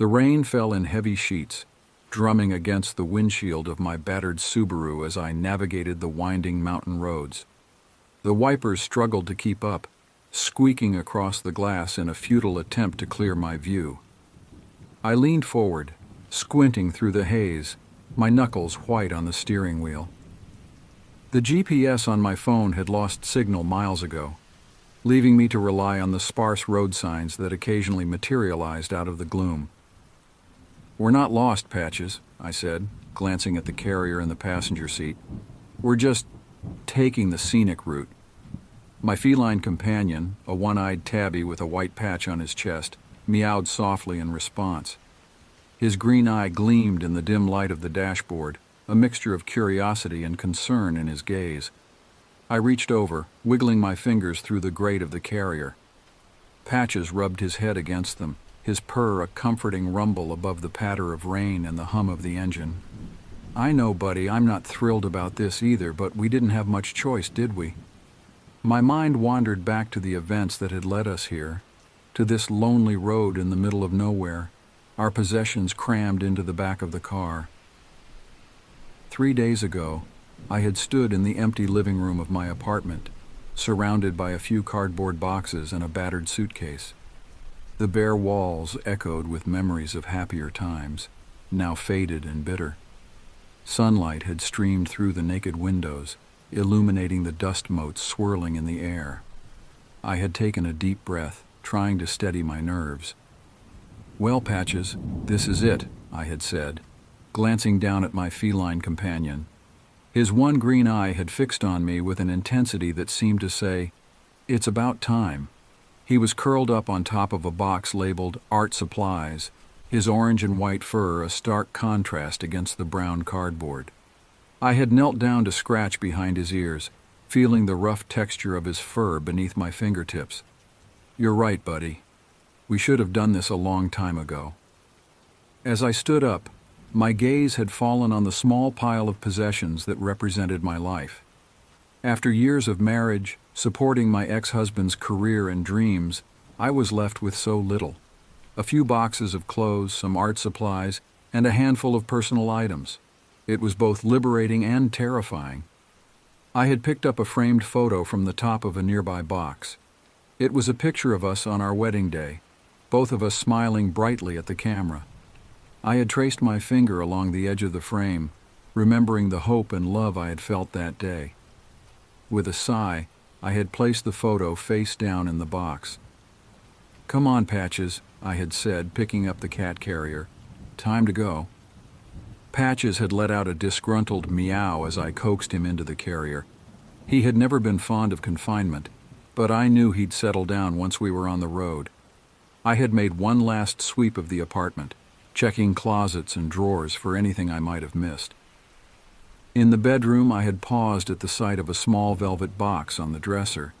The rain fell in heavy sheets, drumming against the windshield of my battered Subaru as I navigated the winding mountain roads. The wipers struggled to keep up, squeaking across the glass in a futile attempt to clear my view. I leaned forward, squinting through the haze, my knuckles white on the steering wheel. The GPS on my phone had lost signal miles ago, leaving me to rely on the sparse road signs that occasionally materialized out of the gloom. "We're not lost, Patches," I said, glancing at the carrier in the passenger seat. "We're just taking the scenic route." My feline companion, a one-eyed tabby with a white patch on his chest, meowed softly in response. His green eye gleamed in the dim light of the dashboard, a mixture of curiosity and concern in his gaze. I reached over, wiggling my fingers through the grate of the carrier. Patches rubbed his head against them, his purr a comforting rumble above the patter of rain and the hum of the engine. "I know, buddy, I'm not thrilled about this either, but we didn't have much choice, did we?" My mind wandered back to the events that had led us here, to this lonely road in the middle of nowhere, our possessions crammed into the back of the car. 3 days ago, I had stood in the empty living room of my apartment, surrounded by a few cardboard boxes and a battered suitcase. The bare walls echoed with memories of happier times, now faded and bitter. Sunlight had streamed through the naked windows, illuminating the dust motes swirling in the air. I had taken a deep breath, trying to steady my nerves. "Well, Patches, this is it," I had said, glancing down at my feline companion. His one green eye had fixed on me with an intensity that seemed to say, "It's about time." He was curled up on top of a box labeled Art Supplies, his orange and white fur a stark contrast against the brown cardboard. I had knelt down to scratch behind his ears, feeling the rough texture of his fur beneath my fingertips. "You're right, buddy. We should have done this a long time ago." As I stood up, my gaze had fallen on the small pile of possessions that represented my life. After years of marriage, supporting my ex-husband's career and dreams, I was left with so little. A few boxes of clothes, some art supplies, and a handful of personal items. It was both liberating and terrifying. I had picked up a framed photo from the top of a nearby box. It was a picture of us on our wedding day, both of us smiling brightly at the camera. I had traced my finger along the edge of the frame, remembering the hope and love I had felt that day. With a sigh, I had placed the photo face down in the box. "Come on, Patches," I had said, picking up the cat carrier. "Time to go." Patches had let out a disgruntled meow as I coaxed him into the carrier. He had never been fond of confinement, but I knew he'd settle down once we were on the road. I had made one last sweep of the apartment, checking closets and drawers for anything I might have missed. In the bedroom, I had paused at the sight of a small velvet box on the dresser.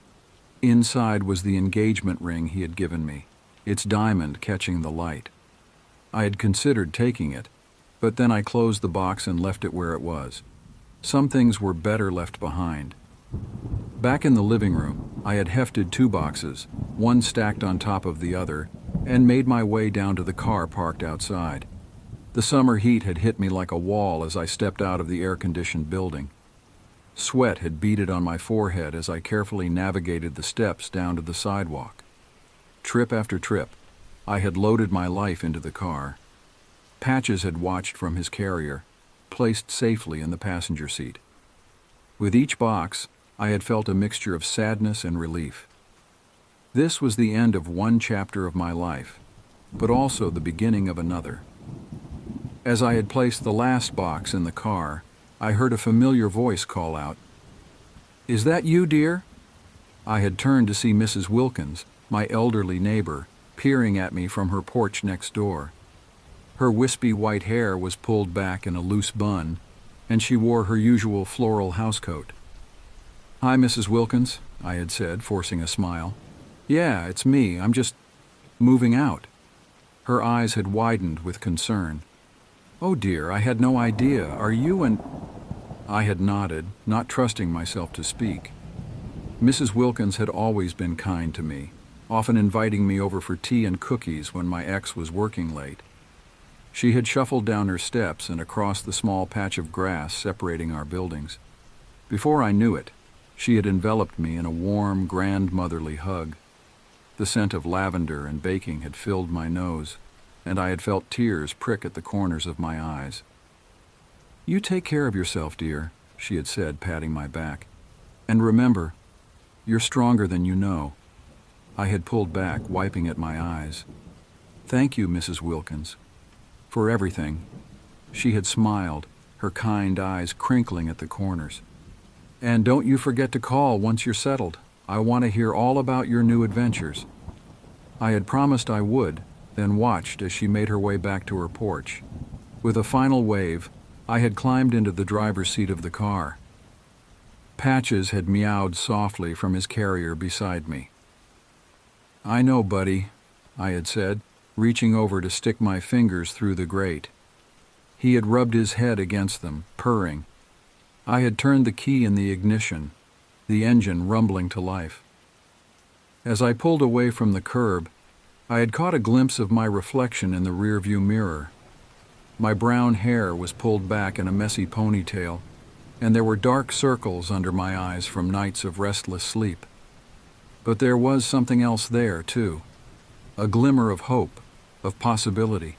Inside was the engagement ring he had given me, its diamond catching the light. I had considered taking it, but then I closed the box and left it where it was. Some things were better left behind. Back in the living room, I had hefted 2 boxes, one stacked on top of the other, and made my way down to the car parked outside. The summer heat had hit me like a wall as I stepped out of the air-conditioned building. Sweat had beaded on my forehead as I carefully navigated the steps down to the sidewalk. Trip after trip, I had loaded my life into the car. Patches had watched from his carrier, placed safely in the passenger seat. With each box, I had felt a mixture of sadness and relief. This was the end of one chapter of my life, but also the beginning of another. As I had placed the last box in the car, I heard a familiar voice call out, "Is that you, dear?" I had turned to see Mrs. Wilkins, my elderly neighbor, peering at me from her porch next door. Her wispy white hair was pulled back in a loose bun, and she wore her usual floral housecoat. "Hi, Mrs. Wilkins," I had said, forcing a smile. "Yeah, it's me. I'm just moving out." Her eyes had widened with concern. "Oh dear, I had no idea. Are you and—" I had nodded, not trusting myself to speak. Mrs. Wilkins had always been kind to me, often inviting me over for tea and cookies when my ex was working late. She had shuffled down her steps and across the small patch of grass separating our buildings. Before I knew it, she had enveloped me in a warm, grandmotherly hug. The scent of lavender and baking had filled my nose, and I had felt tears prick at the corners of my eyes. "You take care of yourself, dear," she had said, patting my back. "And remember, you're stronger than you know." I had pulled back, wiping at my eyes. "Thank you, Mrs. Wilkins, for everything." She had smiled, her kind eyes crinkling at the corners. "And don't you forget to call once you're settled. I want to hear all about your new adventures." I had promised I would, then watched as she made her way back to her porch. With a final wave, I had climbed into the driver's seat of the car. Patches had meowed softly from his carrier beside me. "I know, buddy," I had said, reaching over to stick my fingers through the grate. He had rubbed his head against them, purring. I had turned the key in the ignition, the engine rumbling to life. As I pulled away from the curb, I had caught a glimpse of my reflection in the rearview mirror. My brown hair was pulled back in a messy ponytail, and there were dark circles under my eyes from nights of restless sleep. But there was something else there, too, a glimmer of hope, of possibility.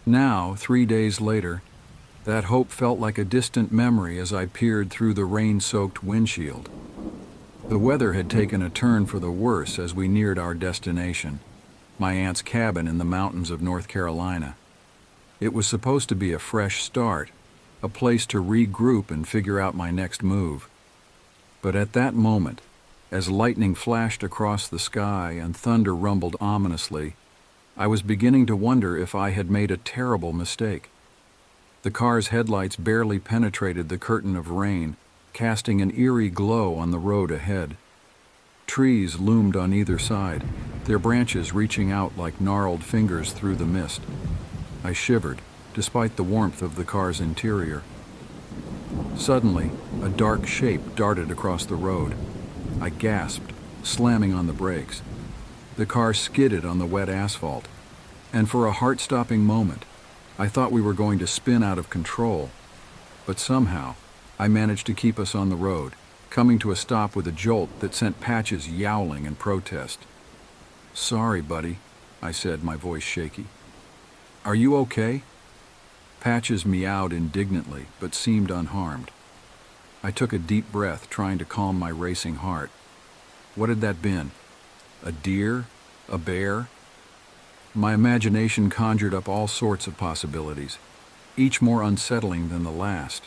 Now, 3 days later, that hope felt like a distant memory as I peered through the rain-soaked windshield. The weather had taken a turn for the worse as we neared our destination, my aunt's cabin in the mountains of North Carolina. It was supposed to be a fresh start, a place to regroup and figure out my next move. But at that moment, as lightning flashed across the sky and thunder rumbled ominously, I was beginning to wonder if I had made a terrible mistake. The car's headlights barely penetrated the curtain of rain, casting an eerie glow on the road ahead. Trees loomed on either side, their branches reaching out like gnarled fingers through the mist. I shivered, despite the warmth of the car's interior. Suddenly, a dark shape darted across the road. I gasped, slamming on the brakes. The car skidded on the wet asphalt, and for a heart-stopping moment, I thought we were going to spin out of control. But somehow, I managed to keep us on the road, coming to a stop with a jolt that sent Patches yowling in protest. "Sorry, buddy," I said, my voice shaky. "Are you okay?" Patches meowed indignantly, but seemed unharmed. I took a deep breath, trying to calm my racing heart. What had that been? A deer? A bear? My imagination conjured up all sorts of possibilities, each more unsettling than the last.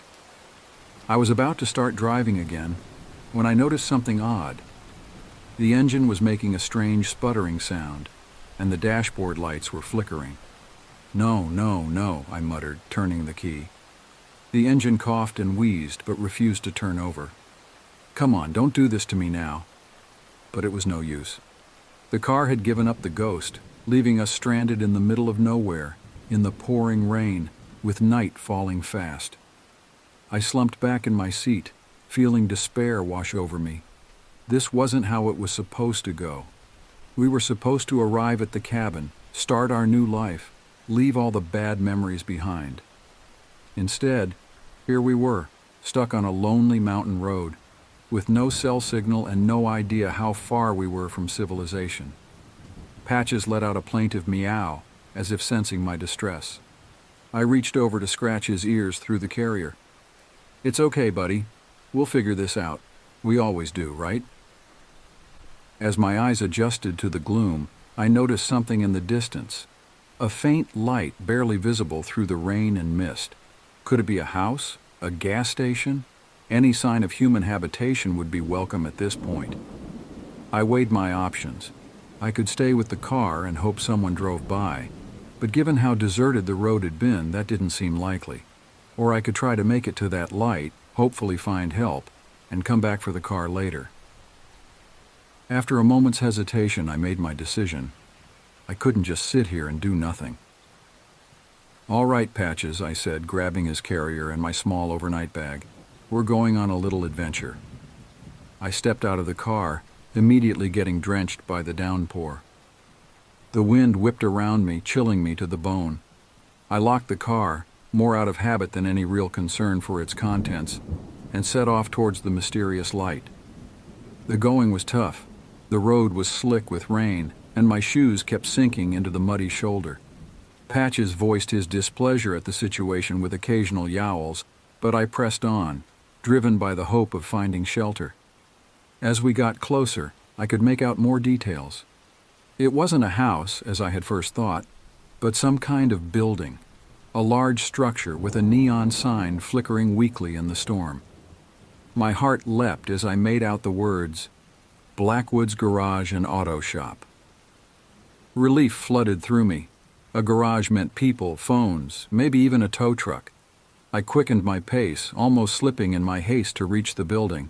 I was about to start driving again when I noticed something odd. The engine was making a strange sputtering sound, and the dashboard lights were flickering. "No, no, no," I muttered, turning the key. The engine coughed and wheezed, but refused to turn over. "Come on, don't do this to me now." But it was no use. The car had given up the ghost, leaving us stranded in the middle of nowhere, in the pouring rain, with night falling fast. I slumped back in my seat, feeling despair wash over me. This wasn't how it was supposed to go. We were supposed to arrive at the cabin, start our new life, leave all the bad memories behind. Instead, here we were, stuck on a lonely mountain road, with no cell signal and no idea how far we were from civilization. Patches let out a plaintive meow, as if sensing my distress. I reached over to scratch his ears through the carrier. "It's okay, buddy. We'll figure this out. We always do, right?" As my eyes adjusted to the gloom, I noticed something in the distance. A faint light barely visible through the rain and mist. Could it be a house? A gas station? Any sign of human habitation would be welcome at this point. I weighed my options. I could stay with the car and hope someone drove by, but given how deserted the road had been, that didn't seem likely. Or I could try to make it to that light, hopefully find help, and come back for the car later. After a moment's hesitation, I made my decision. I couldn't just sit here and do nothing. "All right, Patches," I said, grabbing his carrier and my small overnight bag. "We're going on a little adventure." I stepped out of the car, immediately getting drenched by the downpour. The wind whipped around me, chilling me to the bone. I locked the car, more out of habit than any real concern for its contents, and set off towards the mysterious light. The going was tough. The road was slick with rain, and my shoes kept sinking into the muddy shoulder. Patches voiced his displeasure at the situation with occasional yowls, but I pressed on, driven by the hope of finding shelter. As we got closer, I could make out more details. It wasn't a house, as I had first thought, but some kind of building, a large structure with a neon sign flickering weakly in the storm. My heart leapt as I made out the words, Blackwood's Garage and Auto Shop. Relief flooded through me. A garage meant people, phones, maybe even a tow truck. I quickened my pace, almost slipping in my haste to reach the building.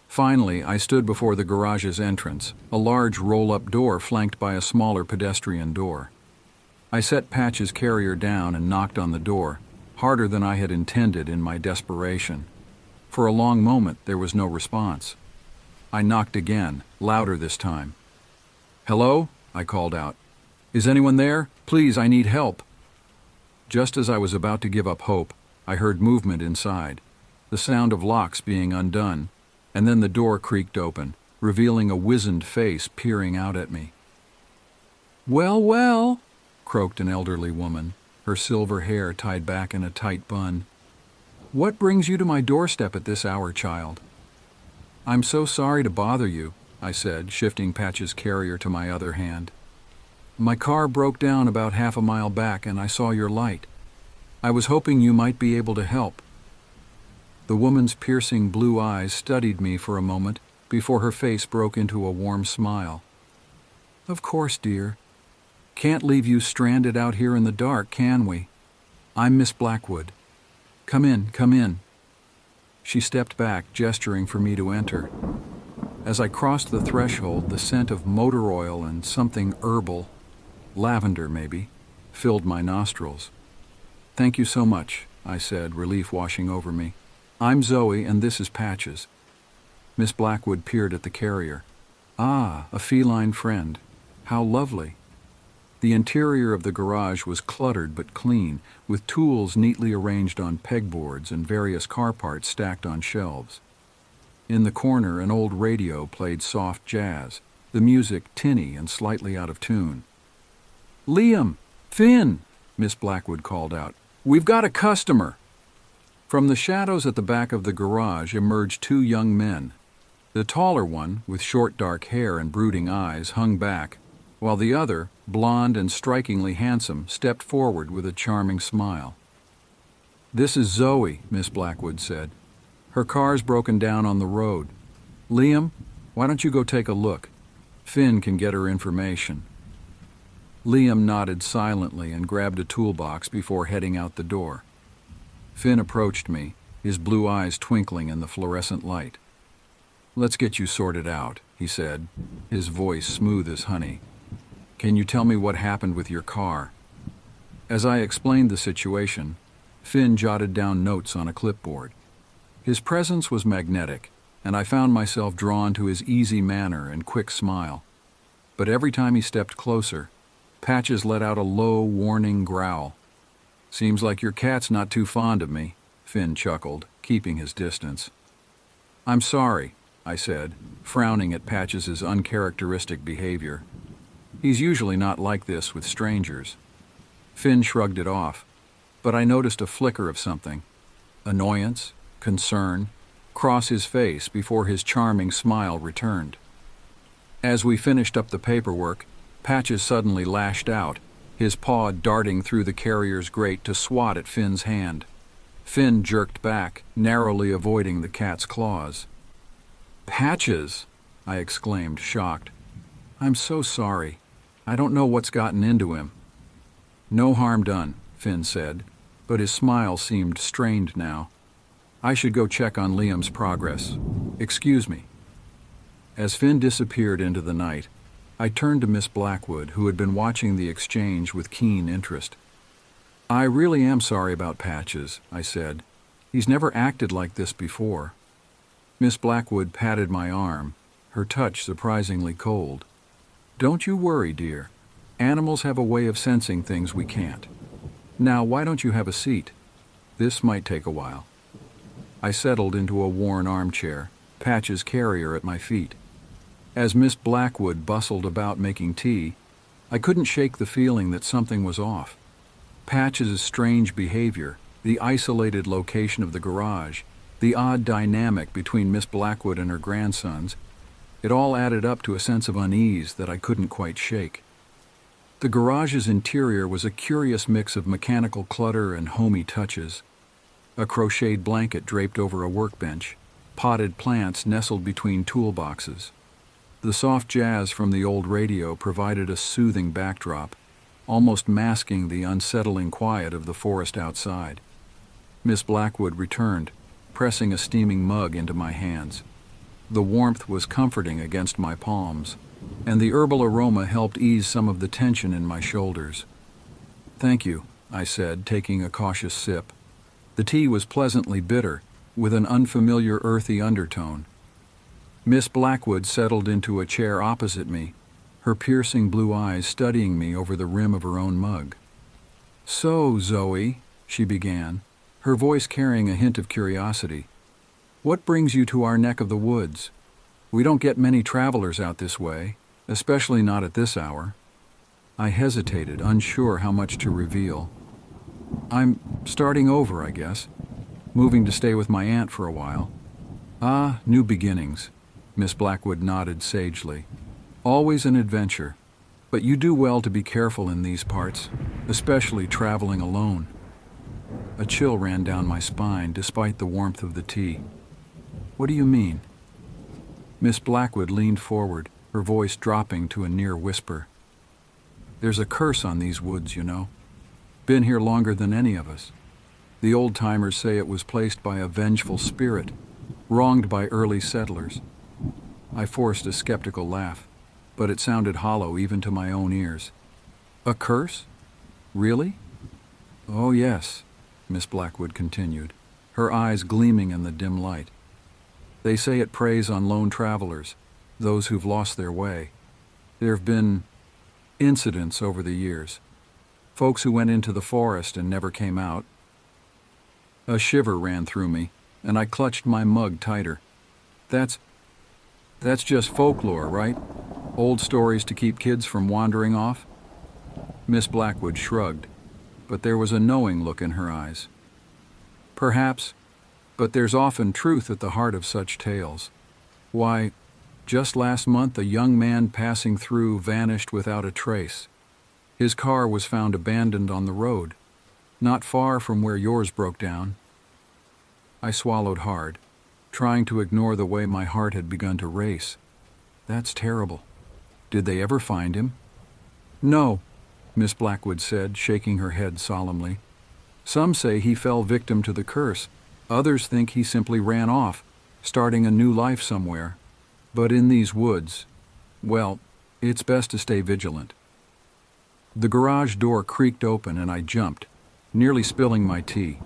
Finally, I stood before the garage's entrance, a large roll-up door flanked by a smaller pedestrian door. I set Patch's carrier down and knocked on the door, harder than I had intended in my desperation. For a long moment, there was no response. I knocked again, louder this time. "Hello?" I called out. "Is anyone there? Please, I need help." Just as I was about to give up hope, I heard movement inside, the sound of locks being undone, and then the door creaked open, revealing a wizened face peering out at me. "Well, well," croaked an elderly woman, her silver hair tied back in a tight bun. "What brings you to my doorstep at this hour, child?" "I'm so sorry to bother you," I said, shifting Patch's carrier to my other hand. "My car broke down about half a mile back and I saw your light. I was hoping you might be able to help." The woman's piercing blue eyes studied me for a moment before her face broke into a warm smile. "Of course, dear. Can't leave you stranded out here in the dark, can we? I'm Miss Blackwood. Come in, come in." She stepped back, gesturing for me to enter. As I crossed the threshold, the scent of motor oil and something herbal, lavender maybe, filled my nostrils. "Thank you so much," I said, relief washing over me. "I'm Zoe, and this is Patches." Miss Blackwood peered at the carrier. "Ah, a feline friend. How lovely." The interior of the garage was cluttered but clean, with tools neatly arranged on pegboards and various car parts stacked on shelves. In the corner, an old radio played soft jazz, the music tinny and slightly out of tune. "Liam! Finn!" Miss Blackwood called out. "We've got a customer!" From the shadows at the back of the garage emerged two young men. The taller one, with short dark hair and brooding eyes, hung back, while the other, blond and strikingly handsome, stepped forward with a charming smile. "This is Zoe," Miss Blackwood said. "Her car's broken down on the road. Liam, why don't you go take a look? Finn can get her information." Liam nodded silently and grabbed a toolbox before heading out the door. Finn approached me, his blue eyes twinkling in the fluorescent light. "Let's get you sorted out," he said, his voice smooth as honey. "Can you tell me what happened with your car?" As I explained the situation, Finn jotted down notes on a clipboard. His presence was magnetic, and I found myself drawn to his easy manner and quick smile. But every time he stepped closer, Patches let out a low, warning growl. "Seems like your cat's not too fond of me," Finn chuckled, keeping his distance. "I'm sorry," I said, frowning at Patches's uncharacteristic behavior. He's usually not like this with strangers. Finn shrugged it off, but I noticed a flicker of something, annoyance, concern, cross his face before his charming smile returned. As we finished up the paperwork, Patches suddenly lashed out, his paw darting through the carrier's grate to swat at Finn's hand. Finn jerked back, narrowly avoiding the cat's claws. "Patches!" I exclaimed, shocked. "I'm so sorry. I don't know what's gotten into him." "No harm done," Finn said, but his smile seemed strained now. "I should go check on Liam's progress. Excuse me." As Finn disappeared into the night, I turned to Miss Blackwood, who had been watching the exchange with keen interest. "I really am sorry about Patches," I said. "He's never acted like this before." Miss Blackwood patted my arm, her touch surprisingly cold. "Don't you worry, dear. Animals have a way of sensing things we can't." Now, why don't you have a seat? This might take a while. I settled into a worn armchair, Patch's carrier at my feet. As Miss Blackwood bustled about making tea, I couldn't shake the feeling that something was off. Patch's strange behavior, the isolated location of the garage, the odd dynamic between Miss Blackwood and her grandsons, it all added up to a sense of unease that I couldn't quite shake. The garage's interior was a curious mix of mechanical clutter and homey touches. A crocheted blanket draped over a workbench, potted plants nestled between toolboxes. The soft jazz from the old radio provided a soothing backdrop, almost masking the unsettling quiet of the forest outside. Miss Blackwood returned, pressing a steaming mug into my hands. The warmth was comforting against my palms, and the herbal aroma helped ease some of the tension in my shoulders. "Thank you," I said, taking a cautious sip. The tea was pleasantly bitter, with an unfamiliar earthy undertone. Miss Blackwood settled into a chair opposite me, her piercing blue eyes studying me over the rim of her own mug. "So, Zoe," she began, her voice carrying a hint of curiosity, "what brings you to our neck of the woods? We don't get many travelers out this way, especially not at this hour." I hesitated, unsure how much to reveal. "I'm starting over, I guess. Moving to stay with my aunt for a while." "Ah, new beginnings," Miss Blackwood nodded sagely. "Always an adventure, but you do well to be careful in these parts, especially traveling alone." A chill ran down my spine despite the warmth of the tea. "What do you mean?" Miss Blackwood leaned forward, her voice dropping to a near whisper. "There's a curse on these woods, you know. Been here longer than any of us. The old-timers say it was placed by a vengeful spirit, wronged by early settlers." I forced a skeptical laugh, but it sounded hollow even to my own ears. "A curse? Really?" "Oh, yes," Miss Blackwood continued, her eyes gleaming in the dim light. "They say it preys on lone travelers, those who've lost their way. There have been incidents over the years. Folks who went into the forest and never came out." A shiver ran through me, and I clutched my mug tighter. That's just folklore, right? Old stories to keep kids from wandering off?" Miss Blackwood shrugged, but there was a knowing look in her eyes. "Perhaps, but there's often truth at the heart of such tales. Why, just last month a young man passing through vanished without a trace. His car was found abandoned on the road, not far from where yours broke down." I swallowed hard, trying to ignore the way my heart had begun to race. "That's terrible. Did they ever find him?" "No," Miss Blackwood said, shaking her head solemnly. "Some say he fell victim to the curse. Others think he simply ran off, starting a new life somewhere. But in these woods, well, it's best to stay vigilant." The garage door creaked open and I jumped, nearly spilling my tea.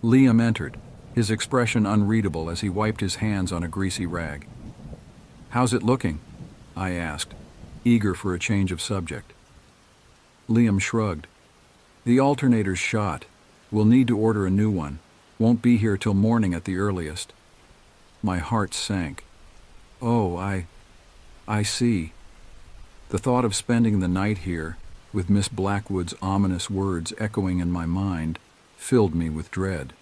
Liam entered, his expression unreadable as he wiped his hands on a greasy rag. "How's it looking?" I asked, eager for a change of subject. Liam shrugged. "The alternator's shot. We'll need to order a new one. Won't be here till morning at the earliest." My heart sank. "Oh, I see." The thought of spending the night here, with Miss Blackwood's ominous words echoing in my mind, filled me with dread.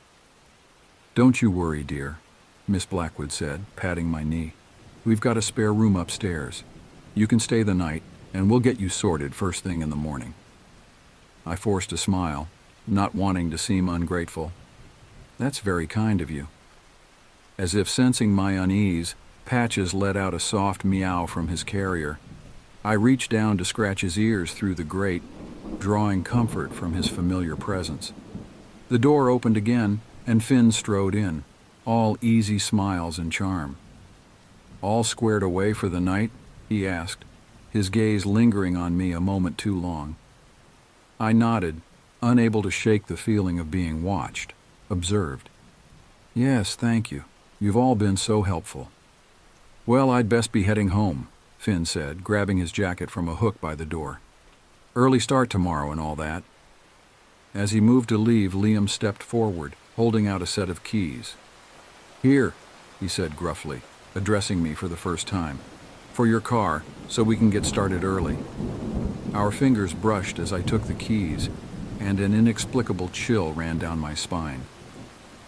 "Don't you worry, dear," Miss Blackwood said, patting my knee. "We've got a spare room upstairs. You can stay the night, and we'll get you sorted first thing in the morning." I forced a smile, not wanting to seem ungrateful. "That's very kind of you." As if sensing my unease, Patches let out a soft meow from his carrier. I reached down to scratch his ears through the grate, drawing comfort from his familiar presence. The door opened again, and Finn strode in, all easy smiles and charm. "All squared away for the night?" he asked, his gaze lingering on me a moment too long. I nodded, unable to shake the feeling of being watched, observed. "Yes, thank you. You've all been so helpful." "Well, I'd best be heading home," Finn said, grabbing his jacket from a hook by the door. "Early start tomorrow and all that." As he moved to leave, Liam stepped forward, holding out a set of keys. "Here," he said gruffly, addressing me for the first time. "For your car, so we can get started early." Our fingers brushed as I took the keys, and an inexplicable chill ran down my spine.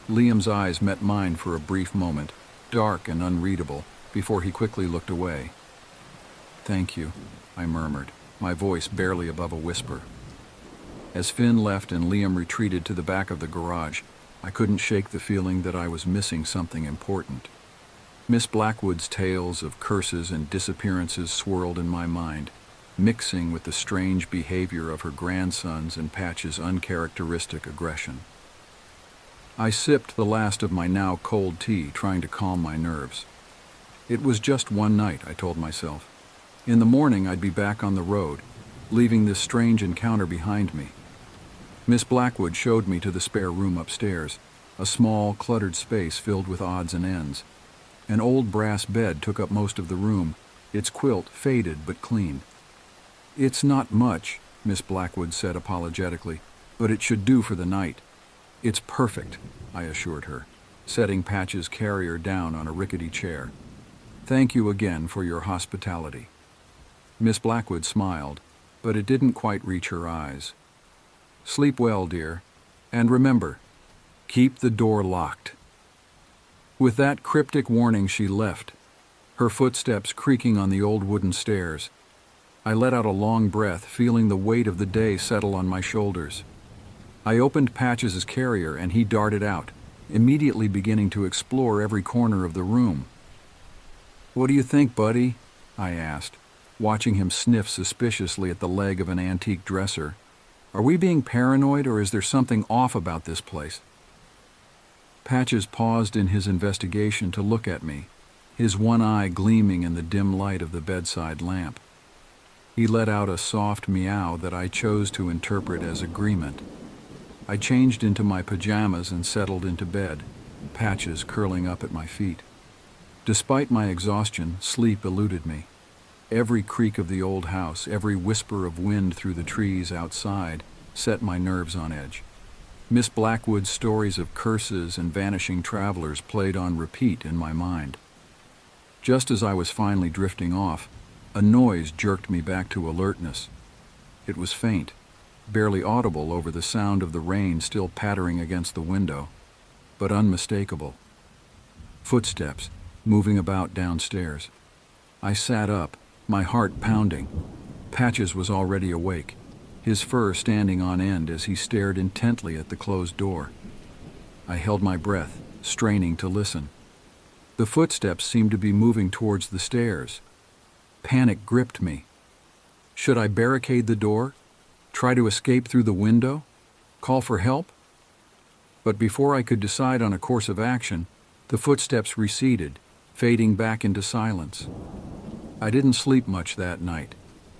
Liam's eyes met mine for a brief moment, dark and unreadable, before he quickly looked away. "Thank you," I murmured, my voice barely above a whisper. As Finn left and Liam retreated to the back of the garage, I couldn't shake the feeling that I was missing something important. Miss Blackwood's tales of curses and disappearances swirled in my mind, mixing with the strange behavior of her grandsons and Patch's uncharacteristic aggression. I sipped the last of my now cold tea, trying to calm my nerves. It was just one night, I told myself. In the morning I'd be back on the road, leaving this strange encounter behind me. Miss Blackwood showed me to the spare room upstairs, a small, cluttered space filled with odds and ends. An old brass bed took up most of the room, its quilt faded but clean. "It's not much," Miss Blackwood said apologetically, "but it should do for the night." "It's perfect," I assured her, setting Patch's carrier down on a rickety chair. "Thank you again for your hospitality." Miss Blackwood smiled, but it didn't quite reach her eyes. "Sleep well, dear, and remember, keep the door locked." With that cryptic warning she left, her footsteps creaking on the old wooden stairs. I let out a long breath, feeling the weight of the day settle on my shoulders. I opened Patch's carrier and he darted out, immediately beginning to explore every corner of the room. "What do you think, buddy?" I asked, watching him sniff suspiciously at the leg of an antique dresser. "Are we being paranoid, or is there something off about this place?" Patches paused in his investigation to look at me, his one eye gleaming in the dim light of the bedside lamp. He let out a soft meow that I chose to interpret as agreement. I changed into my pajamas and settled into bed, Patches curling up at my feet. Despite my exhaustion, sleep eluded me. Every creak of the old house, every whisper of wind through the trees outside, set my nerves on edge. Miss Blackwood's stories of curses and vanishing travelers played on repeat in my mind. Just as I was finally drifting off, a noise jerked me back to alertness. It was faint, barely audible over the sound of the rain still pattering against the window, but unmistakable. Footsteps, moving about downstairs. I sat up, my heart pounding. Patches was already awake, his fur standing on end as he stared intently at the closed door. I held my breath, straining to listen. The footsteps seemed to be moving towards the stairs. Panic gripped me. Should I barricade the door? Try to escape through the window? Call for help? But before I could decide on a course of action, the footsteps receded, fading back into silence. I didn't sleep much that night,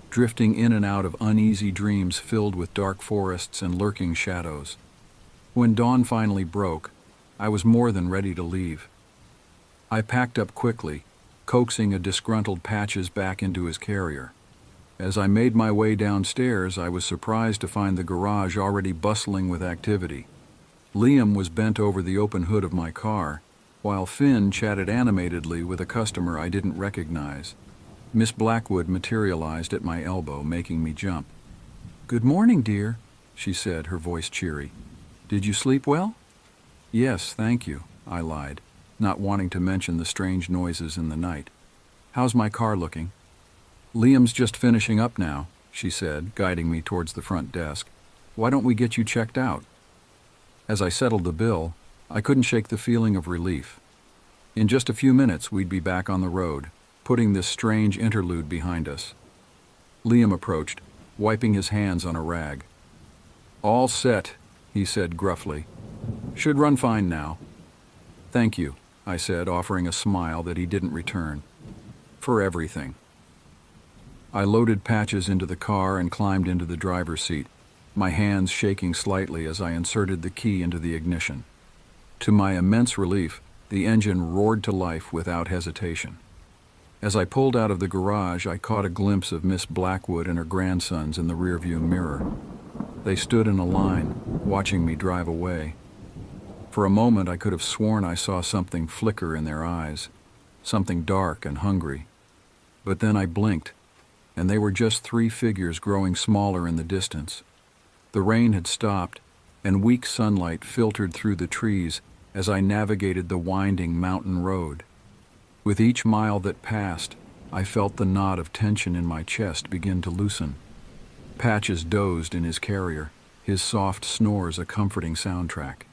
drifting in and out of uneasy dreams filled with dark forests and lurking shadows. When dawn finally broke, I was more than ready to leave. I packed up quickly, coaxing a disgruntled Patches back into his carrier. As I made my way downstairs, I was surprised to find the garage already bustling with activity. Liam was bent over the open hood of my car, while Finn chatted animatedly with a customer I didn't recognize. Miss Blackwood materialized at my elbow, making me jump. "Good morning, dear," she said, her voice cheery. "Did you sleep well?" "Yes, thank you," I lied, not wanting to mention the strange noises in the night. "How's my car looking?" "Liam's just finishing up now," she said, guiding me towards the front desk. "Why don't we get you checked out?" As I settled the bill, I couldn't shake the feeling of relief. In just a few minutes, we'd be back on the road, putting this strange interlude behind us. Liam approached, wiping his hands on a rag. "All set," he said gruffly. "Should run fine now." "Thank you," I said, offering a smile that he didn't return. "For everything." I loaded Patches into the car and climbed into the driver's seat, my hands shaking slightly as I inserted the key into the ignition. To my immense relief, the engine roared to life without hesitation. As I pulled out of the garage, I caught a glimpse of Miss Blackwood and her grandsons in the rearview mirror. They stood in a line, watching me drive away. For a moment I could have sworn I saw something flicker in their eyes, something dark and hungry. But then I blinked, and they were just 3 figures growing smaller in the distance. The rain had stopped, and weak sunlight filtered through the trees as I navigated the winding mountain road. With each mile that passed, I felt the knot of tension in my chest begin to loosen. Patches dozed in his carrier, his soft snores a comforting soundtrack.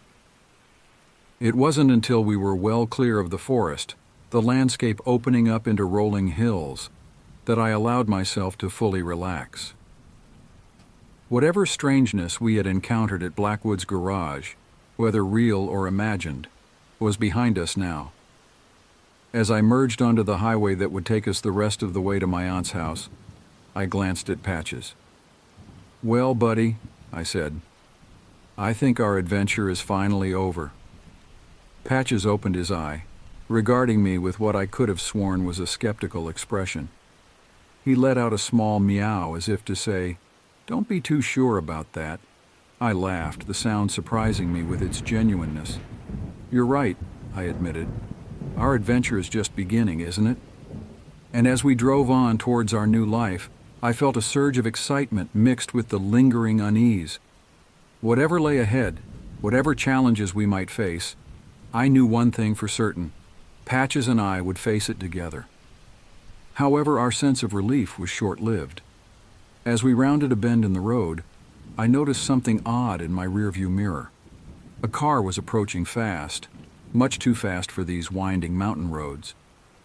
It wasn't until we were well clear of the forest, the landscape opening up into rolling hills, that I allowed myself to fully relax. Whatever strangeness we had encountered at Blackwood's garage, whether real or imagined, was behind us now. As I merged onto the highway that would take us the rest of the way to my aunt's house, I glanced at Patches. "Well, buddy," I said, "I think our adventure is finally over." Patches opened his eye, regarding me with what I could have sworn was a skeptical expression. He let out a small meow as if to say, "Don't be too sure about that." I laughed, the sound surprising me with its genuineness. "You're right," I admitted. "Our adventure is just beginning, isn't it?" And as we drove on towards our new life, I felt a surge of excitement mixed with the lingering unease. Whatever lay ahead, whatever challenges we might face, I knew one thing for certain: Patches and I would face it together. However, our sense of relief was short-lived. As we rounded a bend in the road, I noticed something odd in my rearview mirror. A car was approaching fast, much too fast for these winding mountain roads.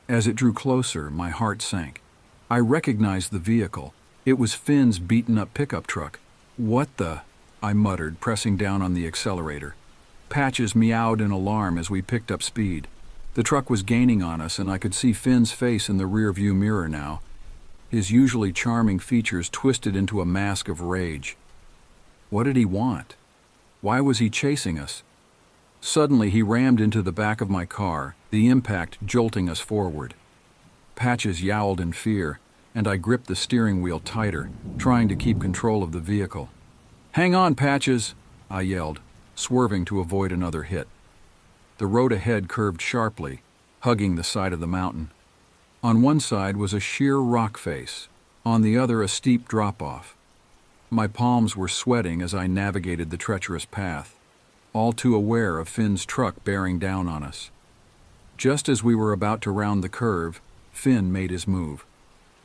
As it drew closer, my heart sank. I recognized the vehicle. It was Finn's beaten-up pickup truck. "What the?" I muttered, pressing down on the accelerator. Patches meowed in alarm as we picked up speed. The truck was gaining on us, and I could see Finn's face in the rearview mirror now, his usually charming features twisted into a mask of rage. What did he want? Why was he chasing us? Suddenly he rammed into the back of my car, the impact jolting us forward. Patches yowled in fear, and I gripped the steering wheel tighter, trying to keep control of the vehicle. "Hang on, Patches!" I yelled, swerving to avoid another hit. The road ahead curved sharply, hugging the side of the mountain. On one side was a sheer rock face, on the other a steep drop-off. My palms were sweating as I navigated the treacherous path, all too aware of Finn's truck bearing down on us. Just as we were about to round the curve, Finn made his move.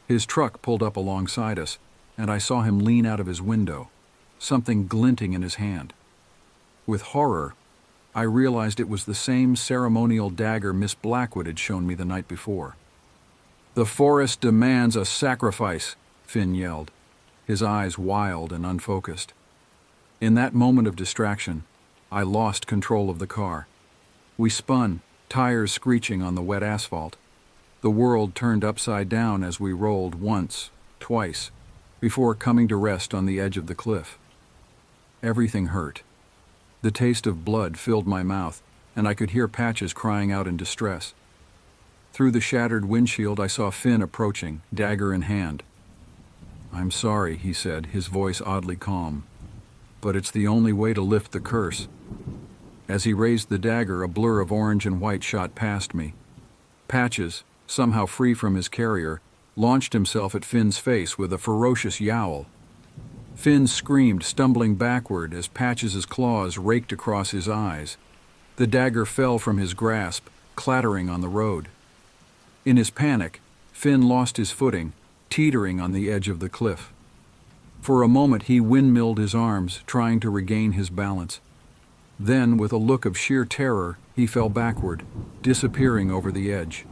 His truck pulled up alongside us, and I saw him lean out of his window, something glinting in his hand. With horror, I realized it was the same ceremonial dagger Miss Blackwood had shown me the night before. "The forest demands a sacrifice," Finn yelled, his eyes wild and unfocused. In that moment of distraction, I lost control of the car. We spun, tires screeching on the wet asphalt. The world turned upside down as we rolled once, twice, before coming to rest on the edge of the cliff. Everything hurt. The taste of blood filled my mouth, and I could hear Patches crying out in distress. Through the shattered windshield, I saw Finn approaching, dagger in hand. "I'm sorry," he said, his voice oddly calm, "but it's the only way to lift the curse." As he raised the dagger, a blur of orange and white shot past me. Patches, somehow free from his carrier, launched himself at Finn's face with a ferocious yowl. Finn screamed, stumbling backward as Patches's claws raked across his eyes. The dagger fell from his grasp, clattering on the road. In his panic, Finn lost his footing, teetering on the edge of the cliff. For a moment he windmilled his arms, trying to regain his balance. Then, with a look of sheer terror, he fell backward, disappearing over the edge.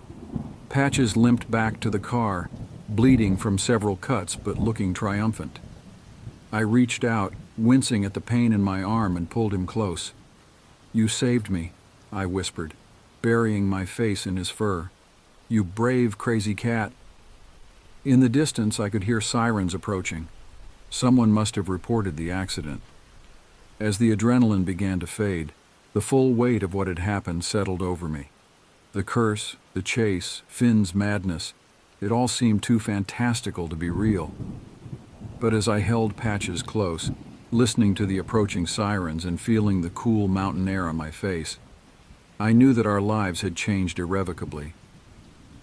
Patches limped back to the car, bleeding from several cuts but looking triumphant. I reached out, wincing at the pain in my arm, and pulled him close. "You saved me," I whispered, burying my face in his fur. "You brave, crazy cat." In the distance, I could hear sirens approaching. Someone must have reported the accident. As the adrenaline began to fade, the full weight of what had happened settled over me. The curse, the chase, Finn's madness, it all seemed too fantastical to be real. But as I held Patches close, listening to the approaching sirens and feeling the cool mountain air on my face. I knew that our lives had changed irrevocably.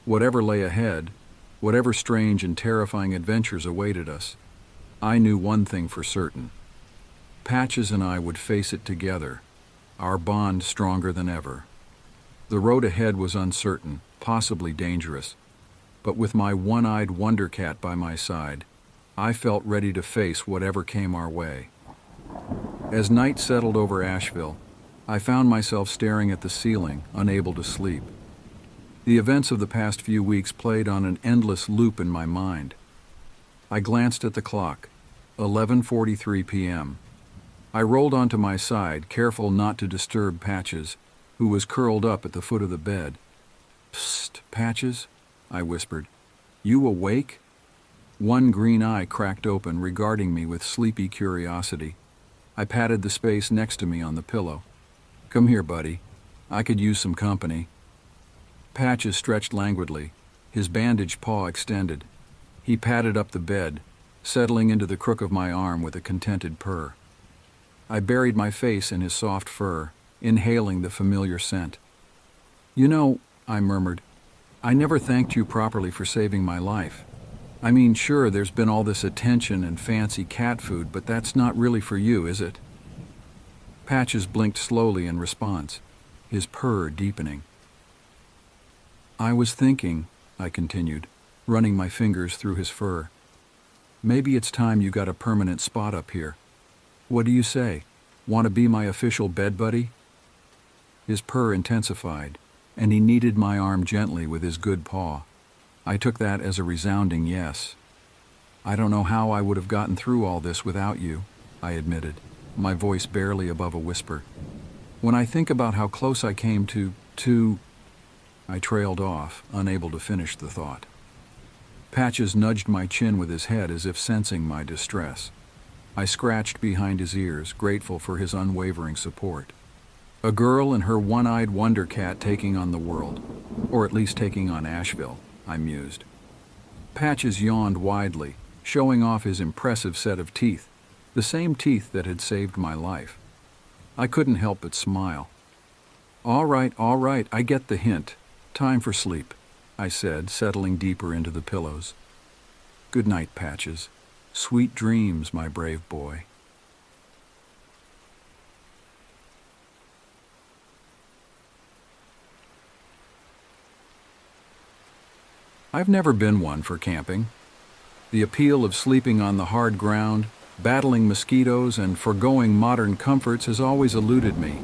Whatever lay ahead, whatever strange and terrifying adventures awaited us, I knew one thing for certain. Patches and I would face it together, our bond stronger than ever. The road ahead was uncertain, possibly dangerous, but with my one-eyed wonder cat by my side, I felt ready to face whatever came our way. As night settled over Asheville, I found myself staring at the ceiling, unable to sleep. The events of the past few weeks played on an endless loop in my mind. I glanced at the clock, 11:43 p.m. I rolled onto my side, careful not to disturb Patches, who was curled up at the foot of the bed. "Psst, Patches," I whispered. "You awake?" One green eye cracked open, regarding me with sleepy curiosity. I patted the space next to me on the pillow. "Come here, buddy. I could use some company." Patches stretched languidly, his bandaged paw extended. He padded up the bed, settling into the crook of my arm with a contented purr. I buried my face in his soft fur, inhaling the familiar scent. "You know," I murmured, "I never thanked you properly for saving my life. I mean, sure, there's been all this attention and fancy cat food, but that's not really for you, is it?" Patches blinked slowly in response, his purr deepening. "I was thinking," I continued, running my fingers through his fur, "maybe it's time you got a permanent spot up here. What do you say? Want to be my official bed buddy?" His purr intensified, and he kneaded my arm gently with his good paw. I took that as a resounding yes. "I don't know how I would have gotten through all this without you," I admitted, my voice barely above a whisper. "When I think about how close I came to... I trailed off, unable to finish the thought. Patches nudged my chin with his head as if sensing my distress. I scratched behind his ears, grateful for his unwavering support. A girl and her one-eyed wonder cat taking on the world, or at least taking on Asheville, I mused. Patches yawned widely, showing off his impressive set of teeth, the same teeth that had saved my life. I couldn't help but smile. All right, I get the hint. Time for sleep," I said, settling deeper into the pillows. "Good night, Patches. Sweet dreams, my brave boy." I've never been one for camping. The appeal of sleeping on the hard ground, battling mosquitoes, and foregoing modern comforts has always eluded me.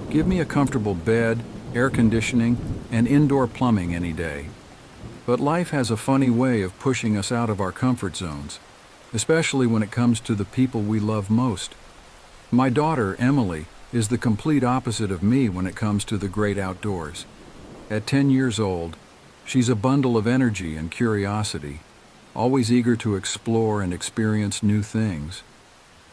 Give me a comfortable bed, air conditioning, and indoor plumbing any day. But life has a funny way of pushing us out of our comfort zones, especially when it comes to the people we love most. My daughter, Emily, is the complete opposite of me when it comes to the great outdoors. At 10 years old, she's a bundle of energy and curiosity, always eager to explore and experience new things.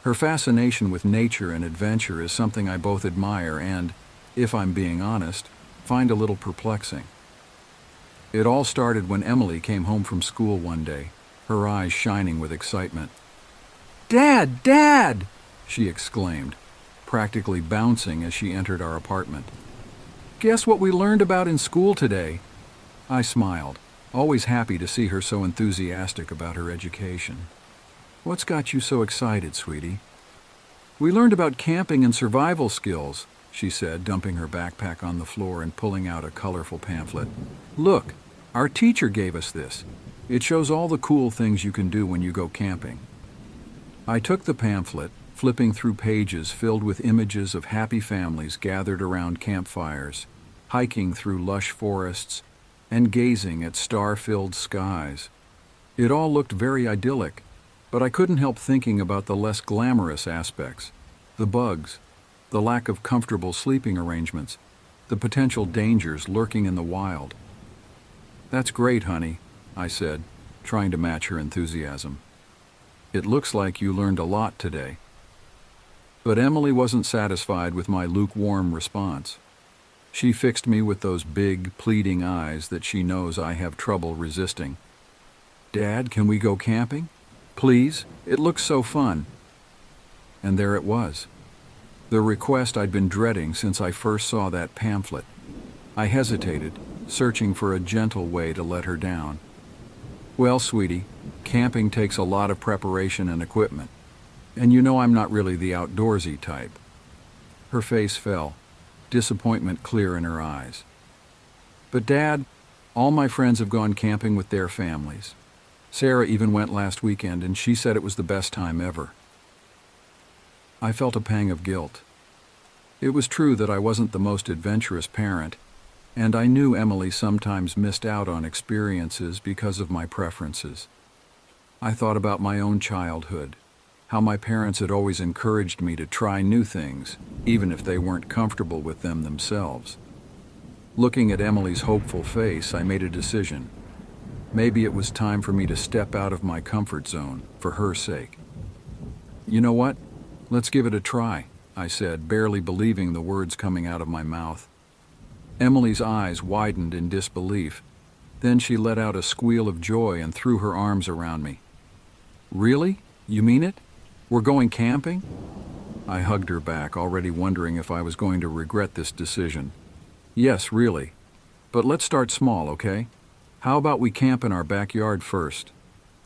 Her fascination with nature and adventure is something I both admire and, if I'm being honest, find a little perplexing. It all started when Emily came home from school one day, her eyes shining with excitement. "Dad, Dad!" she exclaimed, practically bouncing as she entered our apartment. "Guess what we learned about in school today?" I smiled, always happy to see her so enthusiastic about her education. "What's got you so excited, sweetie?" "We learned about camping and survival skills," she said, dumping her backpack on the floor and pulling out a colorful pamphlet. "Look, our teacher gave us this. It shows all the cool things you can do when you go camping." I took the pamphlet, flipping through pages filled with images of happy families gathered around campfires, hiking through lush forests, and gazing at star-filled skies. It all looked very idyllic, but I couldn't help thinking about the less glamorous aspects, the bugs, the lack of comfortable sleeping arrangements, the potential dangers lurking in the wild. "That's great, honey," I said, trying to match her enthusiasm. "It looks like you learned a lot today." But Emily wasn't satisfied with my lukewarm response. She fixed me with those big, pleading eyes that she knows I have trouble resisting. "Dad, can we go camping? Please, it looks so fun." And there it was. The request I'd been dreading since I first saw that pamphlet. I hesitated, searching for a gentle way to let her down. Well, sweetie, camping takes a lot of preparation and equipment. And you know I'm not really the outdoorsy type. Her face fell, disappointment clear in her eyes. But Dad, all my friends have gone camping with their families. Sarah even went last weekend and she said it was the best time ever. I felt a pang of guilt. It was true that I wasn't the most adventurous parent, and I knew Emily sometimes missed out on experiences because of my preferences. I thought about my own childhood, how my parents had always encouraged me to try new things, even if they weren't comfortable with them themselves. Looking at Emily's hopeful face, I made a decision. Maybe it was time for me to step out of my comfort zone, for her sake. You know what? Let's give it a try, I said, barely believing the words coming out of my mouth. Emily's eyes widened in disbelief. Then she let out a squeal of joy and threw her arms around me. Really? You mean it? We're going camping? I hugged her back, already wondering if I was going to regret this decision. Yes, really. But let's start small, okay? How about we camp in our backyard first?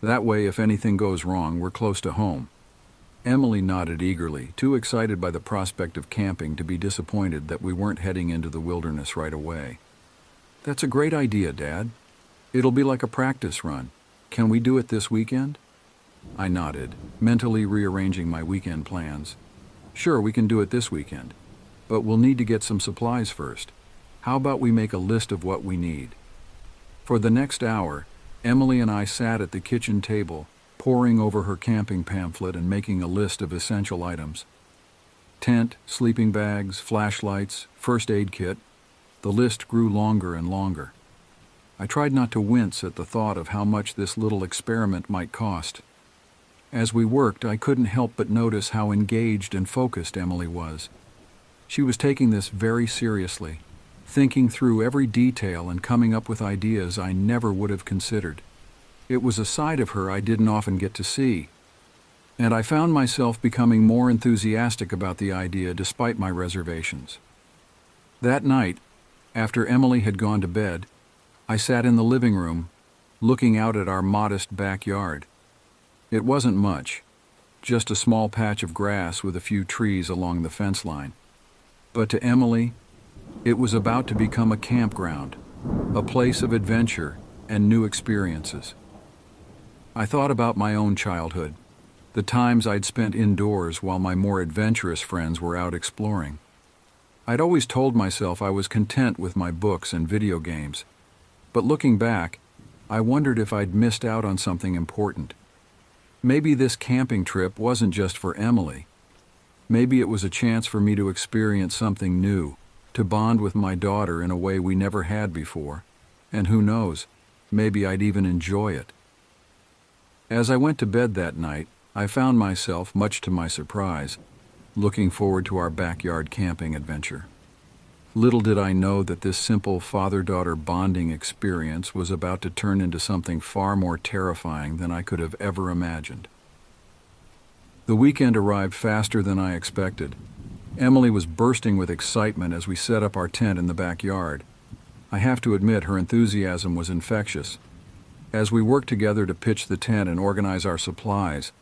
That way, if anything goes wrong, we're close to home. Emily nodded eagerly, too excited by the prospect of camping to be disappointed that we weren't heading into the wilderness right away. That's a great idea, Dad. It'll be like a practice run. Can we do it this weekend? I nodded, mentally rearranging my weekend plans. Sure, we can do it this weekend, but we'll need to get some supplies first. How about we make a list of what we need? For the next hour, Emily and I sat at the kitchen table, poring over her camping pamphlet and making a list of essential items. Tent, sleeping bags, flashlights, first aid kit. The list grew longer and longer. I tried not to wince at the thought of how much this little experiment might cost. As we worked, I couldn't help but notice how engaged and focused Emily was. She was taking this very seriously, thinking through every detail and coming up with ideas I never would have considered. It was a side of her I didn't often get to see, and I found myself becoming more enthusiastic about the idea despite my reservations. That night, after Emily had gone to bed, I sat in the living room, looking out at our modest backyard. It wasn't much, just a small patch of grass with a few trees along the fence line. But to Emily, it was about to become a campground, a place of adventure and new experiences. I thought about my own childhood, the times I'd spent indoors while my more adventurous friends were out exploring. I'd always told myself I was content with my books and video games, but looking back, I wondered if I'd missed out on something important. Maybe this camping trip wasn't just for Emily. Maybe it was a chance for me to experience something new, to bond with my daughter in a way we never had before, and who knows, maybe I'd even enjoy it. As I went to bed that night, I found myself, much to my surprise, looking forward to our backyard camping adventure. Little did I know that this simple father-daughter bonding experience was about to turn into something far more terrifying than I could have ever imagined. The weekend arrived faster than I expected. Emily was bursting with excitement as we set up our tent in the backyard. I have to admit her enthusiasm was infectious. As we worked together to pitch the tent and organize our supplies,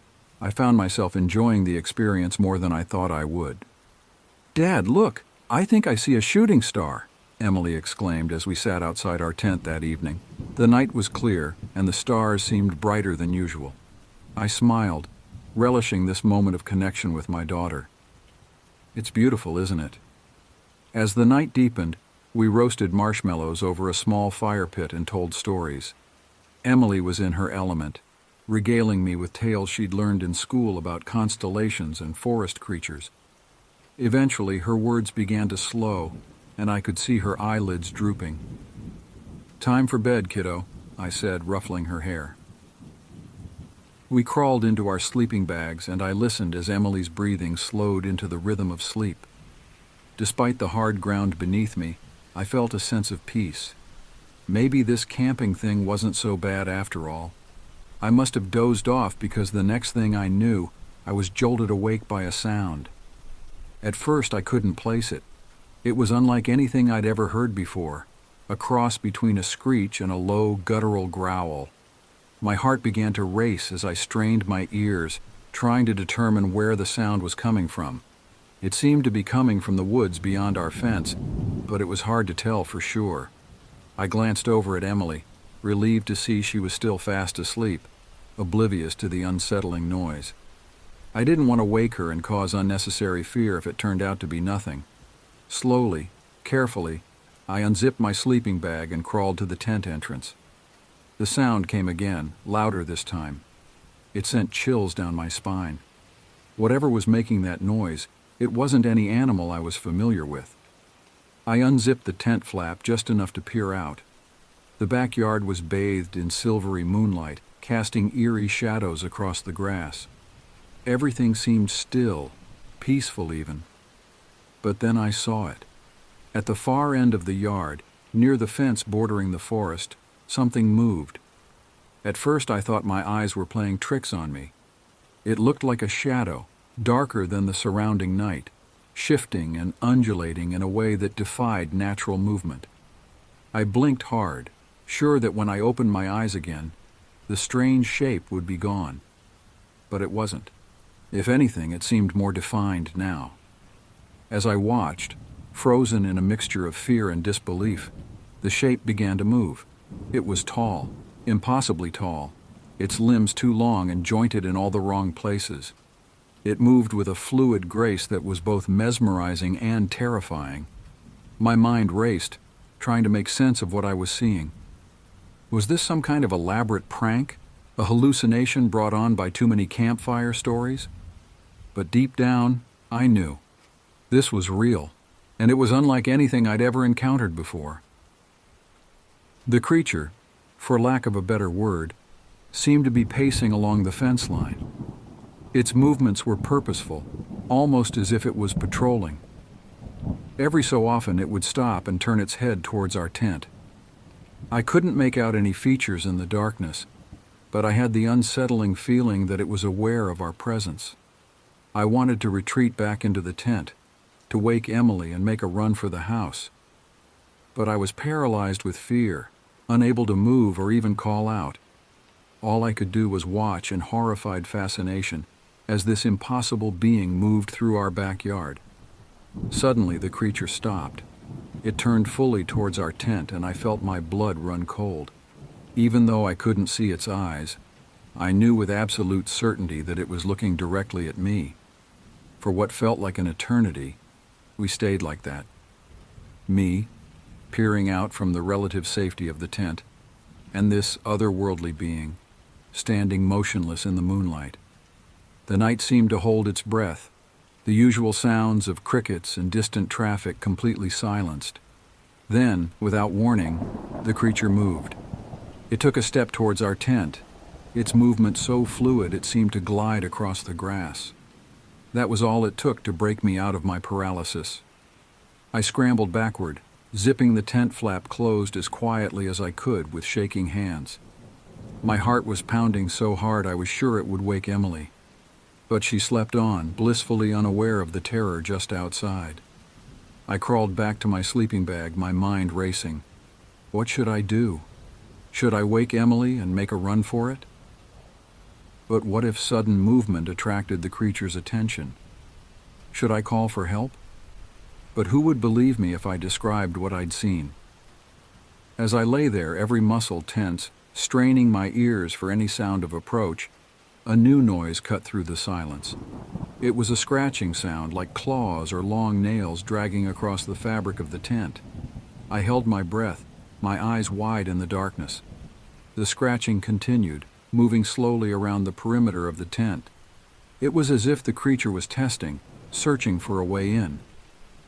I found myself enjoying the experience more than I thought I would. "Dad, look! I think I see a shooting star!" Emily exclaimed as we sat outside our tent that evening. The night was clear, and the stars seemed brighter than usual. I smiled, relishing this moment of connection with my daughter. It's beautiful, isn't it? As the night deepened, we roasted marshmallows over a small fire pit and told stories. Emily was in her element, regaling me with tales she'd learned in school about constellations and forest creatures. Eventually, her words began to slow, and I could see her eyelids drooping. "Time for bed, kiddo," I said, ruffling her hair. We crawled into our sleeping bags, and I listened as Emily's breathing slowed into the rhythm of sleep. Despite the hard ground beneath me, I felt a sense of peace. Maybe this camping thing wasn't so bad after all. I must have dozed off because the next thing I knew, I was jolted awake by a sound. At first I couldn't place it. It was unlike anything I'd ever heard before, a cross between a screech and a low, guttural growl. My heart began to race as I strained my ears, trying to determine where the sound was coming from. It seemed to be coming from the woods beyond our fence, but it was hard to tell for sure. I glanced over at Emily, relieved to see she was still fast asleep, oblivious to the unsettling noise. I didn't want to wake her and cause unnecessary fear if it turned out to be nothing. Slowly, carefully, I unzipped my sleeping bag and crawled to the tent entrance. The sound came again, louder this time. It sent chills down my spine. Whatever was making that noise, it wasn't any animal I was familiar with. I unzipped the tent flap just enough to peer out. The backyard was bathed in silvery moonlight, casting eerie shadows across the grass. Everything seemed still, peaceful even. But then I saw it. At the far end of the yard, near the fence bordering the forest, something moved. At first I thought my eyes were playing tricks on me. It looked like a shadow, darker than the surrounding night, shifting and undulating in a way that defied natural movement. I blinked hard, sure that when I opened my eyes again, the strange shape would be gone. But it wasn't. If anything, it seemed more defined now. As I watched, frozen in a mixture of fear and disbelief, the shape began to move. It was tall, impossibly tall, its limbs too long and jointed in all the wrong places. It moved with a fluid grace that was both mesmerizing and terrifying. My mind raced, trying to make sense of what I was seeing. Was this some kind of elaborate prank, a hallucination brought on by too many campfire stories? But deep down, I knew. This was real, and it was unlike anything I'd ever encountered before. The creature, for lack of a better word, seemed to be pacing along the fence line. Its movements were purposeful, almost as if it was patrolling. Every so often it would stop and turn its head towards our tent. I couldn't make out any features in the darkness, but I had the unsettling feeling that it was aware of our presence. I wanted to retreat back into the tent, to wake Emily and make a run for the house. But I was paralyzed with fear, unable to move or even call out. All I could do was watch in horrified fascination as this impossible being moved through our backyard. Suddenly the creature stopped. It turned fully towards our tent and I felt my blood run cold. Even though I couldn't see its eyes, I knew with absolute certainty that it was looking directly at me. For what felt like an eternity, we stayed like that. Me, peering out from the relative safety of the tent, and this otherworldly being, standing motionless in the moonlight. The night seemed to hold its breath, the usual sounds of crickets and distant traffic completely silenced. Then, without warning, the creature moved. It took a step towards our tent, its movement so fluid it seemed to glide across the grass. That was all it took to break me out of my paralysis. I scrambled backward, zipping the tent flap closed as quietly as I could with shaking hands. My heart was pounding so hard I was sure it would wake Emily. But she slept on, blissfully unaware of the terror just outside. I crawled back to my sleeping bag, my mind racing. What should I do? Should I wake Emily and make a run for it? But what if sudden movement attracted the creature's attention? Should I call for help? But who would believe me if I described what I'd seen? As I lay there, every muscle tense, straining my ears for any sound of approach, a new noise cut through the silence. It was a scratching sound, like claws or long nails dragging across the fabric of the tent. I held my breath, my eyes wide in the darkness. The scratching continued, moving slowly around the perimeter of the tent. It was as if the creature was testing, searching for a way in.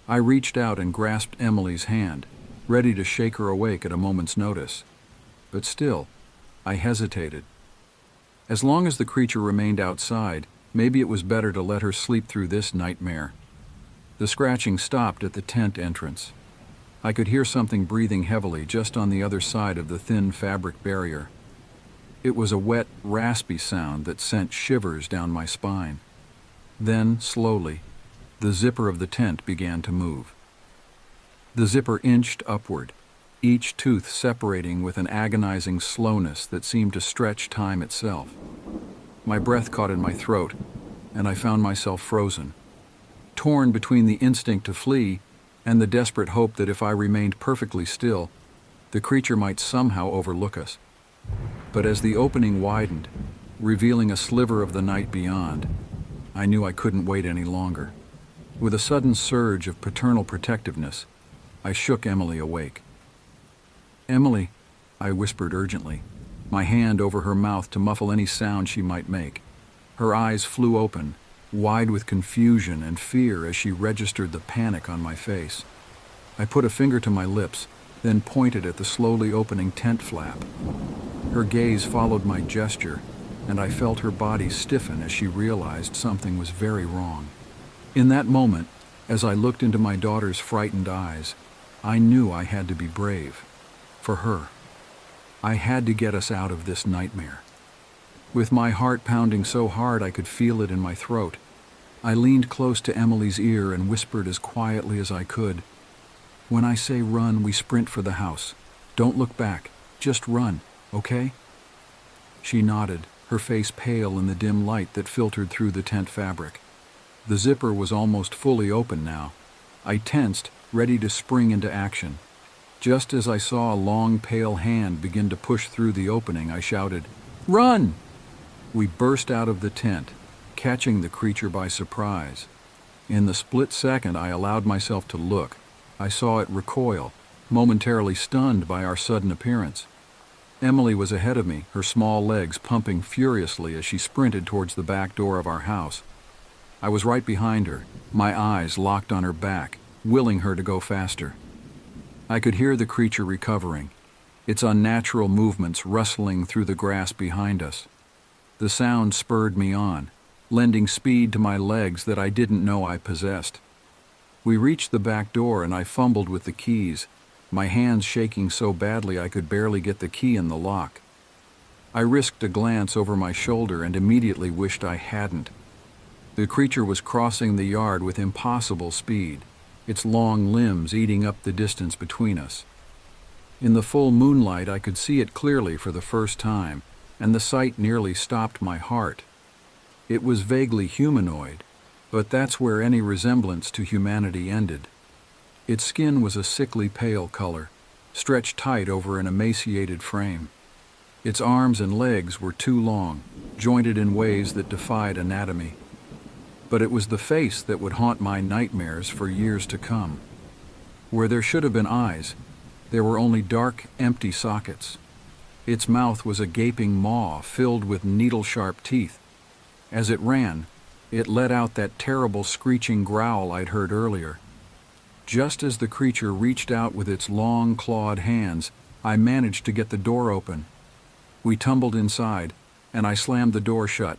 I reached out and grasped Emily's hand, ready to shake her awake at a moment's notice. But still, I hesitated. As long as the creature remained outside, maybe it was better to let her sleep through this nightmare. The scratching stopped at the tent entrance. I could hear something breathing heavily just on the other side of the thin fabric barrier. It was a wet, raspy sound that sent shivers down my spine. Then, slowly, the zipper of the tent began to move. The zipper inched upward, each tooth separating with an agonizing slowness that seemed to stretch time itself. My breath caught in my throat, and I found myself frozen, torn between the instinct to flee and the desperate hope that if I remained perfectly still, the creature might somehow overlook us. But as the opening widened, revealing a sliver of the night beyond, I knew I couldn't wait any longer. With a sudden surge of paternal protectiveness, I shook Emily awake. "Emily," I whispered urgently, my hand over her mouth to muffle any sound she might make. Her eyes flew open, wide with confusion and fear as she registered the panic on my face. I put a finger to my lips, then pointed at the slowly opening tent flap. Her gaze followed my gesture, and I felt her body stiffen as she realized something was very wrong. In that moment, as I looked into my daughter's frightened eyes, I knew I had to be brave. For her. I had to get us out of this nightmare. With my heart pounding so hard I could feel it in my throat, I leaned close to Emily's ear and whispered as quietly as I could, "When I say run, we sprint for the house. Don't look back. Just run, okay?" She nodded, her face pale in the dim light that filtered through the tent fabric. The zipper was almost fully open now. I tensed, ready to spring into action. Just as I saw a long, pale hand begin to push through the opening, I shouted, "Run!" We burst out of the tent, catching the creature by surprise. In the split second I allowed myself to look, I saw it recoil, momentarily stunned by our sudden appearance. Emily was ahead of me, her small legs pumping furiously as she sprinted towards the back door of our house. I was right behind her, my eyes locked on her back, willing her to go faster. I could hear the creature recovering, its unnatural movements rustling through the grass behind us. The sound spurred me on, lending speed to my legs that I didn't know I possessed. We reached the back door and I fumbled with the keys, my hands shaking so badly I could barely get the key in the lock. I risked a glance over my shoulder and immediately wished I hadn't. The creature was crossing the yard with impossible speed, its long limbs eating up the distance between us. In the full moonlight I could see it clearly for the first time, and the sight nearly stopped my heart. It was vaguely humanoid, but that's where any resemblance to humanity ended. Its skin was a sickly pale color, stretched tight over an emaciated frame. Its arms and legs were too long, jointed in ways that defied anatomy. But it was the face that would haunt my nightmares for years to come. Where there should have been eyes, there were only dark, empty sockets. Its mouth was a gaping maw filled with needle-sharp teeth. As it ran, it let out that terrible screeching growl I'd heard earlier. Just as the creature reached out with its long, clawed hands, I managed to get the door open. We tumbled inside, and I slammed the door shut,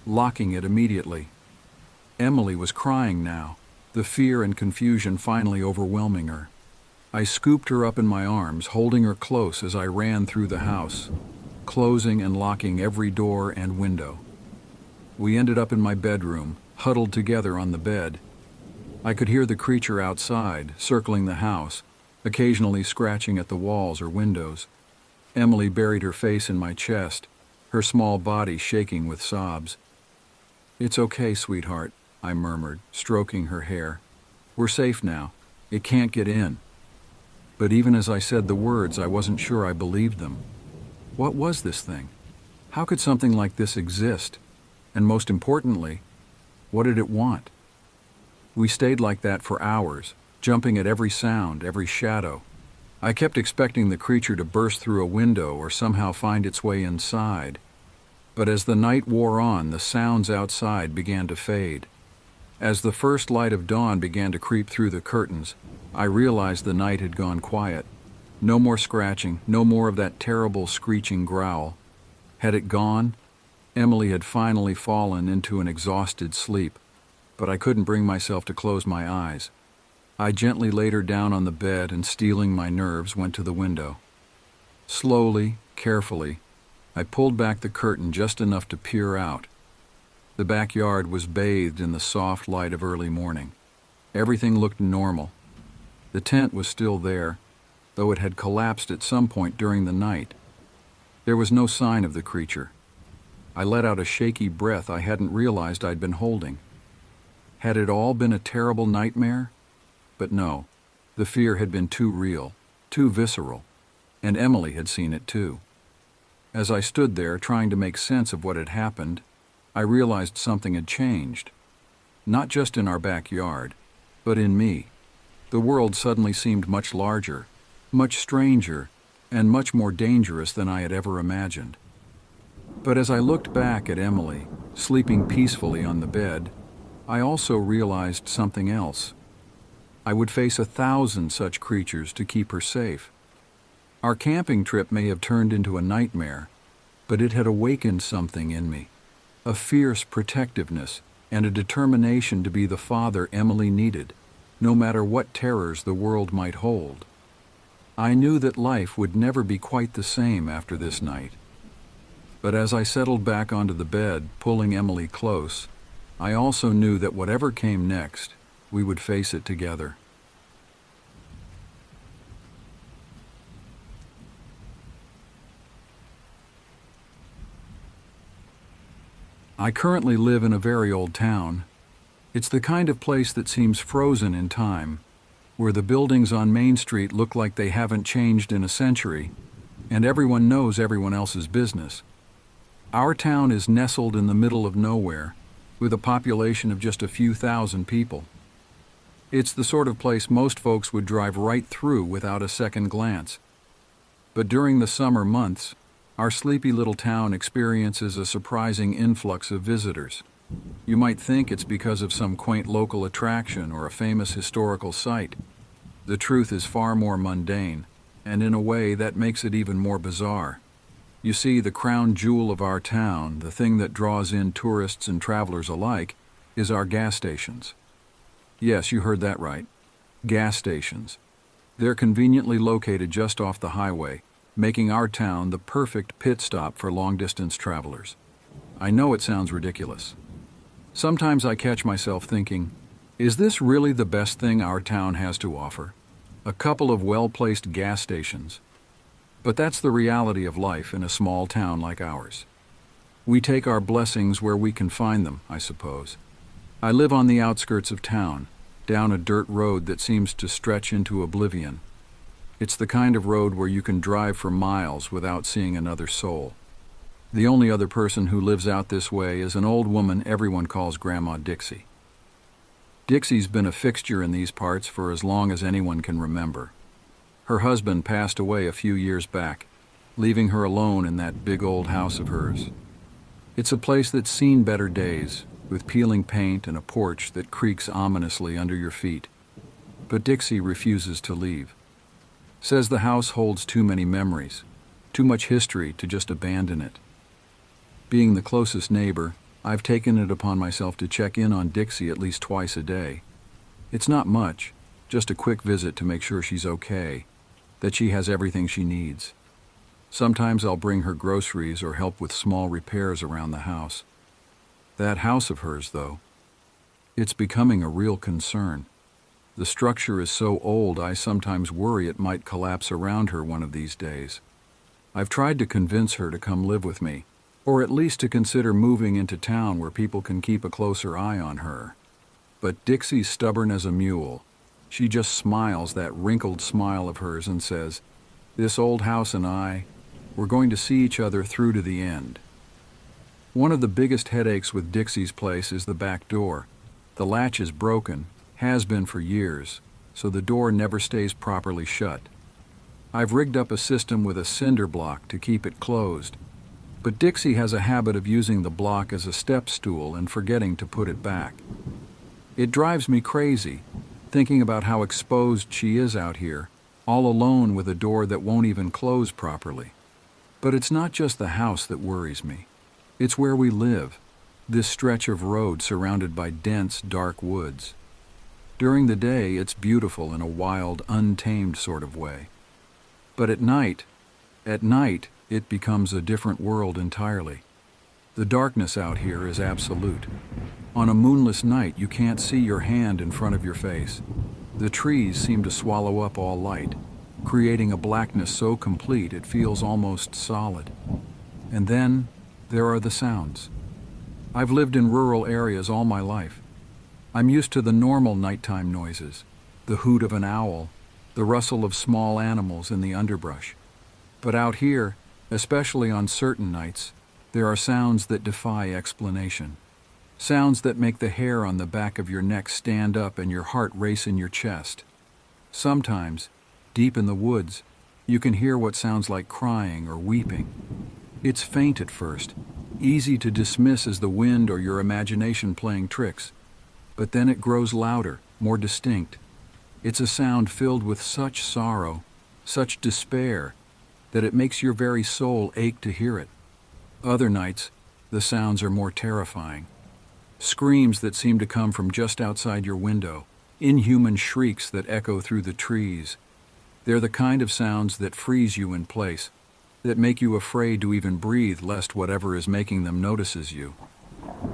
locking it immediately. Emily was crying now, the fear and confusion finally overwhelming her. I scooped her up in my arms, holding her close as I ran through the house, closing and locking every door and window. We ended up in my bedroom, huddled together on the bed. I could hear the creature outside, circling the house, occasionally scratching at the walls or windows. Emily buried her face in my chest, her small body shaking with sobs. "It's okay, sweetheart," I murmured, stroking her hair. "We're safe now. It can't get in." But even as I said the words, I wasn't sure I believed them. What was this thing? How could something like this exist? And most importantly, what did it want? We stayed like that for hours, jumping at every sound, every shadow. I kept expecting the creature to burst through a window or somehow find its way inside. But as the night wore on, the sounds outside began to fade. As the first light of dawn began to creep through the curtains, I realized the night had gone quiet. No more scratching, no more of that terrible screeching growl. Had it gone? Emily had finally fallen into an exhausted sleep, but I couldn't bring myself to close my eyes. I gently laid her down on the bed and, steeling my nerves, went to the window. Slowly, carefully, I pulled back the curtain just enough to peer out. The backyard was bathed in the soft light of early morning. Everything looked normal. The tent was still there, though it had collapsed at some point during the night. There was no sign of the creature. I let out a shaky breath I hadn't realized I'd been holding. Had it all been a terrible nightmare? But no, the fear had been too real, too visceral, and Emily had seen it too. As I stood there trying to make sense of what had happened, I realized something had changed. Not just in our backyard, but in me. The world suddenly seemed much larger, much stranger, and much more dangerous than I had ever imagined. But as I looked back at Emily, sleeping peacefully on the bed, I also realized something else. I would face 1,000 such creatures to keep her safe. Our camping trip may have turned into a nightmare, but it had awakened something in me, a fierce protectiveness and a determination to be the father Emily needed, no matter what terrors the world might hold. I knew that life would never be quite the same after this night. But as I settled back onto the bed, pulling Emily close, I also knew that whatever came next, we would face it together. I currently live in a very old town. It's the kind of place that seems frozen in time, where the buildings on Main Street look like they haven't changed in a century, and everyone knows everyone else's business. Our town is nestled in the middle of nowhere, with a population of just a few thousand people. It's the sort of place most folks would drive right through without a second glance. But during the summer months, our sleepy little town experiences a surprising influx of visitors. You might think it's because of some quaint local attraction or a famous historical site. The truth is far more mundane, and in a way that makes it even more bizarre. You see, the crown jewel of our town, the thing that draws in tourists and travelers alike, is our gas stations. Yes, you heard that right. Gas stations. They're conveniently located just off the highway, making our town the perfect pit stop for long-distance travelers. I know it sounds ridiculous. Sometimes I catch myself thinking, is this really the best thing our town has to offer? A couple of well-placed gas stations. But that's the reality of life in a small town like ours. We take our blessings where we can find them, I suppose. I live on the outskirts of town, down a dirt road that seems to stretch into oblivion. It's the kind of road where you can drive for miles without seeing another soul. The only other person who lives out this way is an old woman everyone calls Grandma Dixie. Dixie's been a fixture in these parts for as long as anyone can remember. Her husband passed away a few years back, leaving her alone in that big old house of hers. It's a place that's seen better days, with peeling paint and a porch that creaks ominously under your feet. But Dixie refuses to leave. Says the house holds too many memories, too much history to just abandon it. Being the closest neighbor, I've taken it upon myself to check in on Dixie at least twice a day. It's not much, just a quick visit to make sure she's okay, that she has everything she needs. Sometimes I'll bring her groceries or help with small repairs around the house. That house of hers, though, it's becoming a real concern. The structure is so old I sometimes worry it might collapse around her one of these days. I've tried to convince her to come live with me, or at least to consider moving into town where people can keep a closer eye on her. But Dixie's stubborn as a mule. She just smiles that wrinkled smile of hers and says, "This old house and we're going to see each other through to the end." One of the biggest headaches with Dixie's place is the back door. The latch is broken, has been for years, so the door never stays properly shut. I've rigged up a system with a cinder block to keep it closed, but Dixie has a habit of using the block as a step stool and forgetting to put it back. It drives me crazy, thinking about how exposed she is out here, all alone with a door that won't even close properly. But it's not just the house that worries me. It's where we live, this stretch of road surrounded by dense, dark woods. During the day, it's beautiful in a wild, untamed sort of way. But at night, it becomes a different world entirely. The darkness out here is absolute. On a moonless night, you can't see your hand in front of your face. The trees seem to swallow up all light, creating a blackness so complete it feels almost solid. And then there are the sounds. I've lived in rural areas all my life. I'm used to the normal nighttime noises, the hoot of an owl, the rustle of small animals in the underbrush. But out here, especially on certain nights, there are sounds that defy explanation. Sounds that make the hair on the back of your neck stand up and your heart race in your chest. Sometimes, deep in the woods, you can hear what sounds like crying or weeping. It's faint at first, easy to dismiss as the wind or your imagination playing tricks. But then it grows louder, more distinct. It's a sound filled with such sorrow, such despair, that it makes your very soul ache to hear it. Other nights, the sounds are more terrifying. Screams that seem to come from just outside your window, inhuman shrieks that echo through the trees. They're the kind of sounds that freeze you in place, that make you afraid to even breathe lest whatever is making them notices you.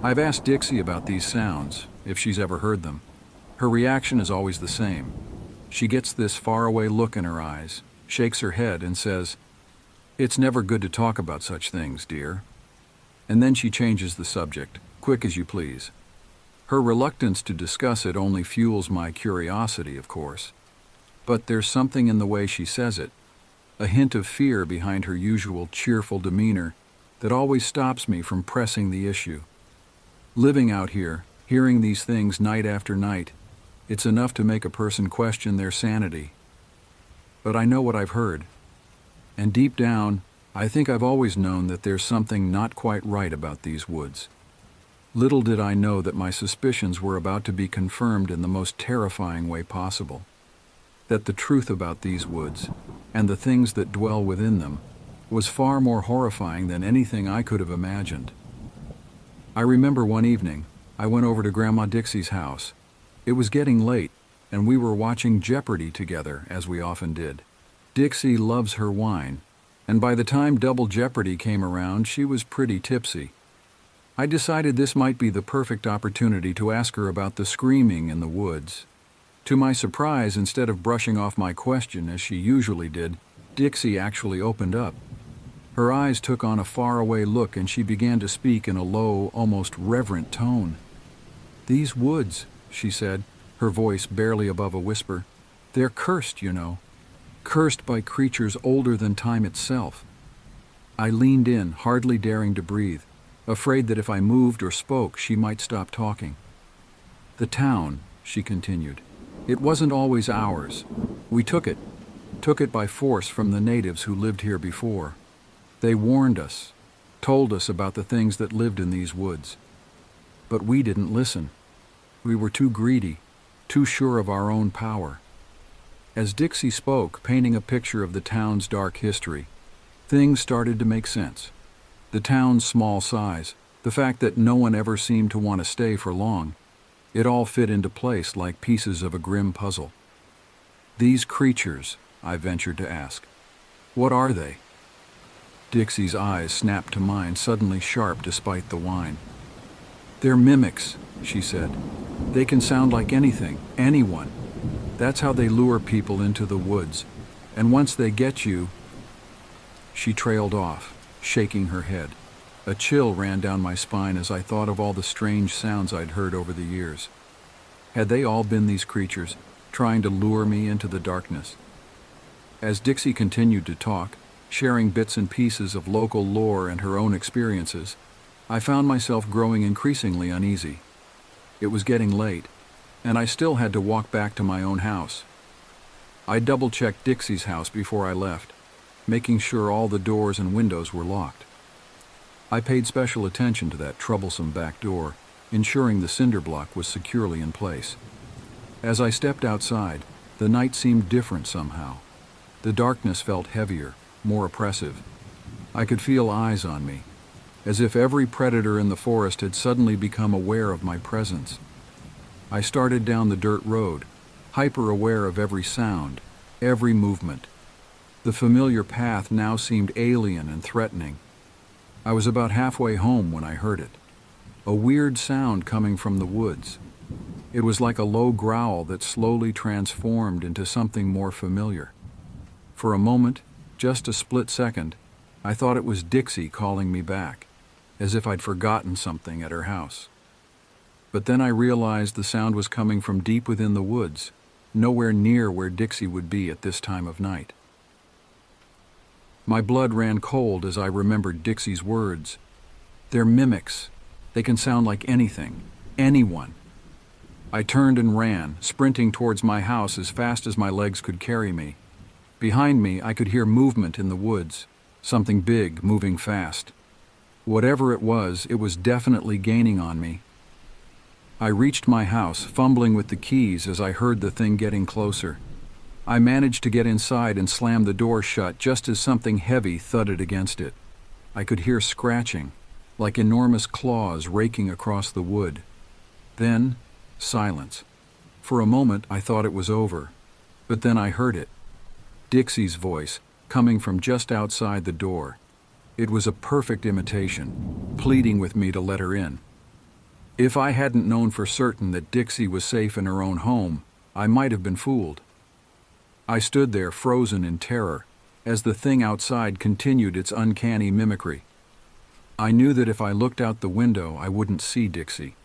I've asked Dixie about these sounds, if she's ever heard them. Her reaction is always the same. She gets this faraway look in her eyes, shakes her head and says, "It's never good to talk about such things, dear." And then she changes the subject, quick as you please. Her reluctance to discuss it only fuels my curiosity, of course. But there's something in the way she says it, a hint of fear behind her usual cheerful demeanor that always stops me from pressing the issue. Living out here, hearing these things night after night, it's enough to make a person question their sanity. But I know what I've heard. And deep down, I think I've always known that there's something not quite right about these woods. Little did I know that my suspicions were about to be confirmed in the most terrifying way possible. That the truth about these woods, and the things that dwell within them, was far more horrifying than anything I could have imagined. I remember one evening, I went over to Grandma Dixie's house. It was getting late, and we were watching Jeopardy together, as we often did. Dixie loves her wine, and by the time Double Jeopardy came around, she was pretty tipsy. I decided this might be the perfect opportunity to ask her about the screaming in the woods. To my surprise, instead of brushing off my question as she usually did, Dixie actually opened up. Her eyes took on a faraway look and she began to speak in a low, almost reverent tone. "These woods," she said, her voice barely above a whisper, "they're cursed, you know. Cursed by creatures older than time itself." I leaned in, hardly daring to breathe, afraid that if I moved or spoke, she might stop talking. "The town," she continued, "it wasn't always ours. We took it by force from the natives who lived here before. They warned us, told us about the things that lived in these woods. But we didn't listen. We were too greedy, too sure of our own power." As Dixie spoke, painting a picture of the town's dark history, things started to make sense. The town's small size, the fact that no one ever seemed to want to stay for long, it all fit into place like pieces of a grim puzzle. "These creatures," I ventured to ask, "what are they?" Dixie's eyes snapped to mine, suddenly sharp despite the wine. "They're mimics," she said. "They can sound like anything, anyone. That's how they lure people into the woods. And once they get you—" She trailed off, shaking her head. A chill ran down my spine as I thought of all the strange sounds I'd heard over the years. Had they all been these creatures, trying to lure me into the darkness? As Dixie continued to talk, sharing bits and pieces of local lore and her own experiences, I found myself growing increasingly uneasy. It was getting late, and I still had to walk back to my own house. I double-checked Dixie's house before I left, making sure all the doors and windows were locked. I paid special attention to that troublesome back door, ensuring the cinder block was securely in place. As I stepped outside, the night seemed different somehow. The darkness felt heavier, more oppressive. I could feel eyes on me, as if every predator in the forest had suddenly become aware of my presence. I started down the dirt road, hyper-aware of every sound, every movement. The familiar path now seemed alien and threatening. I was about halfway home when I heard it. A weird sound coming from the woods. It was like a low growl that slowly transformed into something more familiar. For a moment, just a split second, I thought it was Dixie calling me back, as if I'd forgotten something at her house. But then I realized the sound was coming from deep within the woods, nowhere near where Dixie would be at this time of night. My blood ran cold as I remembered Dixie's words. They're mimics. They can sound like anything, anyone. I turned and ran, sprinting towards my house as fast as my legs could carry me. Behind me, I could hear movement in the woods, something big moving fast. Whatever it was definitely gaining on me. I reached my house, fumbling with the keys as I heard the thing getting closer. I managed to get inside and slam the door shut just as something heavy thudded against it. I could hear scratching, like enormous claws raking across the wood. Then, silence. For a moment, I thought it was over, but then I heard it. Dixie's voice, coming from just outside the door. It was a perfect imitation, pleading with me to let her in. If I hadn't known for certain that Dixie was safe in her own home, I might have been fooled. I stood there frozen in terror, as the thing outside continued its uncanny mimicry. I knew that if I looked out the window, I wouldn't see Dixie.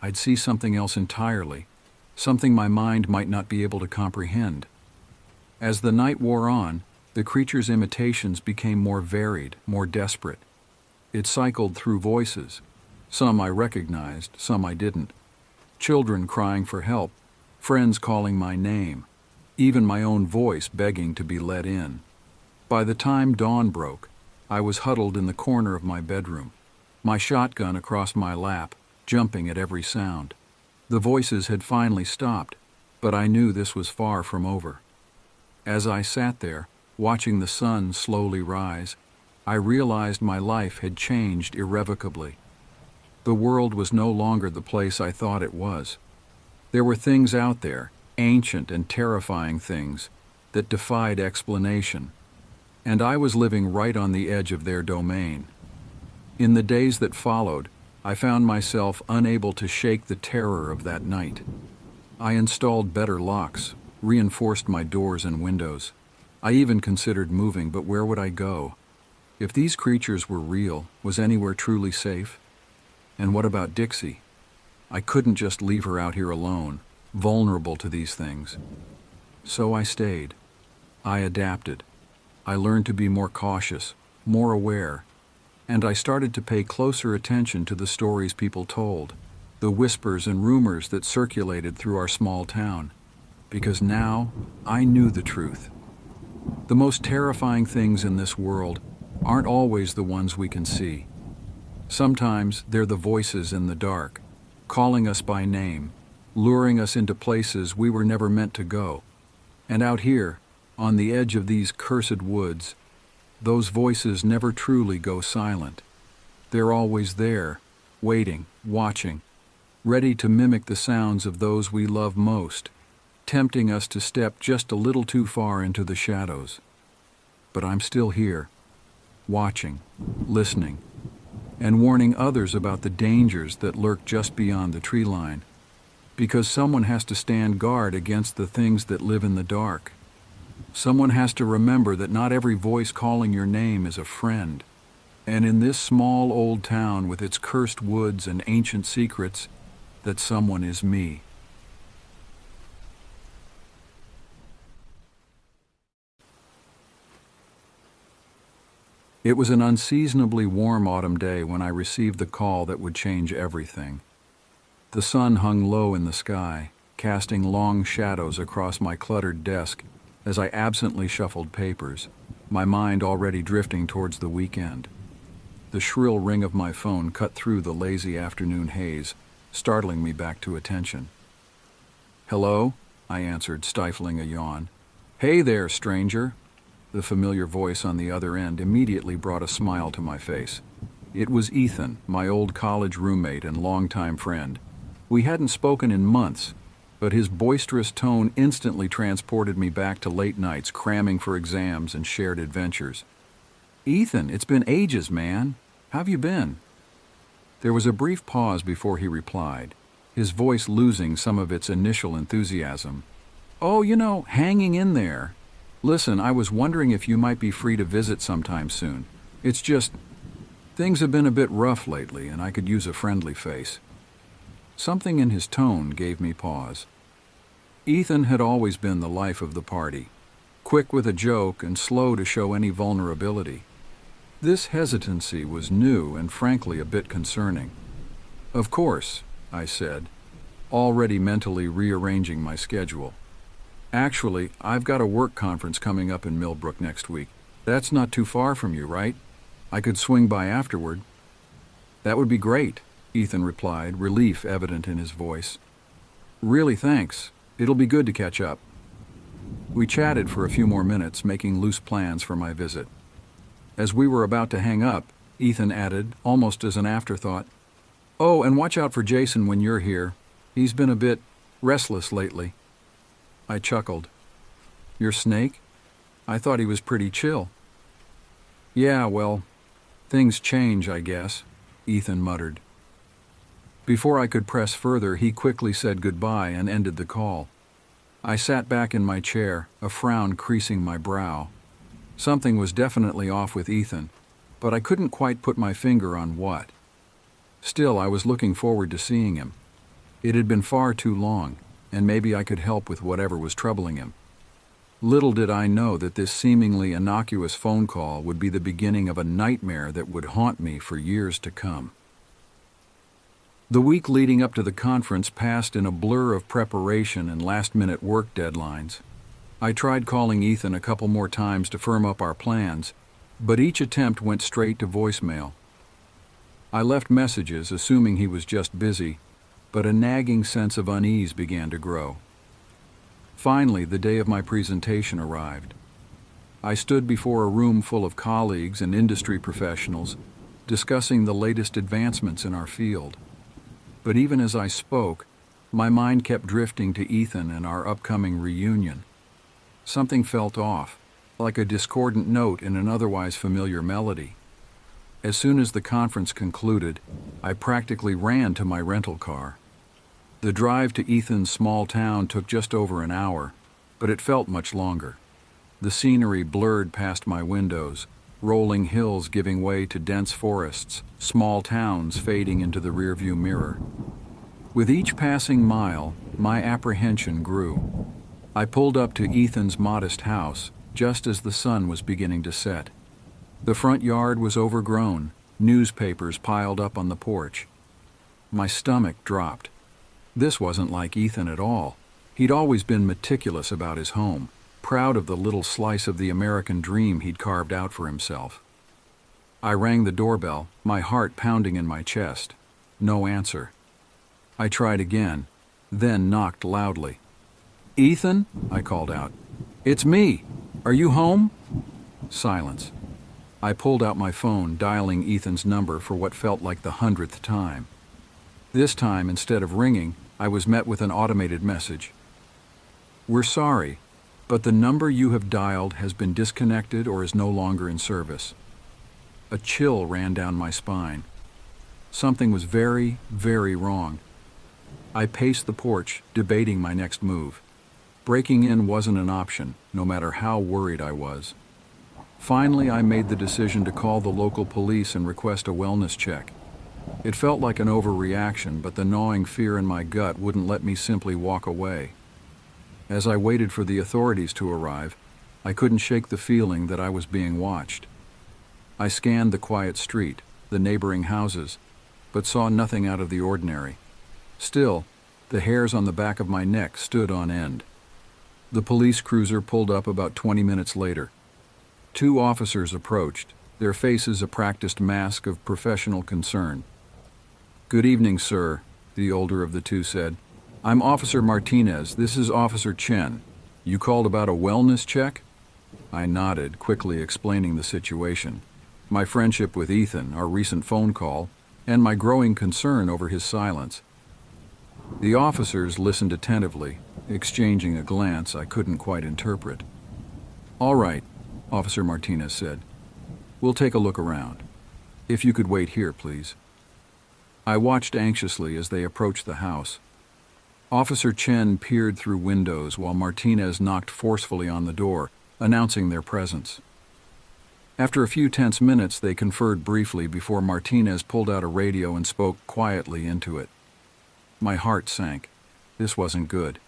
I'd see something else entirely, something my mind might not be able to comprehend. As the night wore on, the creature's imitations became more varied, more desperate. It cycled through voices. Some I recognized, some I didn't. Children crying for help, friends calling my name, even my own voice begging to be let in. By the time dawn broke, I was huddled in the corner of my bedroom, my shotgun across my lap, jumping at every sound. The voices had finally stopped, but I knew this was far from over. As I sat there, watching the sun slowly rise, I realized my life had changed irrevocably. The world was no longer the place I thought it was. There were things out there, ancient and terrifying things, that defied explanation, and I was living right on the edge of their domain. In the days that followed, I found myself unable to shake the terror of that night. I installed better locks, reinforced my doors and windows. I even considered moving, but where would I go? If these creatures were real, was anywhere truly safe? And what about Dixie? I couldn't just leave her out here alone, vulnerable to these things. So I stayed. I adapted. I learned to be more cautious, more aware, and I started to pay closer attention to the stories people told, the whispers and rumors that circulated through our small town, because now I knew the truth. The most terrifying things in this world aren't always the ones we can see. Sometimes they're the voices in the dark, calling us by name, luring us into places we were never meant to go. And out here, on the edge of these cursed woods, those voices never truly go silent. They're always there, waiting, watching, ready to mimic the sounds of those we love most, tempting us to step just a little too far into the shadows. But I'm still here, watching, listening, and warning others about the dangers that lurk just beyond the tree line, because someone has to stand guard against the things that live in the dark. Someone has to remember that not every voice calling your name is a friend, and in this small old town with its cursed woods and ancient secrets, that someone is me. It was an unseasonably warm autumn day when I received the call that would change everything. The sun hung low in the sky, casting long shadows across my cluttered desk as I absently shuffled papers, my mind already drifting towards the weekend. The shrill ring of my phone cut through the lazy afternoon haze, startling me back to attention. "Hello?" I answered, stifling a yawn. "Hey there, stranger." The familiar voice on the other end immediately brought a smile to my face. It was Ethan, my old college roommate and longtime friend. We hadn't spoken in months, but his boisterous tone instantly transported me back to late nights cramming for exams and shared adventures. "Ethan, it's been ages, man. How've you been?" There was a brief pause before he replied, his voice losing some of its initial enthusiasm. "Oh, hanging in there. Listen, I was wondering if you might be free to visit sometime soon. It's just, things have been a bit rough lately, and I could use a friendly face." Something in his tone gave me pause. Ethan had always been the life of the party, quick with a joke and slow to show any vulnerability. This hesitancy was new and frankly a bit concerning. "Of course," I said, already mentally rearranging my schedule. "Actually, I've got a work conference coming up in Millbrook next week. That's not too far from you, right? I could swing by afterward." "That would be great," Ethan replied, relief evident in his voice. "Really, thanks. It'll be good to catch up." We chatted for a few more minutes, making loose plans for my visit. As we were about to hang up, Ethan added, almost as an afterthought, "Oh, and watch out for Jason when you're here. He's been a bit restless lately." I chuckled. "Your snake? I thought he was pretty chill." "Yeah, well, things change, I guess," Ethan muttered. Before I could press further, he quickly said goodbye and ended the call. I sat back in my chair, a frown creasing my brow. Something was definitely off with Ethan, but I couldn't quite put my finger on what. Still, I was looking forward to seeing him. It had been far too long, and maybe I could help with whatever was troubling him. Little did I know that this seemingly innocuous phone call would be the beginning of a nightmare that would haunt me for years to come. The week leading up to the conference passed in a blur of preparation and last-minute work deadlines. I tried calling Ethan a couple more times to firm up our plans, but each attempt went straight to voicemail. I left messages, assuming he was just busy, but a nagging sense of unease began to grow. Finally, the day of my presentation arrived. I stood before a room full of colleagues and industry professionals, discussing the latest advancements in our field. But even as I spoke, my mind kept drifting to Ethan and our upcoming reunion. Something felt off, like a discordant note in an otherwise familiar melody. As soon as the conference concluded, I practically ran to my rental car. The drive to Ethan's small town took just over an hour, but it felt much longer. The scenery blurred past my windows, rolling hills giving way to dense forests, small towns fading into the rearview mirror. With each passing mile, my apprehension grew. I pulled up to Ethan's modest house just as the sun was beginning to set. The front yard was overgrown, newspapers piled up on the porch. My stomach dropped. This wasn't like Ethan at all. He'd always been meticulous about his home, proud of the little slice of the American dream he'd carved out for himself. I rang the doorbell, my heart pounding in my chest. No answer. I tried again, then knocked loudly. "Ethan?" I called out. "It's me. Are you home?" Silence. I pulled out my phone, dialing Ethan's number for what felt like the 100th time. This time, instead of ringing, I was met with an automated message. "We're sorry, but the number you have dialed has been disconnected or is no longer in service." A chill ran down my spine. Something was very, very wrong. I paced the porch, debating my next move. Breaking in wasn't an option, no matter how worried I was. Finally, I made the decision to call the local police and request a wellness check. It felt like an overreaction, but the gnawing fear in my gut wouldn't let me simply walk away. As I waited for the authorities to arrive, I couldn't shake the feeling that I was being watched. I scanned the quiet street, the neighboring houses, but saw nothing out of the ordinary. Still, the hairs on the back of my neck stood on end. The police cruiser pulled up about 20 minutes later. 2 officers approached, their faces a practiced mask of professional concern. "Good evening, sir," the older of the 2 said. "I'm Officer Martinez. This is Officer Chen. You called about a wellness check?" I nodded, quickly explaining the situation. My friendship with Ethan, our recent phone call, and my growing concern over his silence. The officers listened attentively, exchanging a glance I couldn't quite interpret. "All right," Officer Martinez said. "We'll take a look around." If you could wait here, please. I watched anxiously as they approached the house. Officer Chen peered through windows while Martinez knocked forcefully on the door, announcing their presence. After a few tense minutes, they conferred briefly before Martinez pulled out a radio and spoke quietly into it. My heart sank. This wasn't good.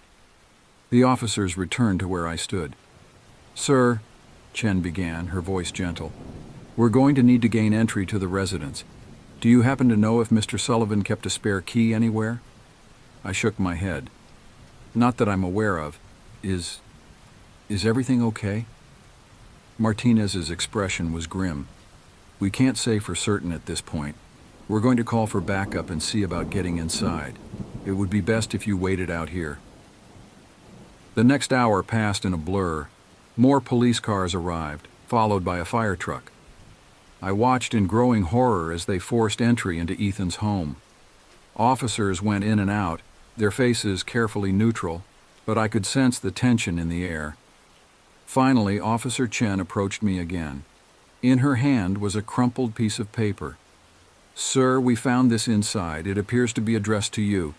The officers returned to where I stood. "Sir," Chen began, her voice gentle, "we're going to need to gain entry to the residence. Do you happen to know if Mr. Sullivan kept a spare key anywhere?" I shook my head. "Not that I'm aware of. Is everything okay?" Martinez's expression was grim. "We can't say for certain at this point. We're going to call for backup and see about getting inside. It would be best if you waited out here." The next hour passed in a blur. More police cars arrived, followed by a fire truck. I watched in growing horror as they forced entry into Ethan's home. Officers went in and out, their faces carefully neutral, but I could sense the tension in the air. Finally, Officer Chen approached me again. In her hand was a crumpled piece of paper. "Sir, we found this inside. It appears to be addressed to you."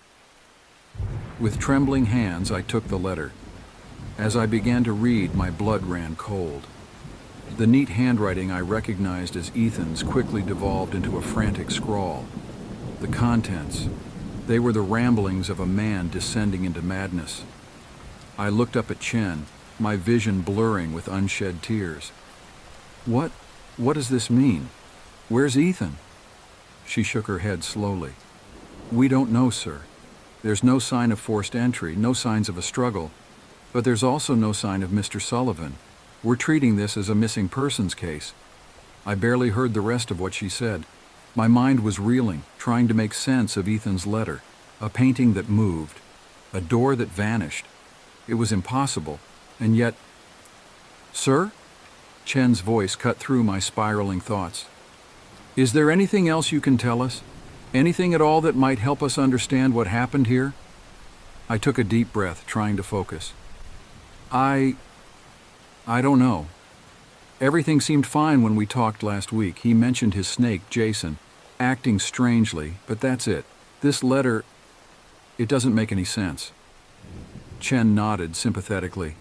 With trembling hands, I took the letter. As I began to read, my blood ran cold. The neat handwriting I recognized as Ethan's quickly devolved into a frantic scrawl. The contents, they were the ramblings of a man descending into madness. I looked up at Chen, my vision blurring with unshed tears. What does this mean? Where's Ethan?" She shook her head slowly. "We don't know, sir. There's no sign of forced entry, no signs of a struggle, but there's also no sign of Mr. Sullivan. We're treating this as a missing persons case." I barely heard the rest of what she said. My mind was reeling, trying to make sense of Ethan's letter. A painting that moved, a door that vanished. It was impossible. And yet, "Sir?" Chen's voice cut through my spiraling thoughts. "Is there anything else you can tell us? Anything at all that might help us understand what happened here?" I took a deep breath, trying to focus. I don't know. Everything seemed fine when we talked last week. He mentioned his snake, Jason, acting strangely, but that's it. This letter, it doesn't make any sense." Chen nodded sympathetically.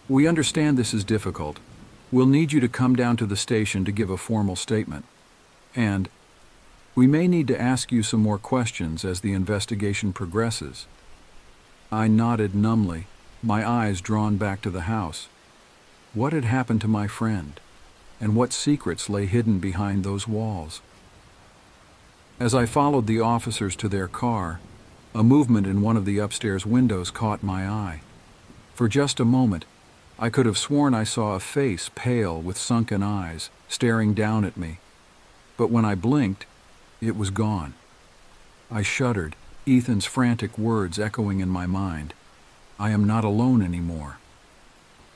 "We understand this is difficult. We'll need you to come down to the station to give a formal statement. And we may need to ask you some more questions as the investigation progresses." I nodded numbly, my eyes drawn back to the house. What had happened to my friend? And what secrets lay hidden behind those walls? As I followed the officers to their car, a movement in one of the upstairs windows caught my eye. For just a moment, I could have sworn I saw a face pale with sunken eyes, staring down at me. But when I blinked, it was gone. I shuddered, Ethan's frantic words echoing in my mind. I am not alone anymore.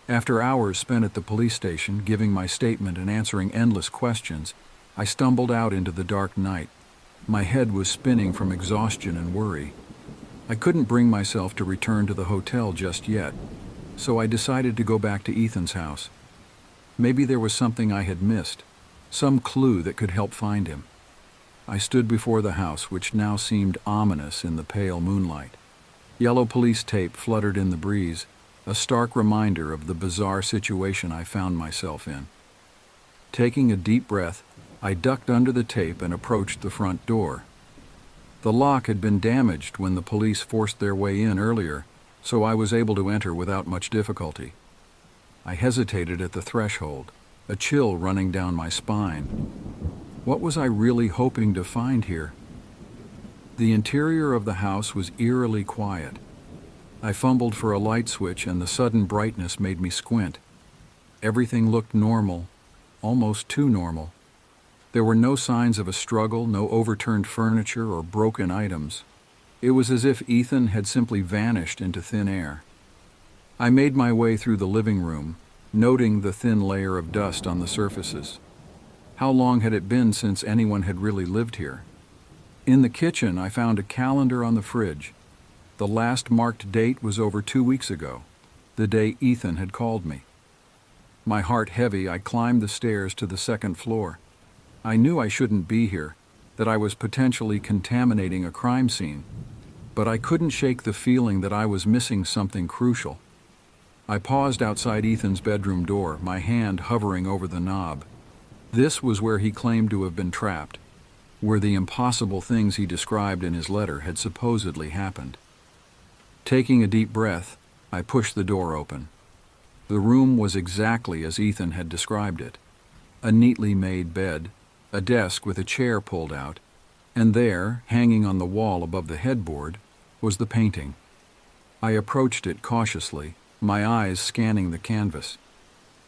After hours spent at the police station, giving my statement and answering endless questions, I stumbled out into the dark night. My head was spinning from exhaustion and worry. I couldn't bring myself to return to the hotel just yet, so I decided to go back to Ethan's house. Maybe there was something I had missed, some clue that could help find him. I stood before the house, which now seemed ominous in the pale moonlight. Yellow police tape fluttered in the breeze, a stark reminder of the bizarre situation I found myself in. Taking a deep breath, I ducked under the tape and approached the front door. The lock had been damaged when the police forced their way in earlier, so I was able to enter without much difficulty. I hesitated at the threshold, a chill running down my spine. What was I really hoping to find here? The interior of the house was eerily quiet. I fumbled for a light switch and the sudden brightness made me squint. Everything looked normal, almost too normal. There were no signs of a struggle, no overturned furniture or broken items. It was as if Ethan had simply vanished into thin air. I made my way through the living room, noting the thin layer of dust on the surfaces. How long had it been since anyone had really lived here? In the kitchen, I found a calendar on the fridge. The last marked date was over 2 weeks ago, the day Ethan had called me. My heart heavy, I climbed the stairs to the second floor. I knew I shouldn't be here, that I was potentially contaminating a crime scene, but I couldn't shake the feeling that I was missing something crucial. I paused outside Ethan's bedroom door, my hand hovering over the knob. This was where he claimed to have been trapped, where the impossible things he described in his letter had supposedly happened. Taking a deep breath, I pushed the door open. The room was exactly as Ethan had described it. A neatly made bed, a desk with a chair pulled out, and there, hanging on the wall above the headboard, was the painting. I approached it cautiously, my eyes scanning the canvas.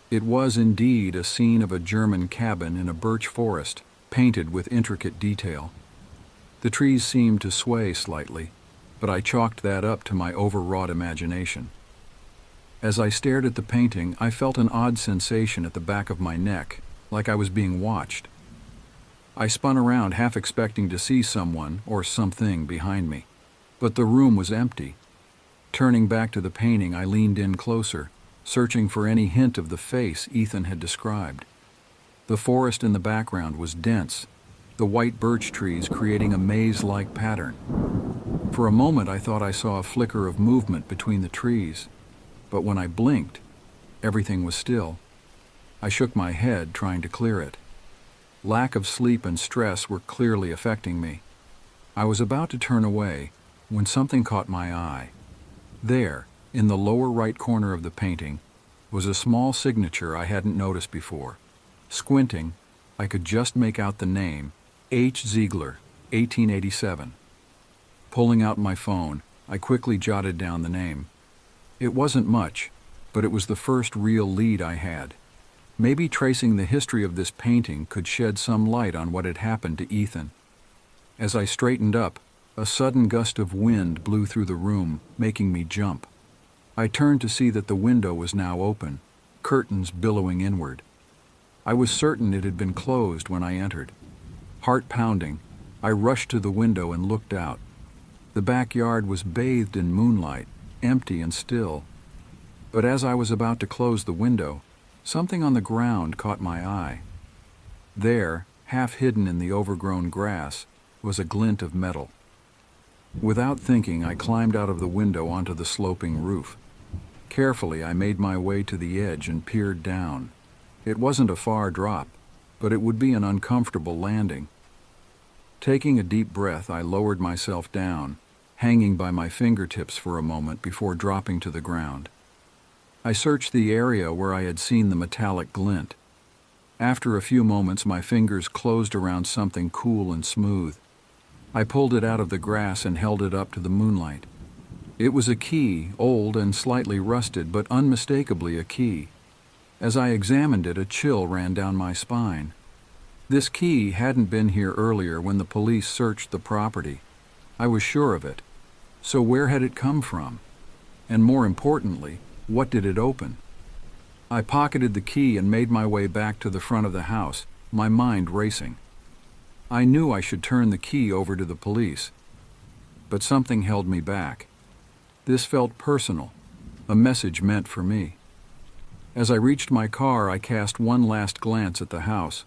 It was indeed a scene of a German cabin in a birch forest, painted with intricate detail. The trees seemed to sway slightly, but I chalked that up to my overwrought imagination. As I stared at the painting, I felt an odd sensation at the back of my neck, like I was being watched. I spun around, half expecting to see someone or something behind me, but the room was empty. Turning back to the painting, I leaned in closer, searching for any hint of the face Ethan had described. The forest in the background was dense, the white birch trees creating a maze-like pattern. For a moment I thought I saw a flicker of movement between the trees, but when I blinked, everything was still. I shook my head, trying to clear it. Lack of sleep and stress were clearly affecting me. I was about to turn away when something caught my eye. There, in the lower right corner of the painting, was a small signature I hadn't noticed before. Squinting, I could just make out the name, H. Ziegler, 1887. Pulling out my phone, I quickly jotted down the name. It wasn't much, but it was the first real lead I had. Maybe tracing the history of this painting could shed some light on what had happened to Ethan. As I straightened up, a sudden gust of wind blew through the room, making me jump. I turned to see that the window was now open, curtains billowing inward. I was certain it had been closed when I entered. Heart pounding, I rushed to the window and looked out. The backyard was bathed in moonlight, empty and still. But as I was about to close the window, something on the ground caught my eye. There, half hidden in the overgrown grass, was a glint of metal. Without thinking, I climbed out of the window onto the sloping roof. Carefully, I made my way to the edge and peered down. It wasn't a far drop, but it would be an uncomfortable landing. Taking a deep breath, I lowered myself down, hanging by my fingertips for a moment before dropping to the ground. I searched the area where I had seen the metallic glint. After a few moments, my fingers closed around something cool and smooth. I pulled it out of the grass and held it up to the moonlight. It was a key, old and slightly rusted, but unmistakably a key. As I examined it, a chill ran down my spine. This key hadn't been here earlier when the police searched the property. I was sure of it. So where had it come from? And more importantly, what did it open? I pocketed the key and made my way back to the front of the house, my mind racing. I knew I should turn the key over to the police, but something held me back. This felt personal, a message meant for me. As I reached my car, I cast one last glance at the house.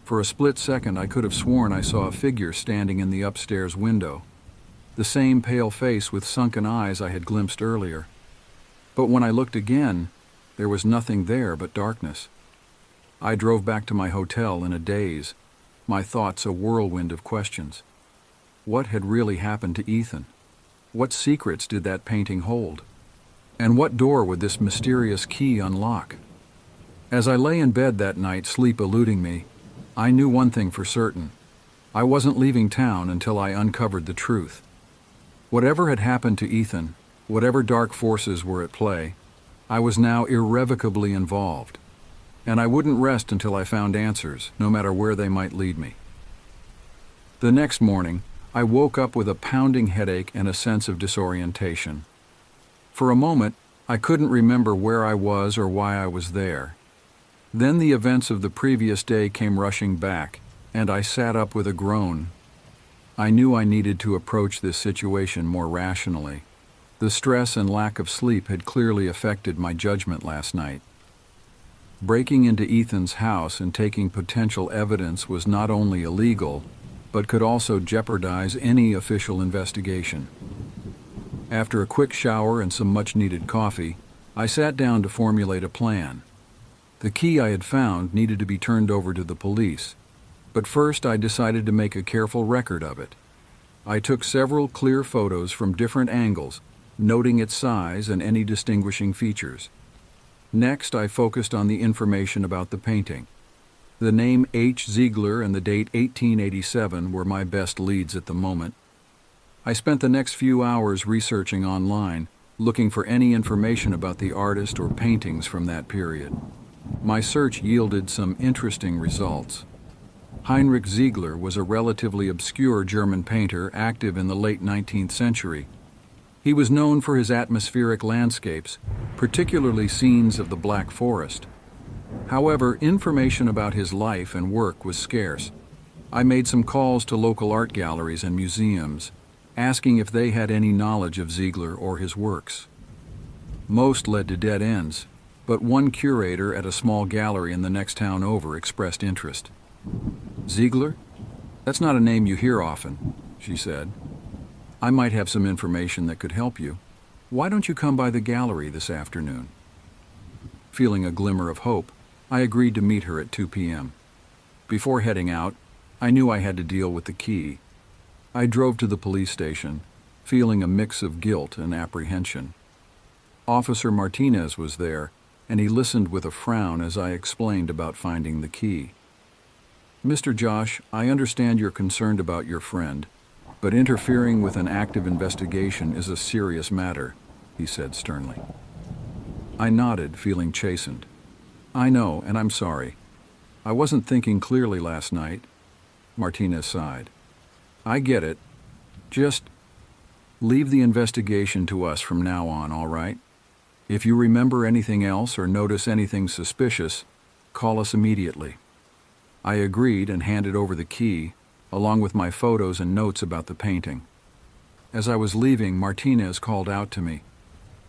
For a split second, I could have sworn I saw a figure standing in the upstairs window, the same pale face with sunken eyes I had glimpsed earlier. But when I looked again, there was nothing there but darkness. I drove back to my hotel in a daze, my thoughts a whirlwind of questions. What had really happened to Ethan? What secrets did that painting hold? And what door would this mysterious key unlock? As I lay in bed that night, sleep eluding me, I knew one thing for certain. I wasn't leaving town until I uncovered the truth. Whatever had happened to Ethan, whatever dark forces were at play, I was now irrevocably involved. And I wouldn't rest until I found answers, no matter where they might lead me. The next morning, I woke up with a pounding headache and a sense of disorientation. For a moment, I couldn't remember where I was or why I was there. Then the events of the previous day came rushing back, and I sat up with a groan. I knew I needed to approach this situation more rationally. The stress and lack of sleep had clearly affected my judgment last night. Breaking into Ethan's house and taking potential evidence was not only illegal, but could also jeopardize any official investigation. After a quick shower and some much-needed coffee, I sat down to formulate a plan. The key I had found needed to be turned over to the police, but first I decided to make a careful record of it. I took several clear photos from different angles, noting its size and any distinguishing features. Next, I focused on the information about the painting. The name H. Ziegler and the date 1887 were my best leads at the moment. I spent the next few hours researching online, looking for any information about the artist or paintings from that period. My search yielded some interesting results. Heinrich Ziegler was a relatively obscure German painter active in the late 19th century. He was known for his atmospheric landscapes, particularly scenes of the Black Forest. However, information about his life and work was scarce. I made some calls to local art galleries and museums, asking if they had any knowledge of Ziegler or his works. Most led to dead ends, but one curator at a small gallery in the next town over expressed interest. "Ziegler? That's not a name you hear often," she said. "I might have some information that could help you. Why don't you come by the gallery this afternoon?" Feeling a glimmer of hope, I agreed to meet her at 2 p.m. Before heading out, I knew I had to deal with the key. I drove to the police station, feeling a mix of guilt and apprehension. Officer Martinez was there, and he listened with a frown as I explained about finding the key. "Mr. Josh, I understand you're concerned about your friend, but interfering with an active investigation is a serious matter," he said sternly. I nodded, feeling chastened. "I know, and I'm sorry. I wasn't thinking clearly last night." Martinez sighed. "I get it. Just leave the investigation to us from now on, all right? If you remember anything else or notice anything suspicious, call us immediately." I agreed and handed over the key, along with my photos and notes about the painting. As I was leaving, Martinez called out to me,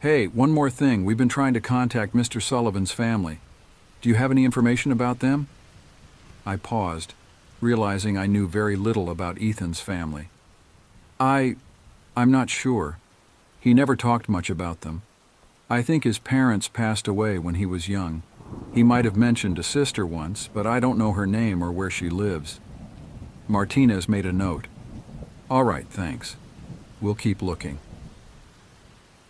"Hey, one more thing. We've been trying to contact Mr. Sullivan's family. Do you have any information about them?" I paused, realizing I knew very little about Ethan's family. I'm not sure. He never talked much about them. I think his parents passed away when he was young. He might have mentioned a sister once, but I don't know her name or where she lives." Martinez made a note. "All right, thanks. We'll keep looking."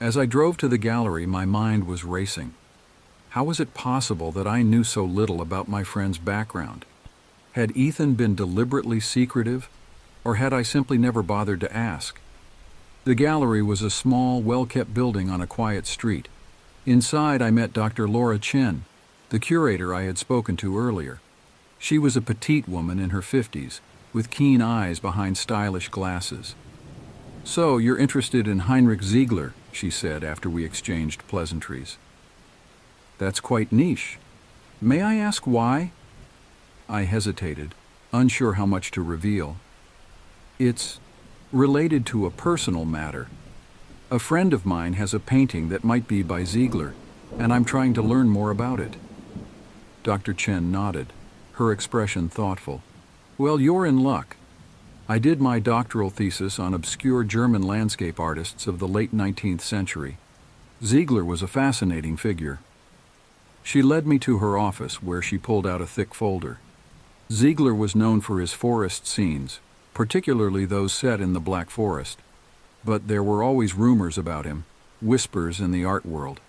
As I drove to the gallery, my mind was racing. How was it possible that I knew so little about my friend's background? Had Ethan been deliberately secretive, or had I simply never bothered to ask? The gallery was a small, well-kept building on a quiet street. Inside, I met Dr. Laura Chen, the curator I had spoken to earlier. She was a petite woman in her 50s, with keen eyes behind stylish glasses. "So, you're interested in Heinrich Ziegler," she said after we exchanged pleasantries. "That's quite niche. May I ask why?" I hesitated, unsure how much to reveal. "It's related to a personal matter. A friend of mine has a painting that might be by Ziegler, and I'm trying to learn more about it." Dr. Chen nodded, her expression thoughtful. "Well, you're in luck. I did my doctoral thesis on obscure German landscape artists of the late 19th century. Ziegler was a fascinating figure." She led me to her office, where she pulled out a thick folder. Ziegler was known for his forest scenes, particularly those set in the Black Forest. But there were always rumors about him, whispers in the art world.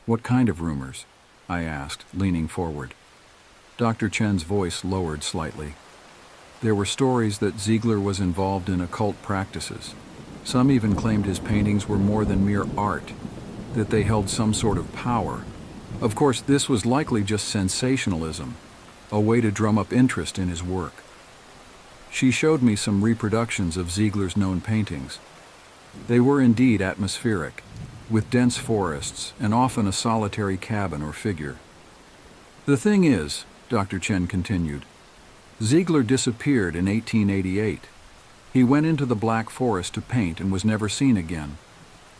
"What kind of rumors?" I asked, leaning forward. Dr. Chen's voice lowered slightly. "There were stories that Ziegler was involved in occult practices. Some even claimed his paintings were more than mere art, that they held some sort of power. Of course, this was likely just sensationalism, a way to drum up interest in his work." She showed me some reproductions of Ziegler's known paintings. They were indeed atmospheric, with dense forests and often a solitary cabin or figure. "The thing is," Dr. Chen continued, "Ziegler disappeared in 1888. He went into the Black Forest to paint and was never seen again.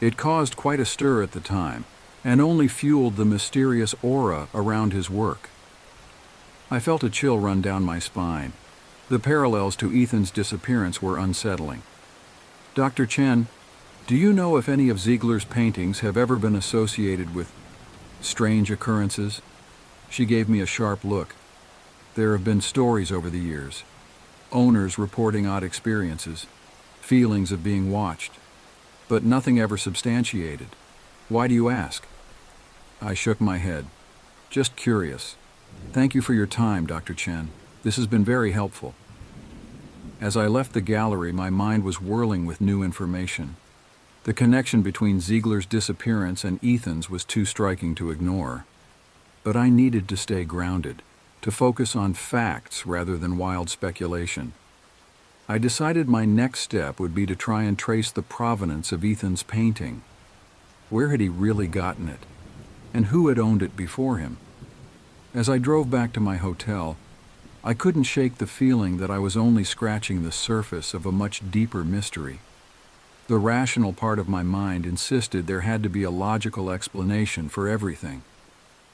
It caused quite a stir at the time, and only fueled the mysterious aura around his work. I felt a chill run down my spine. The parallels to Ethan's disappearance were unsettling. Dr. Chen, do you know if any of Ziegler's paintings have ever been associated with strange occurrences? She gave me a sharp look. There have been stories over the years. Owners reporting odd experiences, feelings of being watched, but nothing ever substantiated. Why do you ask? I shook my head. Just curious. Thank you for your time, Dr. Chen. This has been very helpful. As I left the gallery, my mind was whirling with new information. The connection between Ziegler's disappearance and Ethan's was too striking to ignore. But I needed to stay grounded, to focus on facts rather than wild speculation. I decided my next step would be to try and trace the provenance of Ethan's painting. Where had he really gotten it? And who had owned it before him? As I drove back to my hotel, I couldn't shake the feeling that I was only scratching the surface of a much deeper mystery. The rational part of my mind insisted there had to be a logical explanation for everything.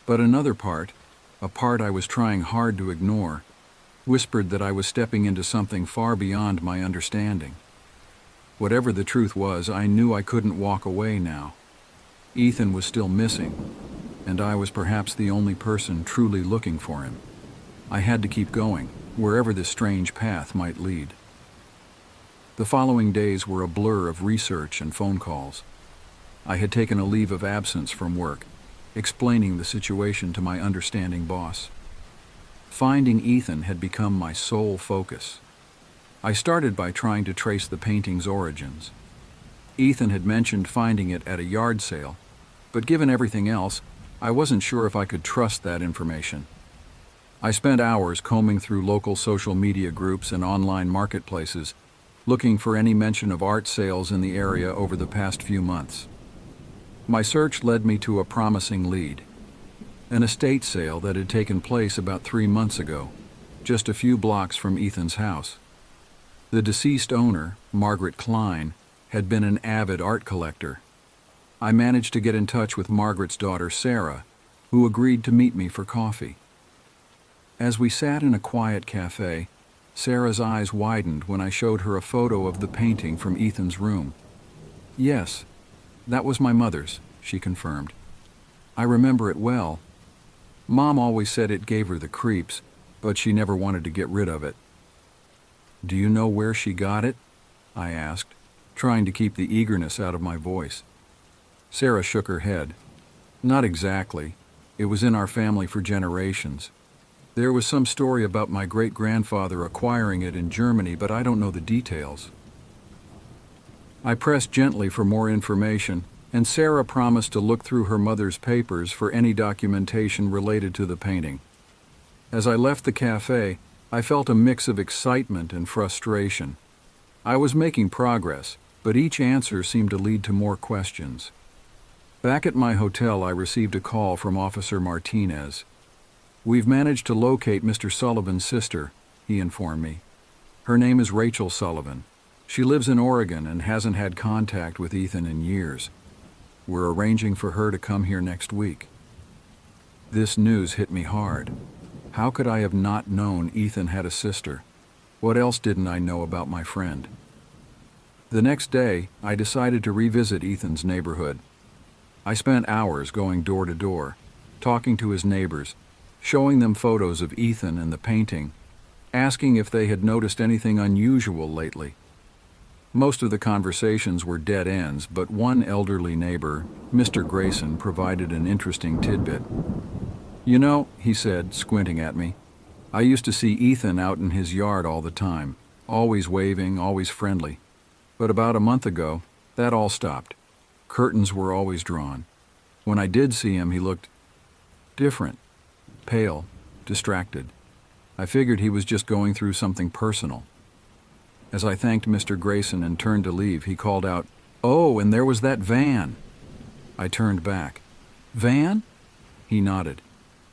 But another part, a part I was trying hard to ignore, whispered that I was stepping into something far beyond my understanding. Whatever the truth was, I knew I couldn't walk away now. Ethan was still missing, and I was perhaps the only person truly looking for him. I had to keep going, wherever this strange path might lead. The following days were a blur of research and phone calls. I had taken a leave of absence from work, explaining the situation to my understanding boss. Finding Ethan had become my sole focus. I started by trying to trace the painting's origins. Ethan had mentioned finding it at a yard sale, but given everything else, I wasn't sure if I could trust that information. I spent hours combing through local social media groups and online marketplaces, looking for any mention of art sales in the area over the past few months. My search led me to a promising lead, an estate sale that had taken place about 3 months ago, just a few blocks from Ethan's house. The deceased owner, Margaret Klein, had been an avid art collector. I managed to get in touch with Margaret's daughter, Sarah, who agreed to meet me for coffee. As we sat in a quiet cafe, Sarah's eyes widened when I showed her a photo of the painting from Ethan's room. Yes, that was my mother's, she confirmed. I remember it well. Mom always said it gave her the creeps, but she never wanted to get rid of it. Do you know where she got it? I asked, trying to keep the eagerness out of my voice. Sarah shook her head. Not exactly. It was in our family for generations. There was some story about my great-grandfather acquiring it in Germany, but I don't know the details. I pressed gently for more information, and Sarah promised to look through her mother's papers for any documentation related to the painting. As I left the cafe, I felt a mix of excitement and frustration. I was making progress, but each answer seemed to lead to more questions. Back at my hotel, I received a call from Officer Martinez. We've managed to locate Mr. Sullivan's sister, he informed me. Her name is Rachel Sullivan. She lives in Oregon and hasn't had contact with Ethan in years. We're arranging for her to come here next week. This news hit me hard. How could I have not known Ethan had a sister? What else didn't I know about my friend? The next day, I decided to revisit Ethan's neighborhood. I spent hours going door to door, talking to his neighbors, showing them photos of Ethan and the painting, asking if they had noticed anything unusual lately. Most of the conversations were dead ends, but one elderly neighbor, Mr. Grayson, provided an interesting tidbit. You know, he said, squinting at me, I used to see Ethan out in his yard all the time, always waving, always friendly. But about a month ago, that all stopped. Curtains were always drawn. When I did see him, he looked different, pale, distracted. I figured he was just going through something personal. As I thanked Mr. Grayson and turned to leave, he called out, "Oh, and there was that van." I turned back. "Van?" He nodded.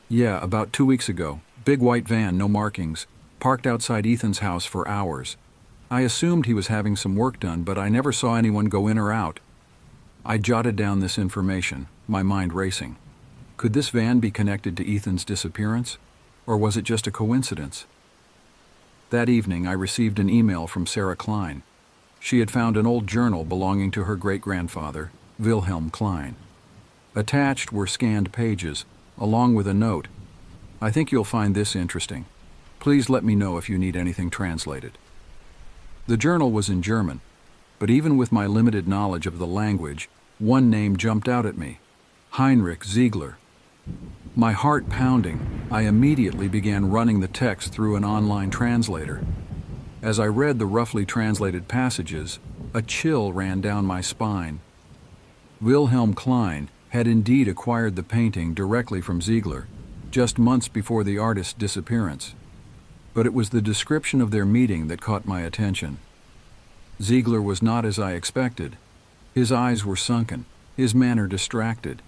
"Yeah, about 2 weeks ago. Big white van, no markings, parked outside Ethan's house for hours. I assumed he was having some work done, but I never saw anyone go in or out." I jotted down this information, my mind racing. Could this van be connected to Ethan's disappearance? Or was it just a coincidence? That evening, I received an email from Sarah Klein. She had found an old journal belonging to her great-grandfather, Wilhelm Klein. Attached were scanned pages, along with a note. I think you'll find this interesting. Please let me know if you need anything translated. The journal was in German, but even with my limited knowledge of the language, one name jumped out at me: Heinrich Ziegler. My heart pounding, I immediately began running the text through an online translator. As I read the roughly translated passages, a chill ran down my spine. Wilhelm Klein had indeed acquired the painting directly from Ziegler, just months before the artist's disappearance. But it was the description of their meeting that caught my attention. Ziegler was not as I expected. His eyes were sunken, his manner distracted.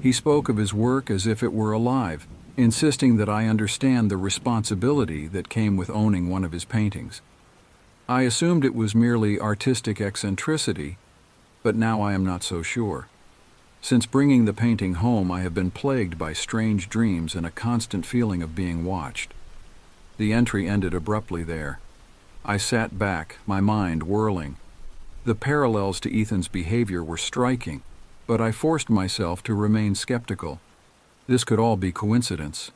He spoke of his work as if it were alive, insisting that I understand the responsibility that came with owning one of his paintings. I assumed it was merely artistic eccentricity, but now I am not so sure. Since bringing the painting home, I have been plagued by strange dreams and a constant feeling of being watched. The entry ended abruptly there. I sat back, my mind whirling. The parallels to Ethan's behavior were striking, but I forced myself to remain skeptical. This could all be coincidence,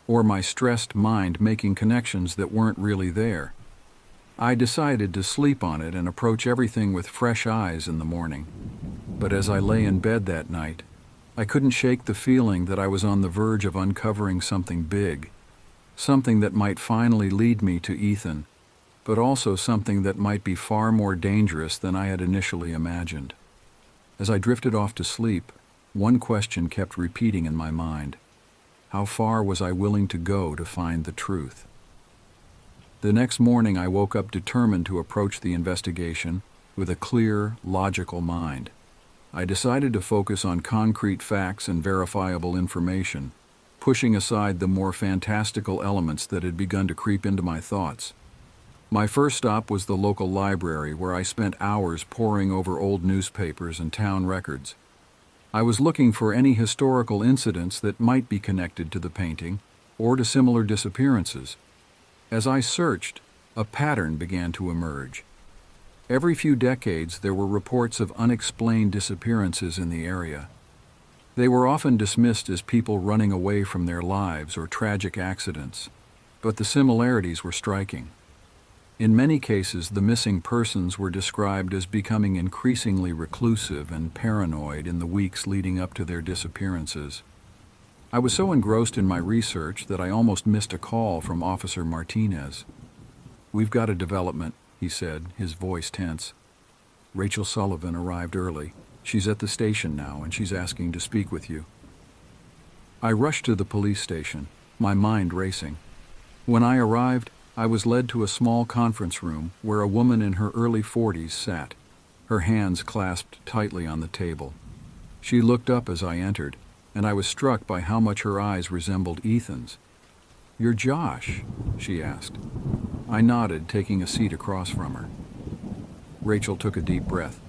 or my stressed mind making connections that weren't really there. I decided to sleep on it and approach everything with fresh eyes in the morning. But as I lay in bed that night, I couldn't shake the feeling that I was on the verge of uncovering something big, something that might finally lead me to Ethan, but also something that might be far more dangerous than I had initially imagined. As I drifted off to sleep, one question kept repeating in my mind: how far was I willing to go to find the truth? The next morning I woke up determined to approach the investigation with a clear, logical mind. I decided to focus on concrete facts and verifiable information, pushing aside the more fantastical elements that had begun to creep into my thoughts. My first stop was the local library, where I spent hours poring over old newspapers and town records. I was looking for any historical incidents that might be connected to the painting or to similar disappearances. As I searched, a pattern began to emerge. Every few decades, there were reports of unexplained disappearances in the area. They were often dismissed as people running away from their lives or tragic accidents, but the similarities were striking. In many cases, the missing persons were described as becoming increasingly reclusive and paranoid in the weeks leading up to their disappearances. I was so engrossed in my research that I almost missed a call from Officer Martinez. "We've got a development," he said, his voice tense. "Rachel Sullivan arrived early. She's at the station now, and she's asking to speak with you." I rushed to the police station, my mind racing. When I arrived, I was led to a small conference room where a woman in her early 40s sat, her hands clasped tightly on the table. She looked up as I entered, and I was struck by how much her eyes resembled Ethan's. "You're Josh?" she asked. I nodded, taking a seat across from her. Rachel took a deep breath.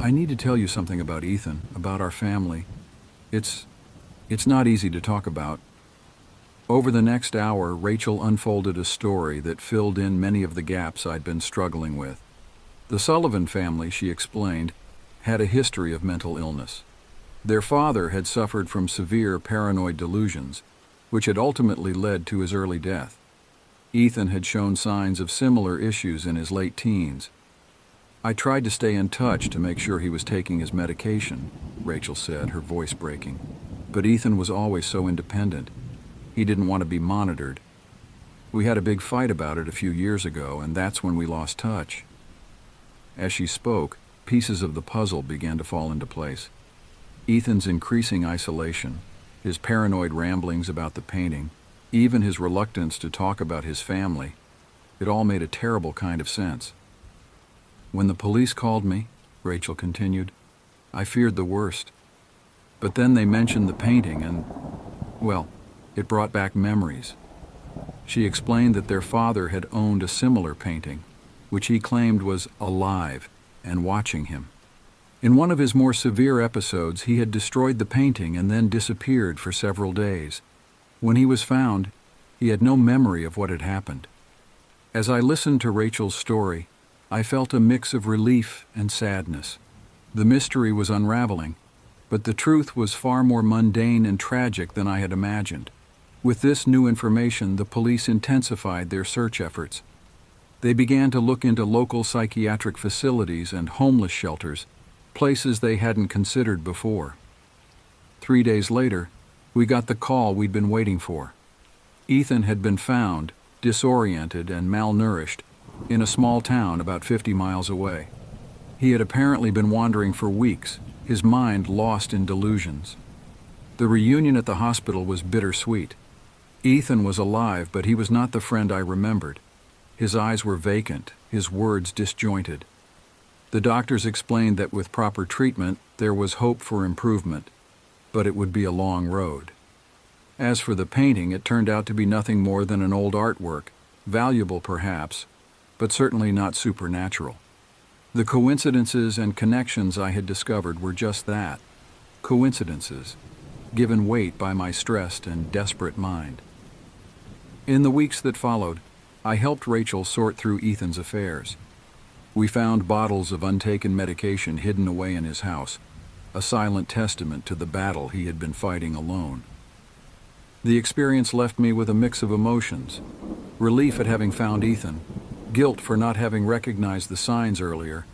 "I need to tell you something about Ethan, about our family. It's not easy to talk about." Over the next hour, Rachel unfolded a story that filled in many of the gaps I'd been struggling with. The Sullivan family, she explained, had a history of mental illness. Their father had suffered from severe paranoid delusions, which had ultimately led to his early death. Ethan had shown signs of similar issues in his late teens. "I tried to stay in touch to make sure he was taking his medication," Rachel said, her voice breaking. "But Ethan was always so independent. He didn't want to be monitored. We had a big fight about it a few years ago, and that's when we lost touch." As she spoke, pieces of the puzzle began to fall into place. Ethan's increasing isolation, his paranoid ramblings about the painting, even his reluctance to talk about his family, it all made a terrible kind of sense. "When the police called me," Rachel continued, "I feared the worst. But then they mentioned the painting and, well, it brought back memories." She explained that their father had owned a similar painting, which he claimed was alive and watching him. In one of his more severe episodes, he had destroyed the painting and then disappeared for several days. When he was found, he had no memory of what had happened. As I listened to Rachel's story, I felt a mix of relief and sadness. The mystery was unraveling, but the truth was far more mundane and tragic than I had imagined. With this new information, the police intensified their search efforts. They began to look into local psychiatric facilities and homeless shelters, places they hadn't considered before. 3 days later, we got the call we'd been waiting for. Ethan had been found, disoriented and malnourished, in a small town about 50 miles away. He had apparently been wandering for weeks, his mind lost in delusions. The reunion at the hospital was bittersweet. Ethan was alive, but he was not the friend I remembered. His eyes were vacant, his words disjointed. The doctors explained that with proper treatment, there was hope for improvement, but it would be a long road. As for the painting, it turned out to be nothing more than an old artwork, valuable perhaps, but certainly not supernatural. The coincidences and connections I had discovered were just that, coincidences, given weight by my stressed and desperate mind. In the weeks that followed, I helped Rachel sort through Ethan's affairs. We found bottles of untaken medication hidden away in his house, a silent testament to the battle he had been fighting alone. The experience left me with a mix of emotions: relief at having found Ethan, guilt for not having recognized the signs earlier,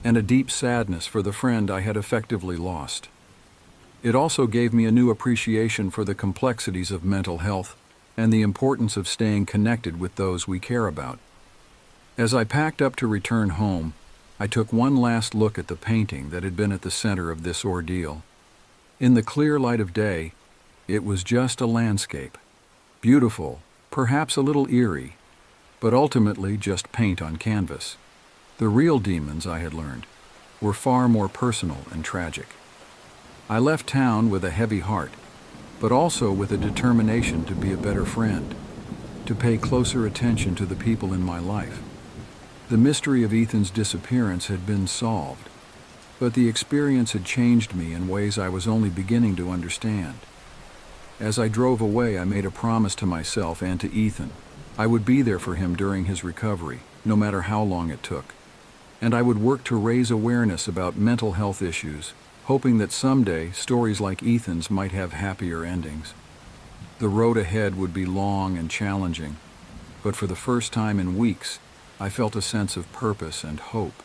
and a deep sadness for the friend I had effectively lost. It also gave me a new appreciation for the complexities of mental health and the importance of staying connected with those we care about. As I packed up to return home, I took one last look at the painting that had been at the center of this ordeal. In the clear light of day, it was just a landscape. Beautiful, perhaps a little eerie, but ultimately just paint on canvas. The real demons, I had learned, were far more personal and tragic. I left town with a heavy heart, but also with a determination to be a better friend, to pay closer attention to the people in my life. The mystery of Ethan's disappearance had been solved, but the experience had changed me in ways I was only beginning to understand. As I drove away, I made a promise to myself and to Ethan. I would be there for him during his recovery, no matter how long it took. And I would work to raise awareness about mental health issues, hoping that someday stories like Ethan's might have happier endings. The road ahead would be long and challenging, but for the first time in weeks, I felt a sense of purpose and hope.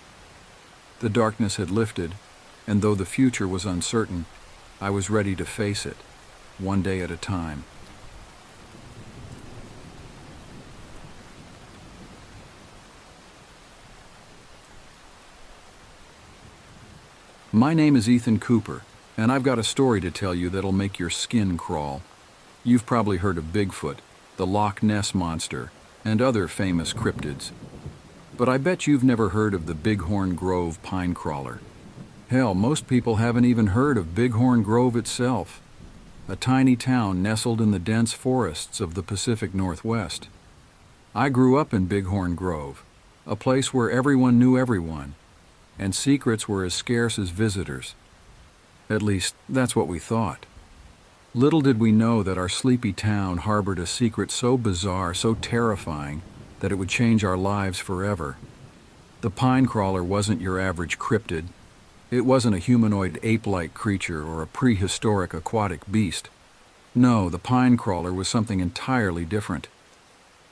The darkness had lifted, and though the future was uncertain, I was ready to face it, one day at a time. My name is Ethan Cooper, and I've got a story to tell you that'll make your skin crawl. You've probably heard of Bigfoot, the Loch Ness Monster, and other famous cryptids. But I bet you've never heard of the Bighorn Grove pine crawler. Hell, most people haven't even heard of Bighorn Grove itself, a tiny town nestled in the dense forests of the Pacific Northwest. I grew up in Bighorn Grove, a place where everyone knew everyone, and secrets were as scarce as visitors. At least, that's what we thought. Little did we know that our sleepy town harbored a secret so bizarre, so terrifying, that it would change our lives forever. The pine crawler wasn't your average cryptid. It wasn't a humanoid ape-like creature or a prehistoric aquatic beast. No, the pine crawler was something entirely different.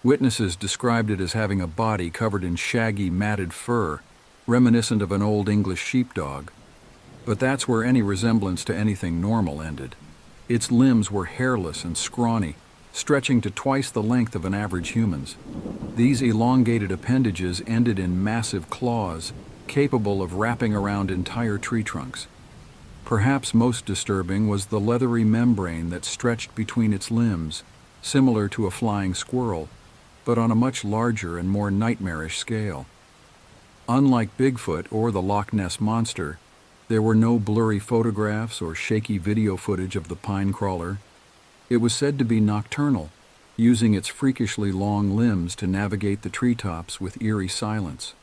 Witnesses described it as having a body covered in shaggy, matted fur, reminiscent of an old English sheepdog. But that's where any resemblance to anything normal ended. Its limbs were hairless and scrawny, stretching to twice the length of an average human's. These elongated appendages ended in massive claws, capable of wrapping around entire tree trunks. Perhaps most disturbing was the leathery membrane that stretched between its limbs, similar to a flying squirrel, but on a much larger and more nightmarish scale. Unlike Bigfoot or the Loch Ness Monster, there were no blurry photographs or shaky video footage of the pine crawler. It was said to be nocturnal, using its freakishly long limbs to navigate the treetops with eerie silence.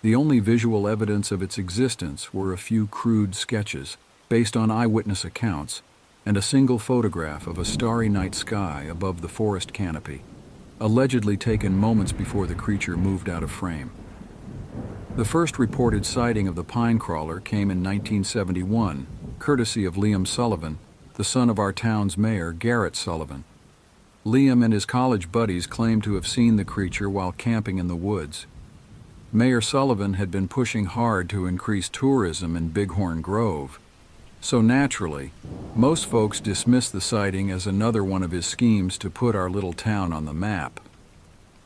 The only visual evidence of its existence were a few crude sketches, based on eyewitness accounts, and a single photograph of a starry night sky above the forest canopy, allegedly taken moments before the creature moved out of frame. The first reported sighting of the pine crawler came in 1971, courtesy of Liam Sullivan, the son of our town's mayor, Garrett Sullivan. Liam and his college buddies claimed to have seen the creature while camping in the woods. Mayor Sullivan had been pushing hard to increase tourism in Bighorn Grove, so naturally, most folks dismissed the sighting as another one of his schemes to put our little town on the map.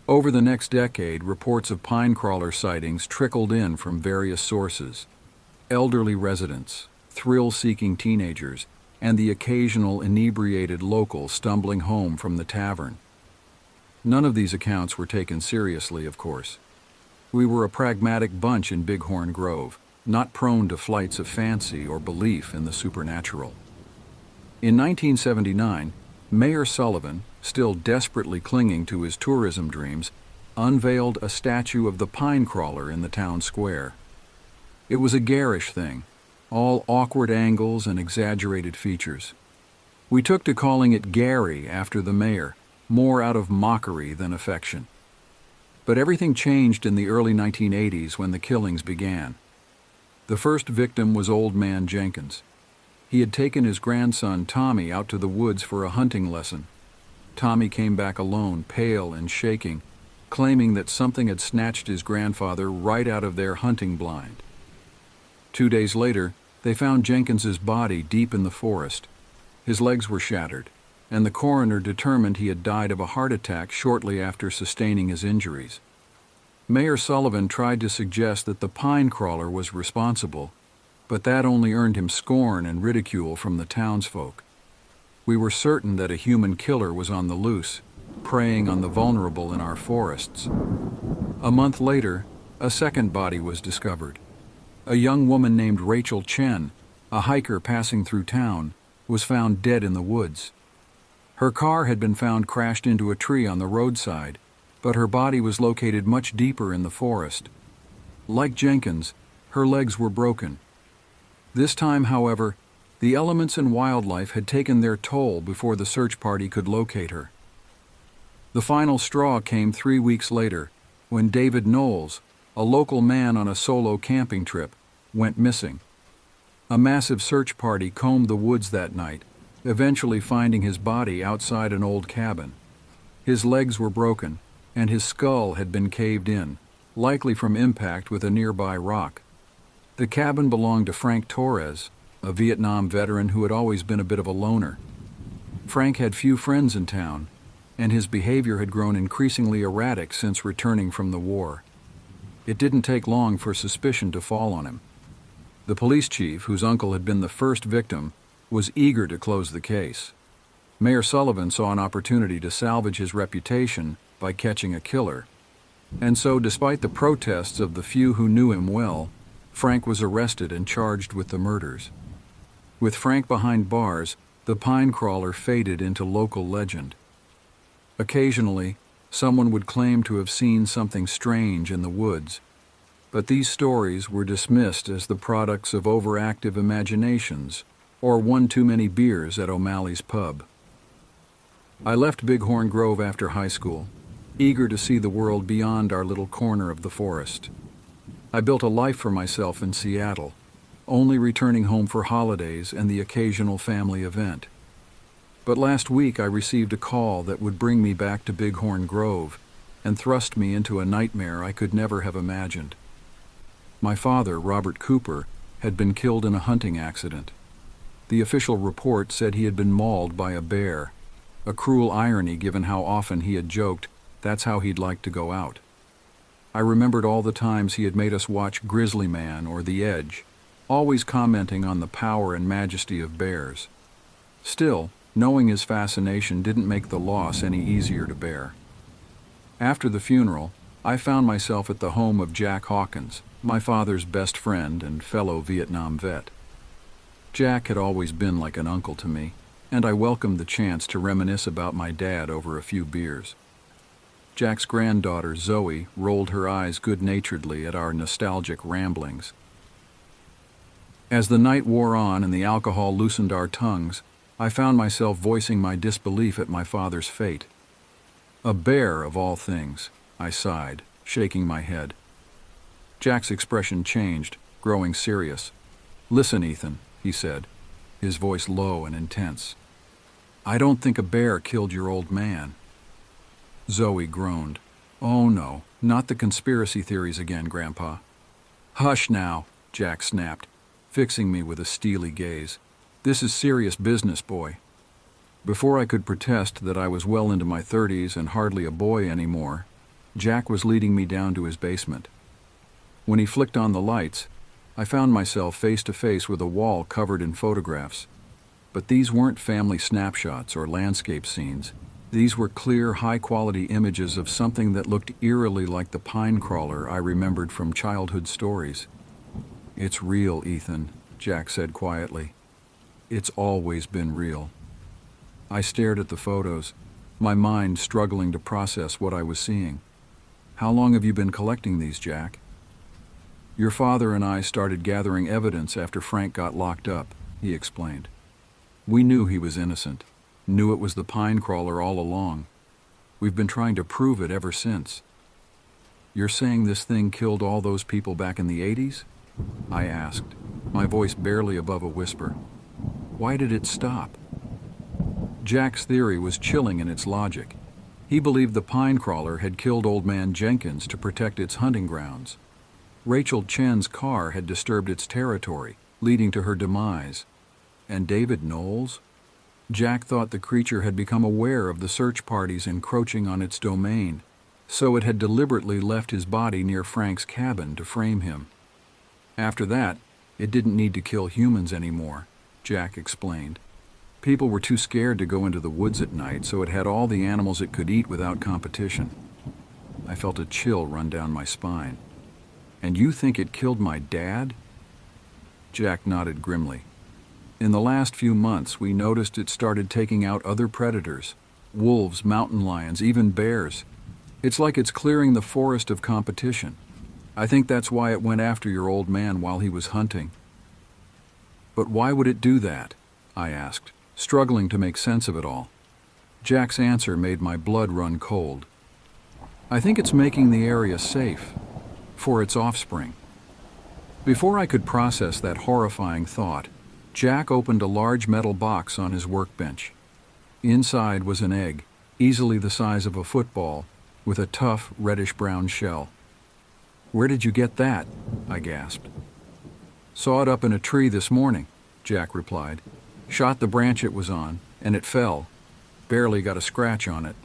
Over the next decade, reports of pine crawler sightings trickled in from various sources: elderly residents, thrill-seeking teenagers, and the occasional inebriated local stumbling home from the tavern. None of these accounts were taken seriously, of course. We were a pragmatic bunch in Bighorn Grove, not prone to flights of fancy or belief in the supernatural. In 1979, Mayor Sullivan, still desperately clinging to his tourism dreams, unveiled a statue of the pine crawler in the town square. It was a garish thing, all awkward angles and exaggerated features. We took to calling it Gary after the mayor, more out of mockery than affection. But everything changed in the early 1980s when the killings began. The first victim was Old Man Jenkins. He had taken his grandson Tommy out to the woods for a hunting lesson. Tommy came back alone, pale and shaking, claiming that something had snatched his grandfather right out of their hunting blind. 2 days later, they found Jenkins's body deep in the forest. His legs were shattered, and the coroner determined he had died of a heart attack shortly after sustaining his injuries. Mayor Sullivan tried to suggest that the pine crawler was responsible, but that only earned him scorn and ridicule from the townsfolk. We were certain that a human killer was on the loose, preying on the vulnerable in our forests. A month later, a second body was discovered. A young woman named Rachel Chen, a hiker passing through town, was found dead in the woods. Her car had been found crashed into a tree on the roadside, but her body was located much deeper in the forest. Like Jenkins, her legs were broken. This time, however, the elements and wildlife had taken their toll before the search party could locate her. The final straw came 3 weeks later, when David Knowles, a local man on a solo camping trip, went missing. A massive search party combed the woods that night, eventually finding his body outside an old cabin. His legs were broken, and his skull had been caved in, likely from impact with a nearby rock. The cabin belonged to Frank Torres, a Vietnam veteran who had always been a bit of a loner. Frank had few friends in town, and his behavior had grown increasingly erratic since returning from the war. It didn't take long for suspicion to fall on him. The police chief, whose uncle had been the first victim, was eager to close the case. Mayor Sullivan saw an opportunity to salvage his reputation by catching a killer. And so, despite the protests of the few who knew him well, Frank was arrested and charged with the murders. With Frank behind bars, the pine crawler faded into local legend. Occasionally, someone would claim to have seen something strange in the woods, but these stories were dismissed as the products of overactive imaginations or one too many beers at O'Malley's pub. I left Bighorn Grove after high school, eager to see the world beyond our little corner of the forest. I built a life for myself in Seattle, only returning home for holidays and the occasional family event. But last week I received a call that would bring me back to Bighorn Grove and thrust me into a nightmare I could never have imagined. My father, Robert Cooper, had been killed in a hunting accident. The official report said he had been mauled by a bear, a cruel irony given how often he had joked that's how he'd like to go out. I remembered all the times he had made us watch Grizzly Man or The Edge, always commenting on the power and majesty of bears. Still, knowing his fascination didn't make the loss any easier to bear. After the funeral, I found myself at the home of Jack Hawkins, my father's best friend and fellow Vietnam vet. Jack had always been like an uncle to me, and I welcomed the chance to reminisce about my dad over a few beers. Jack's granddaughter, Zoe, rolled her eyes good-naturedly at our nostalgic ramblings. As the night wore on and the alcohol loosened our tongues, I found myself voicing my disbelief at my father's fate. A bear, of all things, I sighed, shaking my head. Jack's expression changed, growing serious. "Listen, Ethan," he said, his voice low and intense. "I don't think a bear killed your old man." Zoe groaned. "Oh no, not the conspiracy theories again, Grandpa." "Hush now," Jack snapped, fixing me with a steely gaze. "This is serious business, boy." Before I could protest that I was well into my 30s and hardly a boy anymore, Jack was leading me down to his basement. When he flicked on the lights, I found myself face to face with a wall covered in photographs. But these weren't family snapshots or landscape scenes. These were clear, high-quality images of something that looked eerily like the pine crawler I remembered from childhood stories. "It's real, Ethan," Jack said quietly. "It's always been real." I stared at the photos, my mind struggling to process what I was seeing. "How long have you been collecting these, Jack?" "Your father and I started gathering evidence after Frank got locked up," he explained. "We knew he was innocent, knew it was the pine crawler all along. We've been trying to prove it ever since." "You're saying this thing killed all those people back in the 80s? I asked, my voice barely above a whisper. "Why did it stop?" Jack's theory was chilling in its logic. He believed the pine crawler had killed Old Man Jenkins to protect its hunting grounds. Rachel Chen's car had disturbed its territory, leading to her demise. And David Knowles? Jack thought the creature had become aware of the search parties encroaching on its domain, so it had deliberately left his body near Frank's cabin to frame him. After that, it didn't need to kill humans anymore, Jack explained. People were too scared to go into the woods at night, so it had all the animals it could eat without competition. I felt a chill run down my spine. "And you think it killed my dad?" Jack nodded grimly. "In the last few months, we noticed it started taking out other predators. Wolves, mountain lions, even bears. It's like it's clearing the forest of competition. I think that's why it went after your old man while he was hunting." "But why would it do that?" I asked, struggling to make sense of it all. Jack's answer made my blood run cold. "I think it's making the area safe. For its offspring." Before I could process that horrifying thought, Jack opened a large metal box on his workbench. Inside was an egg, easily the size of a football, with a tough, reddish-brown shell. "Where did you get that?" I gasped. "Saw it up in a tree this morning," Jack replied. "Shot the branch it was on, and it fell. Barely got a scratch on it."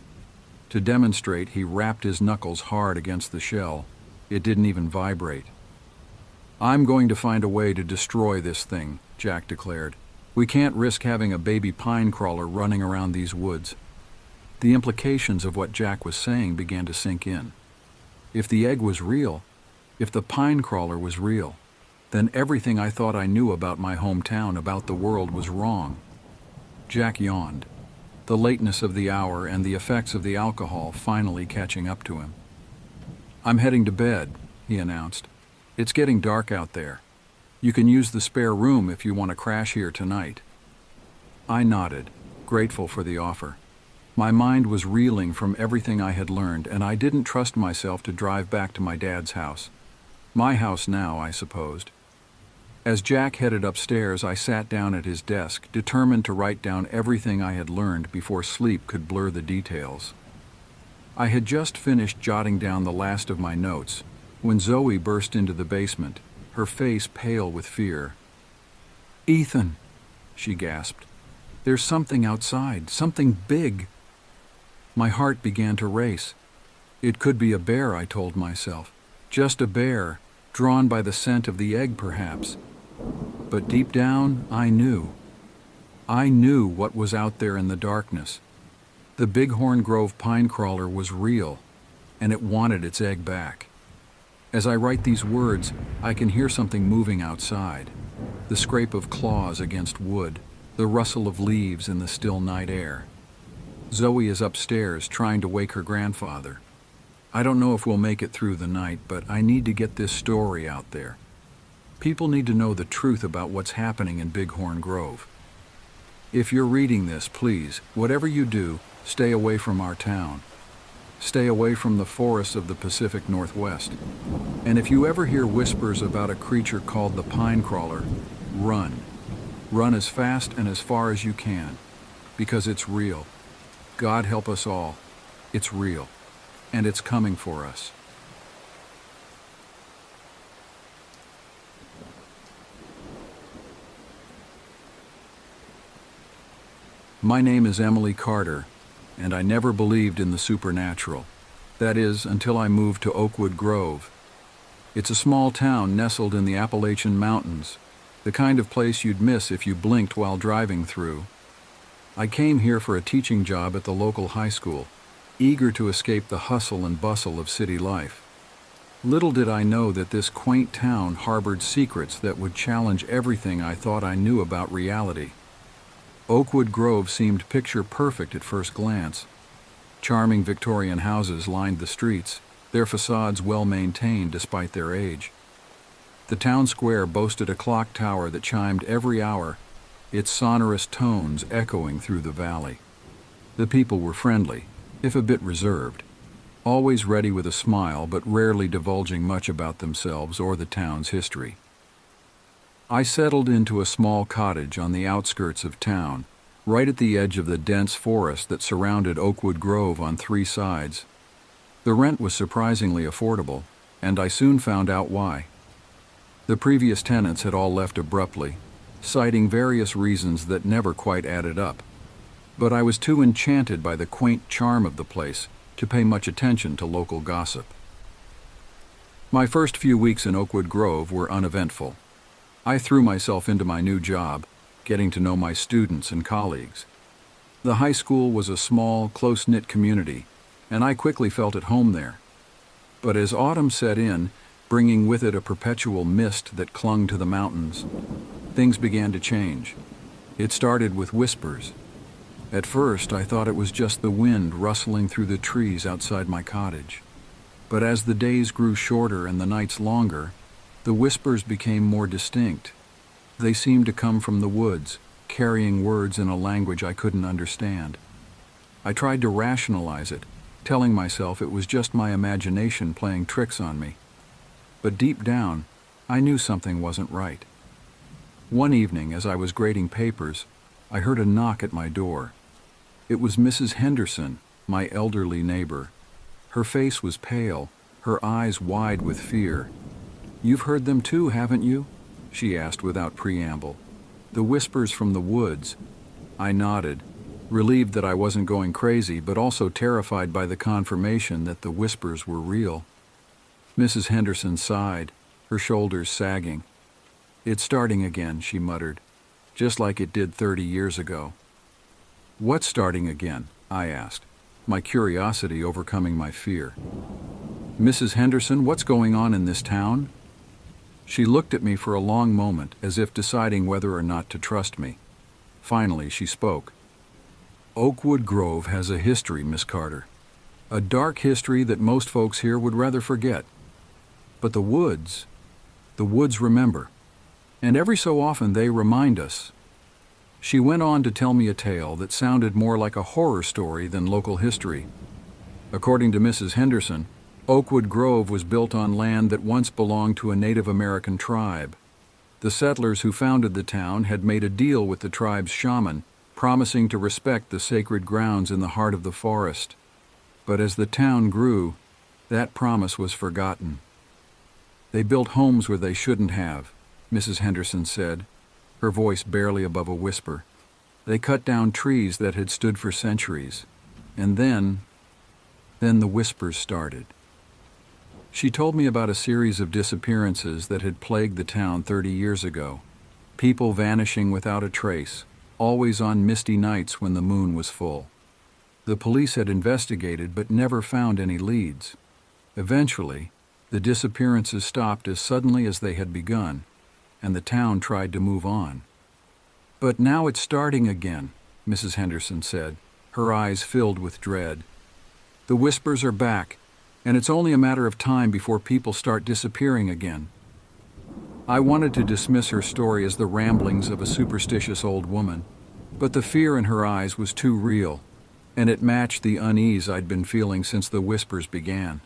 To demonstrate, he rapped his knuckles hard against the shell. It didn't even vibrate. "I'm going to find a way to destroy this thing," Jack declared. "We can't risk having a baby pine crawler running around these woods." The implications of what Jack was saying began to sink in. If the egg was real, if the pine crawler was real, then everything I thought I knew about my hometown, about the world, was wrong. Jack yawned, the lateness of the hour and the effects of the alcohol finally catching up to him. "I'm heading to bed," he announced. "It's getting dark out there. You can use the spare room if you want to crash here tonight." I nodded, grateful for the offer. My mind was reeling from everything I had learned, and I didn't trust myself to drive back to my dad's house. My house now, I supposed. As Jack headed upstairs, I sat down at his desk, determined to write down everything I had learned before sleep could blur the details. I had just finished jotting down the last of my notes when Zoe burst into the basement, her face pale with fear. "Ethan," she gasped, "there's something outside, something big." My heart began to race. It could be a bear, I told myself. Just a bear, drawn by the scent of the egg perhaps. But deep down, I knew. I knew what was out there in the darkness. The Bighorn Grove pine crawler was real, and it wanted its egg back. As I write these words, I can hear something moving outside. The scrape of claws against wood, the rustle of leaves in the still night air. Zoe is upstairs trying to wake her grandfather. I don't know if we'll make it through the night, but I need to get this story out there. People need to know the truth about what's happening in Bighorn Grove. If you're reading this, please, whatever you do, stay away from our town. Stay away from the forests of the Pacific Northwest. And if you ever hear whispers about a creature called the pine crawler, run. Run as fast and as far as you can, because it's real. God help us all. It's real, and it's coming for us. My name is Emily Carter, and I never believed in the supernatural. That is, until I moved to Oakwood Grove. It's a small town nestled in the Appalachian Mountains, the kind of place you'd miss if you blinked while driving through. I came here for a teaching job at the local high school, eager to escape the hustle and bustle of city life. Little did I know that this quaint town harbored secrets that would challenge everything I thought I knew about reality. Oakwood Grove seemed picture perfect at first glance. Charming Victorian houses lined the streets, their facades well maintained despite their age. The town square boasted a clock tower that chimed every hour, its sonorous tones echoing through the valley. The people were friendly, if a bit reserved, always ready with a smile but rarely divulging much about themselves or the town's history. I settled into a small cottage on the outskirts of town, right at the edge of the dense forest that surrounded Oakwood Grove on 3 sides. The rent was surprisingly affordable, and I soon found out why. The previous tenants had all left abruptly, citing various reasons that never quite added up. But I was too enchanted by the quaint charm of the place to pay much attention to local gossip. My first few weeks in Oakwood Grove were uneventful. I threw myself into my new job, getting to know my students and colleagues. The high school was a small, close-knit community, and I quickly felt at home there. But as autumn set in, bringing with it a perpetual mist that clung to the mountains, things began to change. It started with whispers. At first, I thought it was just the wind rustling through the trees outside my cottage. But as the days grew shorter and the nights longer, the whispers became more distinct. They seemed to come from the woods, carrying words in a language I couldn't understand. I tried to rationalize it, telling myself it was just my imagination playing tricks on me. But deep down, I knew something wasn't right. One evening, as I was grading papers, I heard a knock at my door. It was Mrs. Henderson, my elderly neighbor. Her face was pale, her eyes wide with fear. "You've heard them too, haven't you?" she asked without preamble. "The whispers from the woods." I nodded, relieved that I wasn't going crazy, but also terrified by the confirmation that the whispers were real. Mrs. Henderson sighed, her shoulders sagging. "It's starting again," she muttered, "just like it did 30 years ago." "What's starting again?" I asked, my curiosity overcoming my fear. "Mrs. Henderson, what's going on in this town?" She looked at me for a long moment, as if deciding whether or not to trust me. Finally, she spoke. "Oakwood Grove has a history, Miss Carter. A dark history that most folks here would rather forget. But the woods remember. And every so often they remind us." She went on to tell me a tale that sounded more like a horror story than local history. According to Mrs. Henderson, Oakwood Grove was built on land that once belonged to a Native American tribe. The settlers who founded the town had made a deal with the tribe's shaman, promising to respect the sacred grounds in the heart of the forest. But as the town grew, that promise was forgotten. "They built homes where they shouldn't have," Mrs. Henderson said, her voice barely above a whisper. "They cut down trees that had stood for centuries. And then the whispers started." She told me about a series of disappearances that had plagued the town 30 years ago. People vanishing without a trace, always on misty nights when the moon was full. The police had investigated but never found any leads. Eventually, the disappearances stopped as suddenly as they had begun, and the town tried to move on. "But now it's starting again," Mrs. Henderson said, her eyes filled with dread. "The whispers are back, and it's only a matter of time before people start disappearing again." I wanted to dismiss her story as the ramblings of a superstitious old woman, but the fear in her eyes was too real, and it matched the unease I'd been feeling since the whispers began.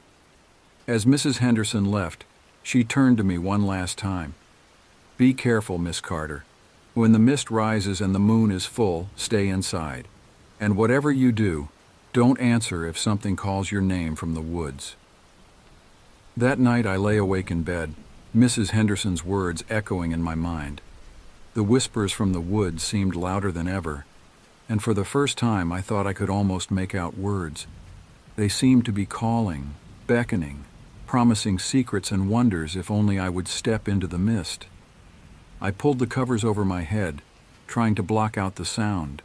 As Mrs. Henderson left, she turned to me one last time. "Be careful, Miss Carter. When the mist rises and the moon is full, stay inside. And whatever you do, don't answer if something calls your name from the woods." That night I lay awake in bed, Mrs. Henderson's words echoing in my mind. The whispers from the woods seemed louder than ever, and for the first time I thought I could almost make out words. They seemed to be calling, beckoning, promising secrets and wonders if only I would step into the mist. I pulled the covers over my head, trying to block out the sound.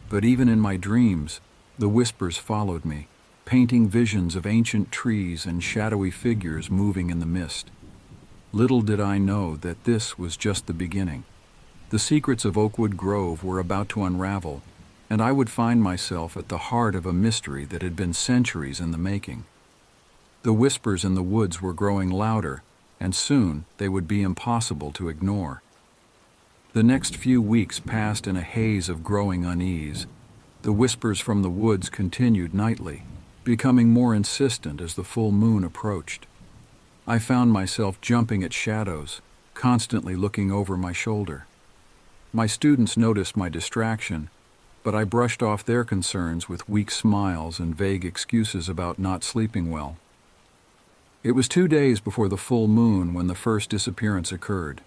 But even in my dreams, the whispers followed me, painting visions of ancient trees and shadowy figures moving in the mist. Little did I know that this was just the beginning. The secrets of Oakwood Grove were about to unravel, and I would find myself at the heart of a mystery that had been centuries in the making. The whispers in the woods were growing louder, and soon they would be impossible to ignore. The next few weeks passed in a haze of growing unease. The whispers from the woods continued nightly, becoming more insistent as the full moon approached. I found myself jumping at shadows, constantly looking over my shoulder. My students noticed my distraction, but I brushed off their concerns with weak smiles and vague excuses about not sleeping well. It was 2 days before the full moon when the first disappearance occurred.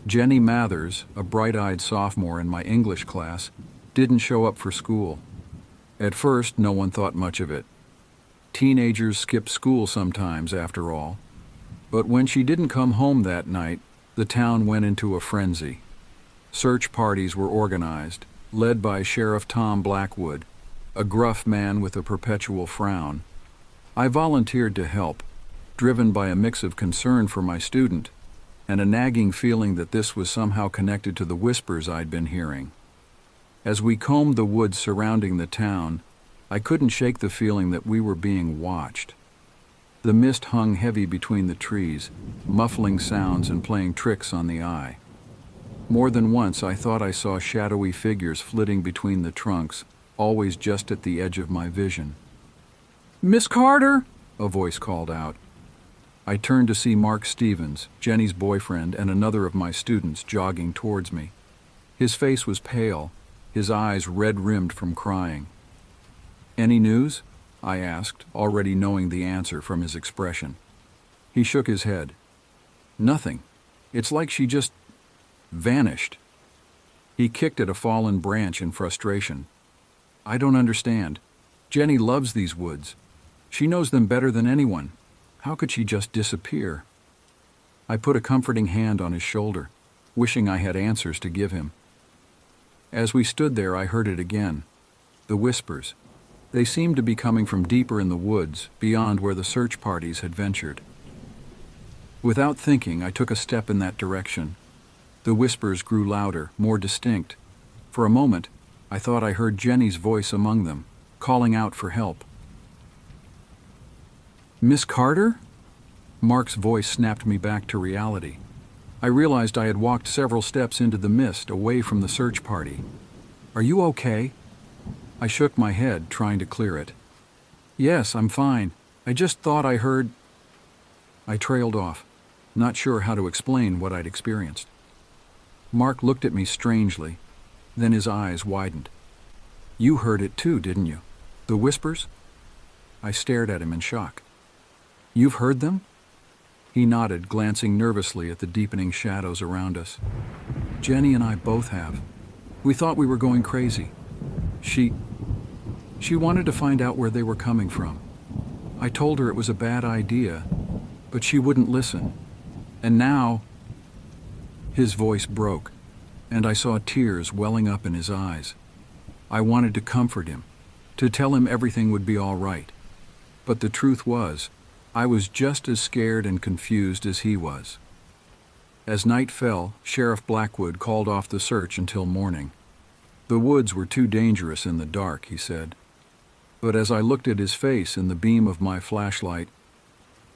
Jenny Mathers, a bright-eyed sophomore in my English class, didn't show up for school. At first, no one thought much of it. Teenagers skip school sometimes, after all. But when she didn't come home that night, the town went into a frenzy. Search parties were organized, led by Sheriff Tom Blackwood, a gruff man with a perpetual frown. I volunteered to help, driven by a mix of concern for my student and a nagging feeling that this was somehow connected to the whispers I'd been hearing. As we combed the woods surrounding the town, I couldn't shake the feeling that we were being watched. The mist hung heavy between the trees, muffling sounds and playing tricks on the eye. More than once I thought I saw shadowy figures flitting between the trunks, always just at the edge of my vision. "Miss Carter!" a voice called out. I turned to see Mark Stevens, Jenny's boyfriend, and another of my students jogging towards me. His face was pale, his eyes red-rimmed from crying. "Any news?" I asked, already knowing the answer from his expression. He shook his head. "Nothing. It's like she just vanished." He kicked at a fallen branch in frustration. "I don't understand. Jenny loves these woods. She knows them better than anyone. How could she just disappear?" I put a comforting hand on his shoulder, wishing I had answers to give him. As we stood there, I heard it again. The whispers. They seemed to be coming from deeper in the woods, beyond where the search parties had ventured. Without thinking, I took a step in that direction. The whispers grew louder, more distinct. For a moment, I thought I heard Jenny's voice among them, calling out for help. "Miss Carter?" Mark's voice snapped me back to reality. I realized I had walked several steps into the mist, away from the search party. "Are you okay?" I shook my head, trying to clear it. "Yes, I'm fine. I just thought I heard—" I trailed off, not sure how to explain what I'd experienced. Mark looked at me strangely, then his eyes widened. "You heard it too, didn't you? The whispers?" I stared at him in shock. "You've heard them?" He nodded, glancing nervously at the deepening shadows around us. "Jenny and I both have. We thought we were going crazy. She wanted to find out where they were coming from. I told her it was a bad idea, but she wouldn't listen. And now—" His voice broke, and I saw tears welling up in his eyes. I wanted to comfort him, to tell him everything would be all right. But the truth was, I was just as scared and confused as he was. As night fell, Sheriff Blackwood called off the search until morning. The woods were too dangerous in the dark, he said. But as I looked at his face in the beam of my flashlight,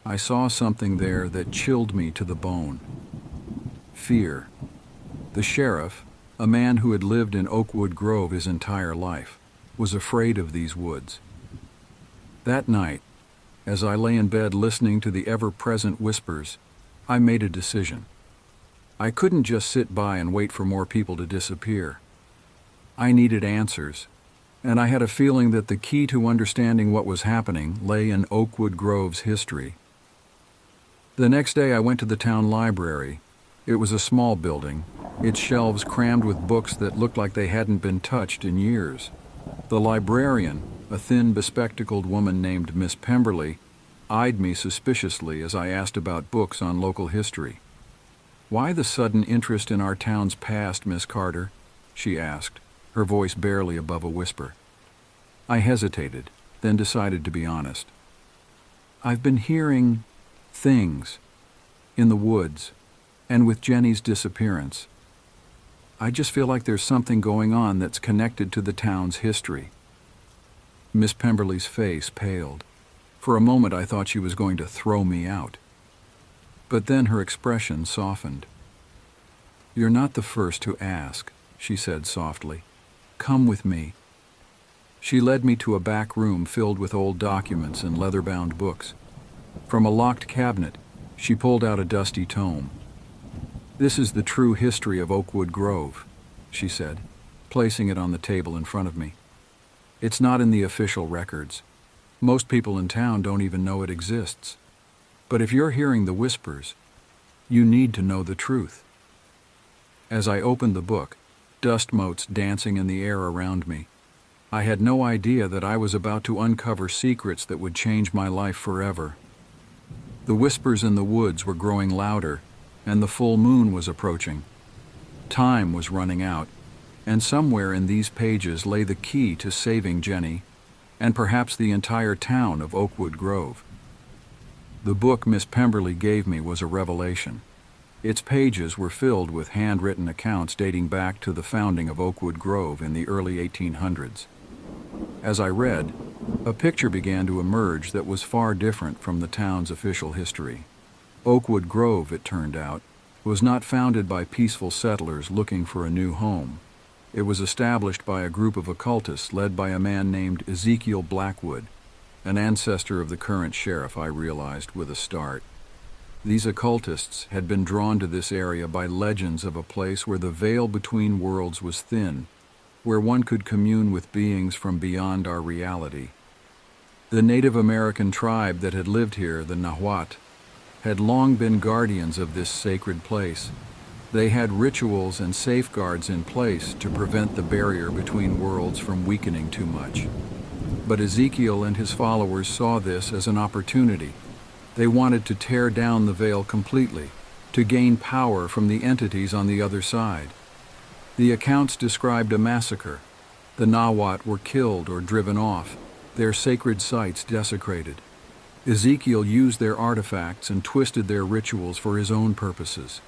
I saw something there that chilled me to the bone. Fear. The sheriff, a man who had lived in Oakwood Grove his entire life, was afraid of these woods. That night, as I lay in bed listening to the ever-present whispers, I made a decision. I couldn't just sit by and wait for more people to disappear. I needed answers, and I had a feeling that the key to understanding what was happening lay in Oakwood Grove's history. The next day I went to the town library. It was a small building, its shelves crammed with books that looked like they hadn't been touched in years. The librarian, a thin, bespectacled woman named Miss Pemberley, eyed me suspiciously as I asked about books on local history. "Why the sudden interest in our town's past, Miss Carter?" she asked, her voice barely above a whisper. I hesitated, then decided to be honest. "I've been hearing things in the woods, and with Jenny's disappearance. I just feel like there's something going on that's connected to the town's history." Miss Pemberley's face paled. For a moment I thought she was going to throw me out. But then her expression softened. "You're not the first to ask," she said softly. "Come with me." She led me to a back room filled with old documents and leather-bound books. From a locked cabinet, she pulled out a dusty tome. "This is the true history of Oakwood Grove," she said, placing it on the table in front of me. "It's not in the official records. Most people in town don't even know it exists. But if you're hearing the whispers, you need to know the truth." As I opened the book, dust motes dancing in the air around me, I had no idea that I was about to uncover secrets that would change my life forever. The whispers in the woods were growing louder, and the full moon was approaching. Time was running out, and somewhere in these pages lay the key to saving Jenny, and perhaps the entire town of Oakwood Grove. The book Miss Pemberley gave me was a revelation. Its pages were filled with handwritten accounts dating back to the founding of Oakwood Grove in the early 1800s. As I read, a picture began to emerge that was far different from the town's official history. Oakwood Grove, it turned out, was not founded by peaceful settlers looking for a new home. It was established by a group of occultists led by a man named Ezekiel Blackwood, an ancestor of the current sheriff, I realized with a start. These occultists had been drawn to this area by legends of a place where the veil between worlds was thin, where one could commune with beings from beyond our reality. The Native American tribe that had lived here, the Nahuatl, had long been guardians of this sacred place. They had rituals and safeguards in place to prevent the barrier between worlds from weakening too much. But Ezekiel and his followers saw this as an opportunity. They wanted to tear down the veil completely, to gain power from the entities on the other side. The accounts described a massacre. The Nahuatl were killed or driven off, their sacred sites desecrated. Ezekiel used their artifacts and twisted their rituals for his own purposes.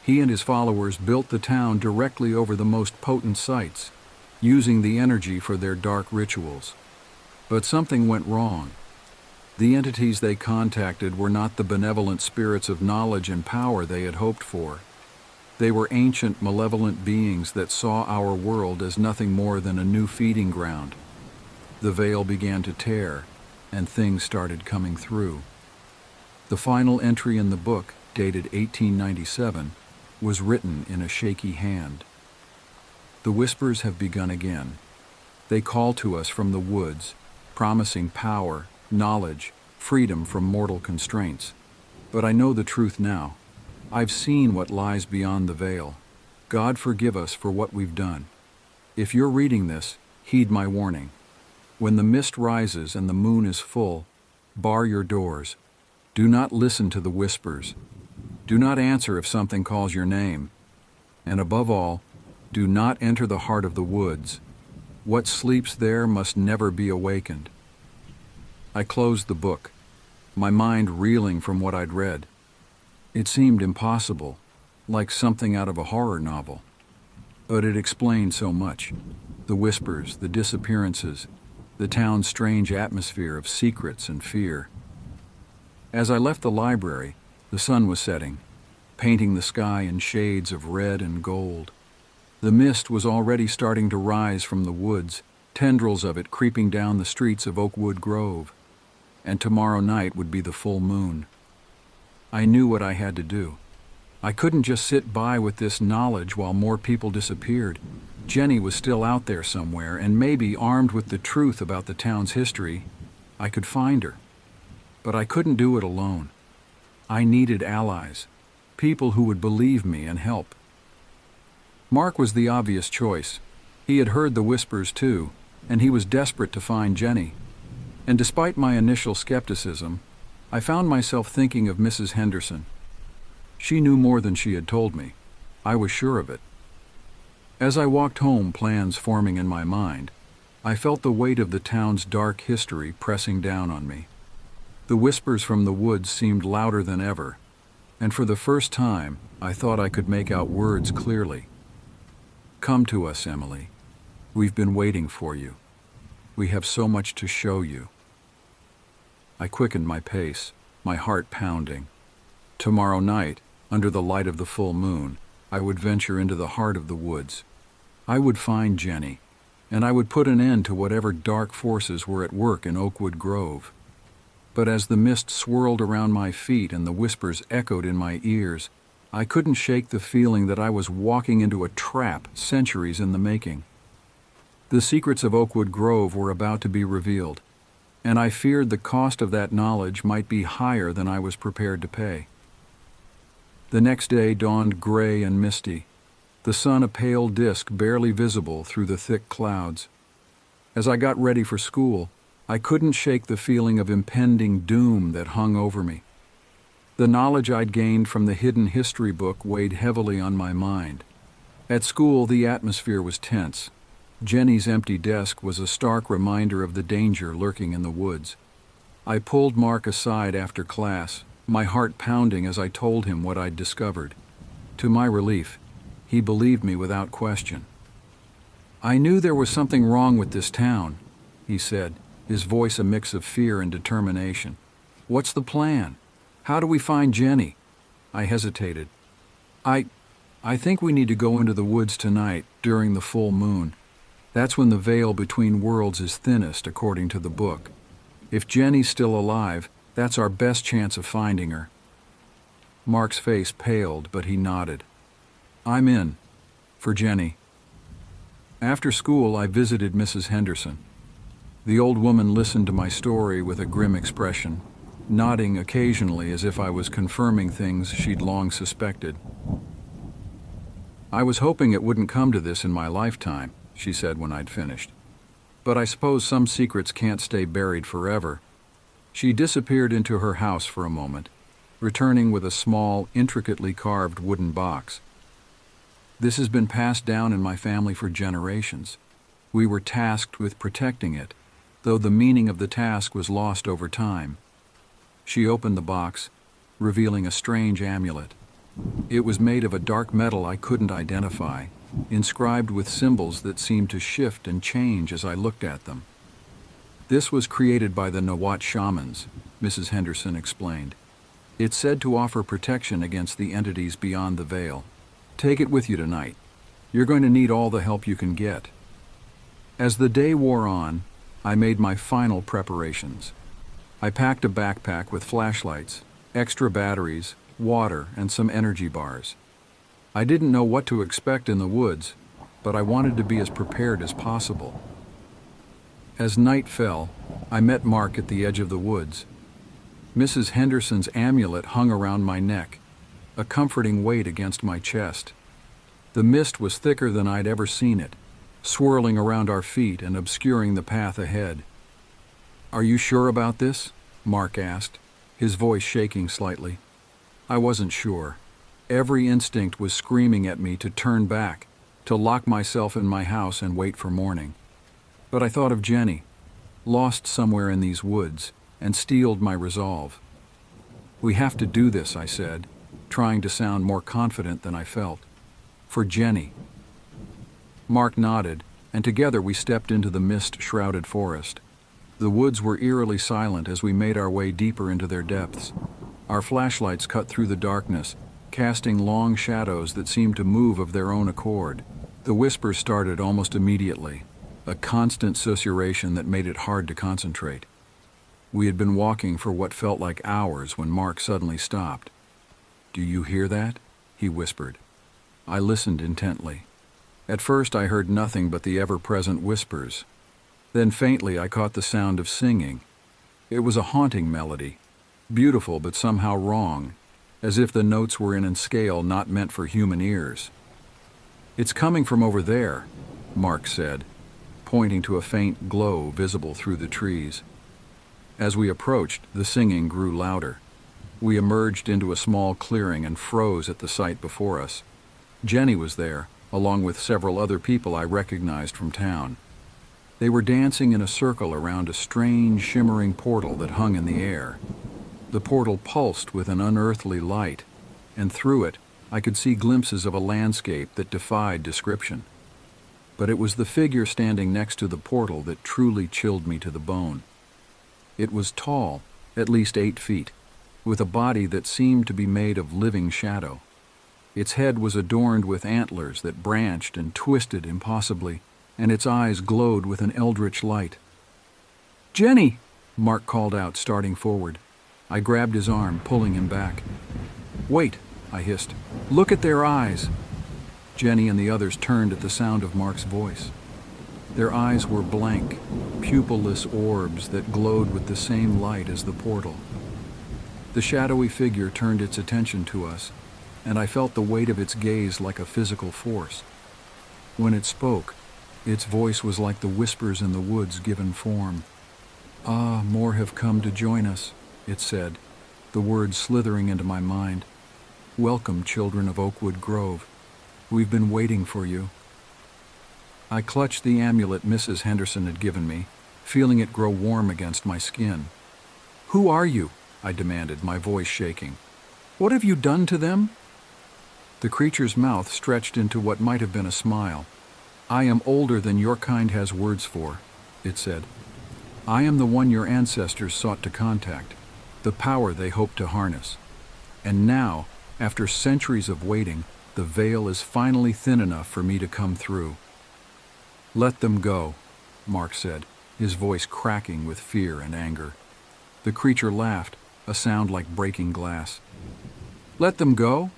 He and his followers built the town directly over the most potent sites, using the energy for their dark rituals. But something went wrong. The entities they contacted were not the benevolent spirits of knowledge and power they had hoped for. They were ancient, malevolent beings that saw our world as nothing more than a new feeding ground. The veil began to tear, and things started coming through. The final entry in the book, dated 1897, was written in a shaky hand. "The whispers have begun again. They call to us from the woods, promising power, knowledge, freedom from mortal constraints. But I know the truth now. I've seen what lies beyond the veil. God forgive us for what we've done. If you're reading this, heed my warning. When the mist rises and the moon is full, bar your doors. Do not listen to the whispers. Do not answer if something calls your name. And above all, do not enter the heart of the woods. What sleeps there must never be awakened." I closed the book, my mind reeling from what I'd read. It seemed impossible, like something out of a horror novel. But it explained so much. The whispers, the disappearances, the town's strange atmosphere of secrets and fear. As I left the library, the sun was setting, painting the sky in shades of red and gold. The mist was already starting to rise from the woods, tendrils of it creeping down the streets of Oakwood Grove. And tomorrow night would be the full moon. I knew what I had to do. I couldn't just sit by with this knowledge while more people disappeared. Jenny was still out there somewhere, and maybe armed with the truth about the town's history, I could find her. But I couldn't do it alone. I needed allies, people who would believe me and help. Mark was the obvious choice. He had heard the whispers too, and he was desperate to find Jenny. And despite my initial skepticism, I found myself thinking of Mrs. Henderson. She knew more than she had told me. I was sure of it. As I walked home, plans forming in my mind, I felt the weight of the town's dark history pressing down on me. The whispers from the woods seemed louder than ever, and for the first time, I thought I could make out words clearly. "Come to us, Emily. We've been waiting for you. We have so much to show you." I quickened my pace, my heart pounding. Tomorrow night, under the light of the full moon, I would venture into the heart of the woods. I would find Jenny, and I would put an end to whatever dark forces were at work in Oakwood Grove. But as the mist swirled around my feet and the whispers echoed in my ears, I couldn't shake the feeling that I was walking into a trap centuries in the making. The secrets of Oakwood Grove were about to be revealed, and I feared the cost of that knowledge might be higher than I was prepared to pay. The next day dawned gray and misty, the sun a pale disk barely visible through the thick clouds. As I got ready for school, I couldn't shake the feeling of impending doom that hung over me. The knowledge I'd gained from the hidden history book weighed heavily on my mind. At school, the atmosphere was tense. Jenny's empty desk was a stark reminder of the danger lurking in the woods. I pulled Mark aside after class, my heart pounding as I told him what I'd discovered. To my relief, he believed me without question. "I knew there was something wrong with this town," he said, his voice a mix of fear and determination. "What's the plan? How do we find Jenny?" I hesitated. I think we need to go into the woods tonight, during the full moon. That's when the veil between worlds is thinnest, according to the book. If Jenny's still alive, that's our best chance of finding her." Mark's face paled, but he nodded. "I'm in. For Jenny." After school, I visited Mrs. Henderson. The old woman listened to my story with a grim expression, nodding occasionally as if I was confirming things she'd long suspected. "I was hoping it wouldn't come to this in my lifetime," she said when I'd finished. "But I suppose some secrets can't stay buried forever." She disappeared into her house for a moment, returning with a small, intricately carved wooden box. "This has been passed down in my family for generations. We were tasked with protecting it, though the meaning of the task was lost over time." She opened the box, revealing a strange amulet. It was made of a dark metal I couldn't identify, inscribed with symbols that seemed to shift and change as I looked at them. "This was created by the Nahuatl shamans," Mrs. Henderson explained. "It's said to offer protection against the entities beyond the veil. Take it with you tonight. You're going to need all the help you can get." As the day wore on, I made my final preparations. I packed a backpack with flashlights, extra batteries, water, and some energy bars. I didn't know what to expect in the woods, but I wanted to be as prepared as possible. As night fell, I met Mark at the edge of the woods. Mrs. Henderson's amulet hung around my neck, a comforting weight against my chest. The mist was thicker than I'd ever seen it, swirling around our feet and obscuring the path ahead. "Are you sure about this?" Mark asked, his voice shaking slightly. I wasn't sure. Every instinct was screaming at me to turn back, to lock myself in my house and wait for morning. But I thought of Jenny, lost somewhere in these woods, and steeled my resolve. "We have to do this," I said, trying to sound more confident than I felt. "For Jenny." Mark nodded, and together we stepped into the mist-shrouded forest. The woods were eerily silent as we made our way deeper into their depths. Our flashlights cut through the darkness, casting long shadows that seemed to move of their own accord. The whispers started almost immediately, a constant susurration that made it hard to concentrate. We had been walking for what felt like hours when Mark suddenly stopped. "Do you hear that?" he whispered. I listened intently. At first I heard nothing but the ever-present whispers. Then faintly I caught the sound of singing. It was a haunting melody, beautiful but somehow wrong, as if the notes were in a scale not meant for human ears. "It's coming from over there," Mark said, pointing to a faint glow visible through the trees. As we approached, the singing grew louder. We emerged into a small clearing and froze at the sight before us. Jenny was there, along with several other people I recognized from town. They were dancing in a circle around a strange, shimmering portal that hung in the air. The portal pulsed with an unearthly light, and through it I could see glimpses of a landscape that defied description. But it was the figure standing next to the portal that truly chilled me to the bone. It was tall, at least 8 feet, with a body that seemed to be made of living shadow. Its head was adorned with antlers that branched and twisted impossibly, and its eyes glowed with an eldritch light. "Jenny!" Mark called out, starting forward. I grabbed his arm, pulling him back. "Wait," I hissed. "Look at their eyes!" Jenny and the others turned at the sound of Mark's voice. Their eyes were blank, pupilless orbs that glowed with the same light as the portal. The shadowy figure turned its attention to us, and I felt the weight of its gaze like a physical force. When it spoke, its voice was like the whispers in the woods given form. "Ah, more have come to join us," it said, the words slithering into my mind. "Welcome, children of Oakwood Grove. We've been waiting for you." I clutched the amulet Mrs. Henderson had given me, feeling it grow warm against my skin. "Who are you?" I demanded, my voice shaking. "What have you done to them?" The creature's mouth stretched into what might have been a smile. "I am older than your kind has words for," it said. "I am the one your ancestors sought to contact, the power they hoped to harness. And now, after centuries of waiting, the veil is finally thin enough for me to come through." "Let them go," Mark said, his voice cracking with fear and anger. The creature laughed, a sound like breaking glass. "Let them go?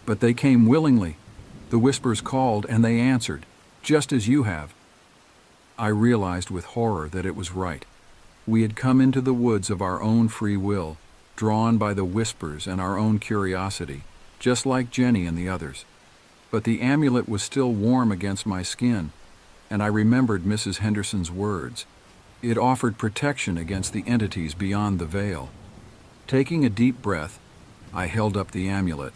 But they came willingly. The whispers called and they answered, just as you have." I realized with horror that it was right. We had come into the woods of our own free will, drawn by the whispers and our own curiosity, just like Jenny and the others. But the amulet was still warm against my skin, and I remembered Mrs. Henderson's words. It offered protection against the entities beyond the veil. Taking a deep breath, I held up the amulet.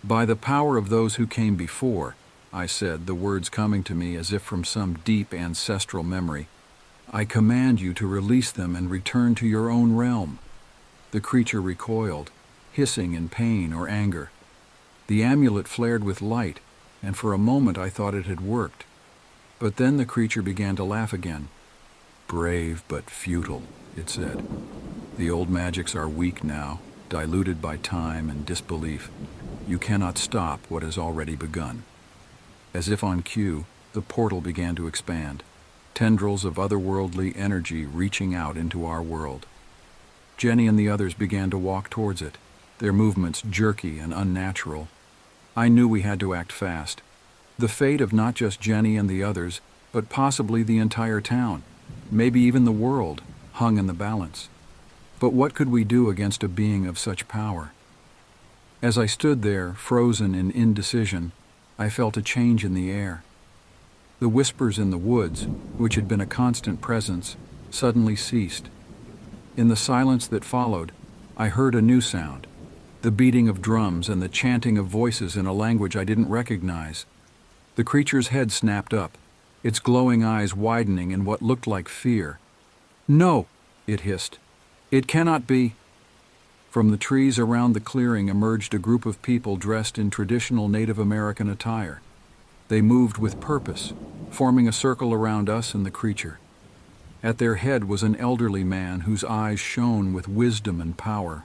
"By the power of those who came before," I said, the words coming to me as if from some deep ancestral memory, "I command you to release them and return to your own realm." The creature recoiled, hissing in pain or anger. The amulet flared with light, and for a moment I thought it had worked. But then the creature began to laugh again. "Brave but futile," it said. "The old magics are weak now, diluted by time and disbelief. You cannot stop what has already begun." As if on cue, the portal began to expand, tendrils of otherworldly energy reaching out into our world. Jenny and the others began to walk towards it, their movements jerky and unnatural. I knew we had to act fast. The fate of not just Jenny and the others, but possibly the entire town, maybe even the world, hung in the balance. But what could we do against a being of such power? As I stood there, frozen in indecision, I felt a change in the air. The whispers in the woods, which had been a constant presence, suddenly ceased. In the silence that followed, I heard a new sound, the beating of drums and the chanting of voices in a language I didn't recognize. The creature's head snapped up, its glowing eyes widening in what looked like fear. "No!" it hissed. "It cannot be." From the trees around the clearing emerged a group of people dressed in traditional Native American attire. They moved with purpose, forming a circle around us and the creature. At their head was an elderly man whose eyes shone with wisdom and power.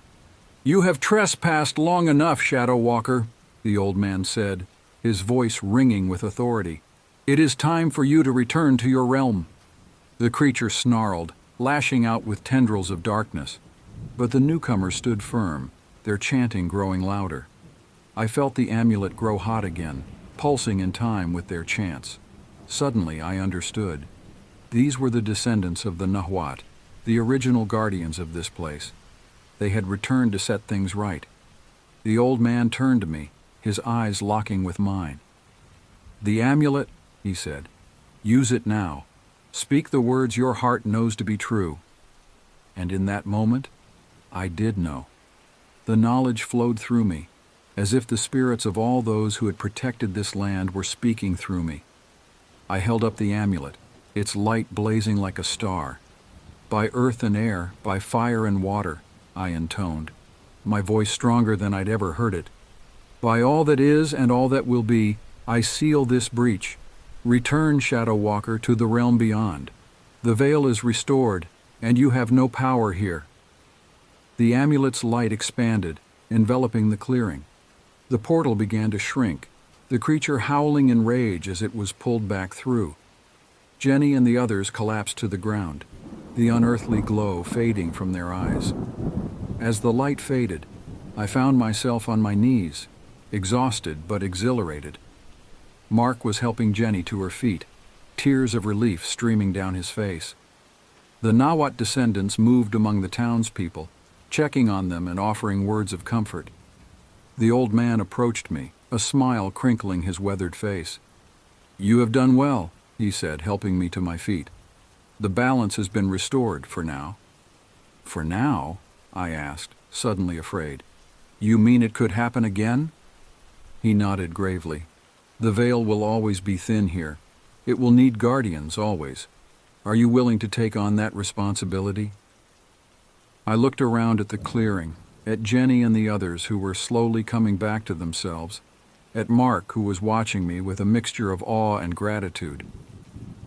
"You have trespassed long enough, Shadow Walker," the old man said, his voice ringing with authority. "It is time for you to return to your realm." The creature snarled, lashing out with tendrils of darkness. But the newcomers stood firm, their chanting growing louder. I felt the amulet grow hot again, pulsing in time with their chants. Suddenly I understood. These were the descendants of the Nahuat, the original guardians of this place. They had returned to set things right. The old man turned to me, his eyes locking with mine. "The amulet," he said. "Use it now. Speak the words your heart knows to be true." And in that moment, I did know. The knowledge flowed through me, as if the spirits of all those who had protected this land were speaking through me. I held up the amulet, its light blazing like a star. "By earth and air, by fire and water," I intoned, my voice stronger than I'd ever heard it. "By all that is and all that will be, I seal this breach. Return, Shadow Walker, to the realm beyond. The veil is restored, and you have no power here." The amulet's light expanded, enveloping the clearing. The portal began to shrink, the creature howling in rage as it was pulled back through. Jenny and the others collapsed to the ground, the unearthly glow fading from their eyes. As the light faded, I found myself on my knees, exhausted but exhilarated. Mark was helping Jenny to her feet, tears of relief streaming down his face. The Nahuat descendants moved among the townspeople, checking on them and offering words of comfort. The old man approached me, a smile crinkling his weathered face. "You have done well," he said, helping me to my feet. "The balance has been restored for now." "For now?" I asked, suddenly afraid. "You mean it could happen again?" He nodded gravely. "The veil will always be thin here. It will need guardians, always. Are you willing to take on that responsibility?" I looked around at the clearing, at Jenny and the others who were slowly coming back to themselves, at Mark, who was watching me with a mixture of awe and gratitude.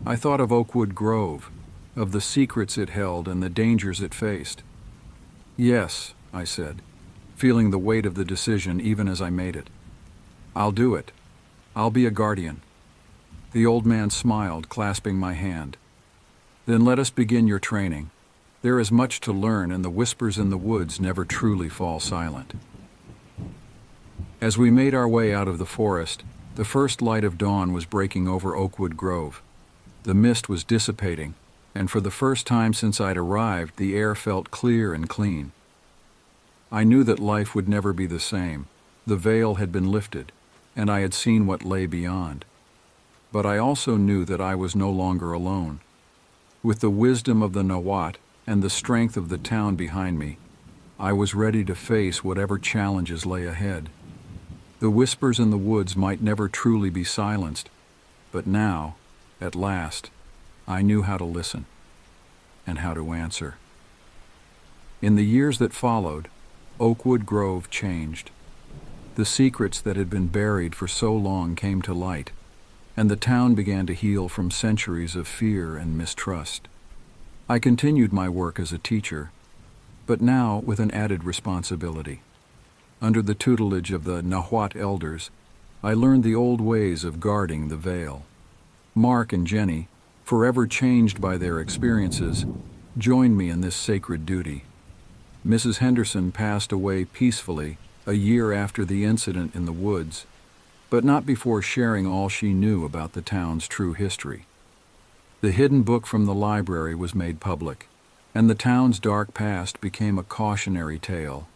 I thought of Oakwood Grove, of the secrets it held and the dangers it faced. "Yes," I said, feeling the weight of the decision even as I made it. "I'll do it. I'll be a guardian." The old man smiled, clasping my hand. "Then let us begin your training. There is much to learn, and the whispers in the woods never truly fall silent." As we made our way out of the forest, the first light of dawn was breaking over Oakwood Grove. The mist was dissipating, and for the first time since I'd arrived, the air felt clear and clean. I knew that life would never be the same. The veil had been lifted, and I had seen what lay beyond. But I also knew that I was no longer alone. With the wisdom of the Nahuat and the strength of the town behind me, I was ready to face whatever challenges lay ahead. The whispers in the woods might never truly be silenced, but now, at last, I knew how to listen and how to answer. In the years that followed, Oakwood Grove changed. The secrets that had been buried for so long came to light, and the town began to heal from centuries of fear and mistrust. I continued my work as a teacher, but now with an added responsibility. Under the tutelage of the Nahuat elders, I learned the old ways of guarding the veil. Mark and Jenny, forever changed by their experiences, joined me in this sacred duty. Mrs. Henderson passed away peacefully a year after the incident in the woods, but not before sharing all she knew about the town's true history. The hidden book from the library was made public, and the town's dark past became a cautionary tale,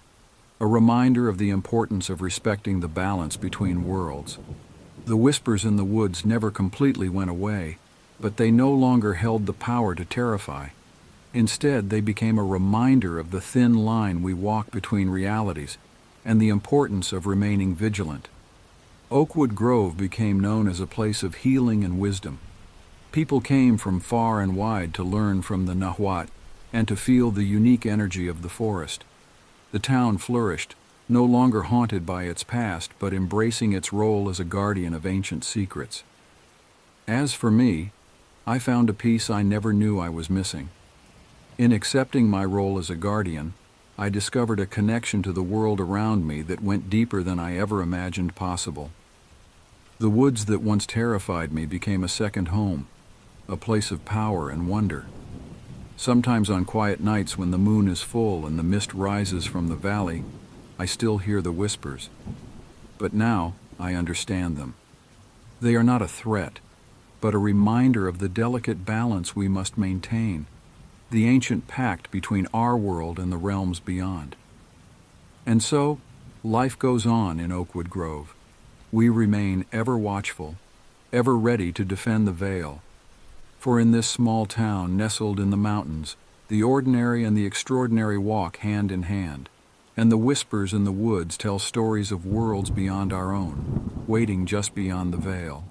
a reminder of the importance of respecting the balance between worlds. The whispers in the woods never completely went away, but they no longer held the power to terrify. Instead, they became a reminder of the thin line we walk between realities and the importance of remaining vigilant. Oakwood Grove became known as a place of healing and wisdom. People came from far and wide to learn from the Nahuat and to feel the unique energy of the forest. The town flourished, no longer haunted by its past, but embracing its role as a guardian of ancient secrets. As for me, I found a piece I never knew I was missing. In accepting my role as a guardian, I discovered a connection to the world around me that went deeper than I ever imagined possible. The woods that once terrified me became a second home, a place of power and wonder. Sometimes on quiet nights when the moon is full and the mist rises from the valley, I still hear the whispers. But now I understand them. They are not a threat, but a reminder of the delicate balance we must maintain, the ancient pact between our world and the realms beyond. And so, life goes on in Oakwood Grove. We remain ever watchful, ever ready to defend the Vale. For in this small town nestled in the mountains, the ordinary and the extraordinary walk hand in hand, and the whispers in the woods tell stories of worlds beyond our own, waiting just beyond the Vale.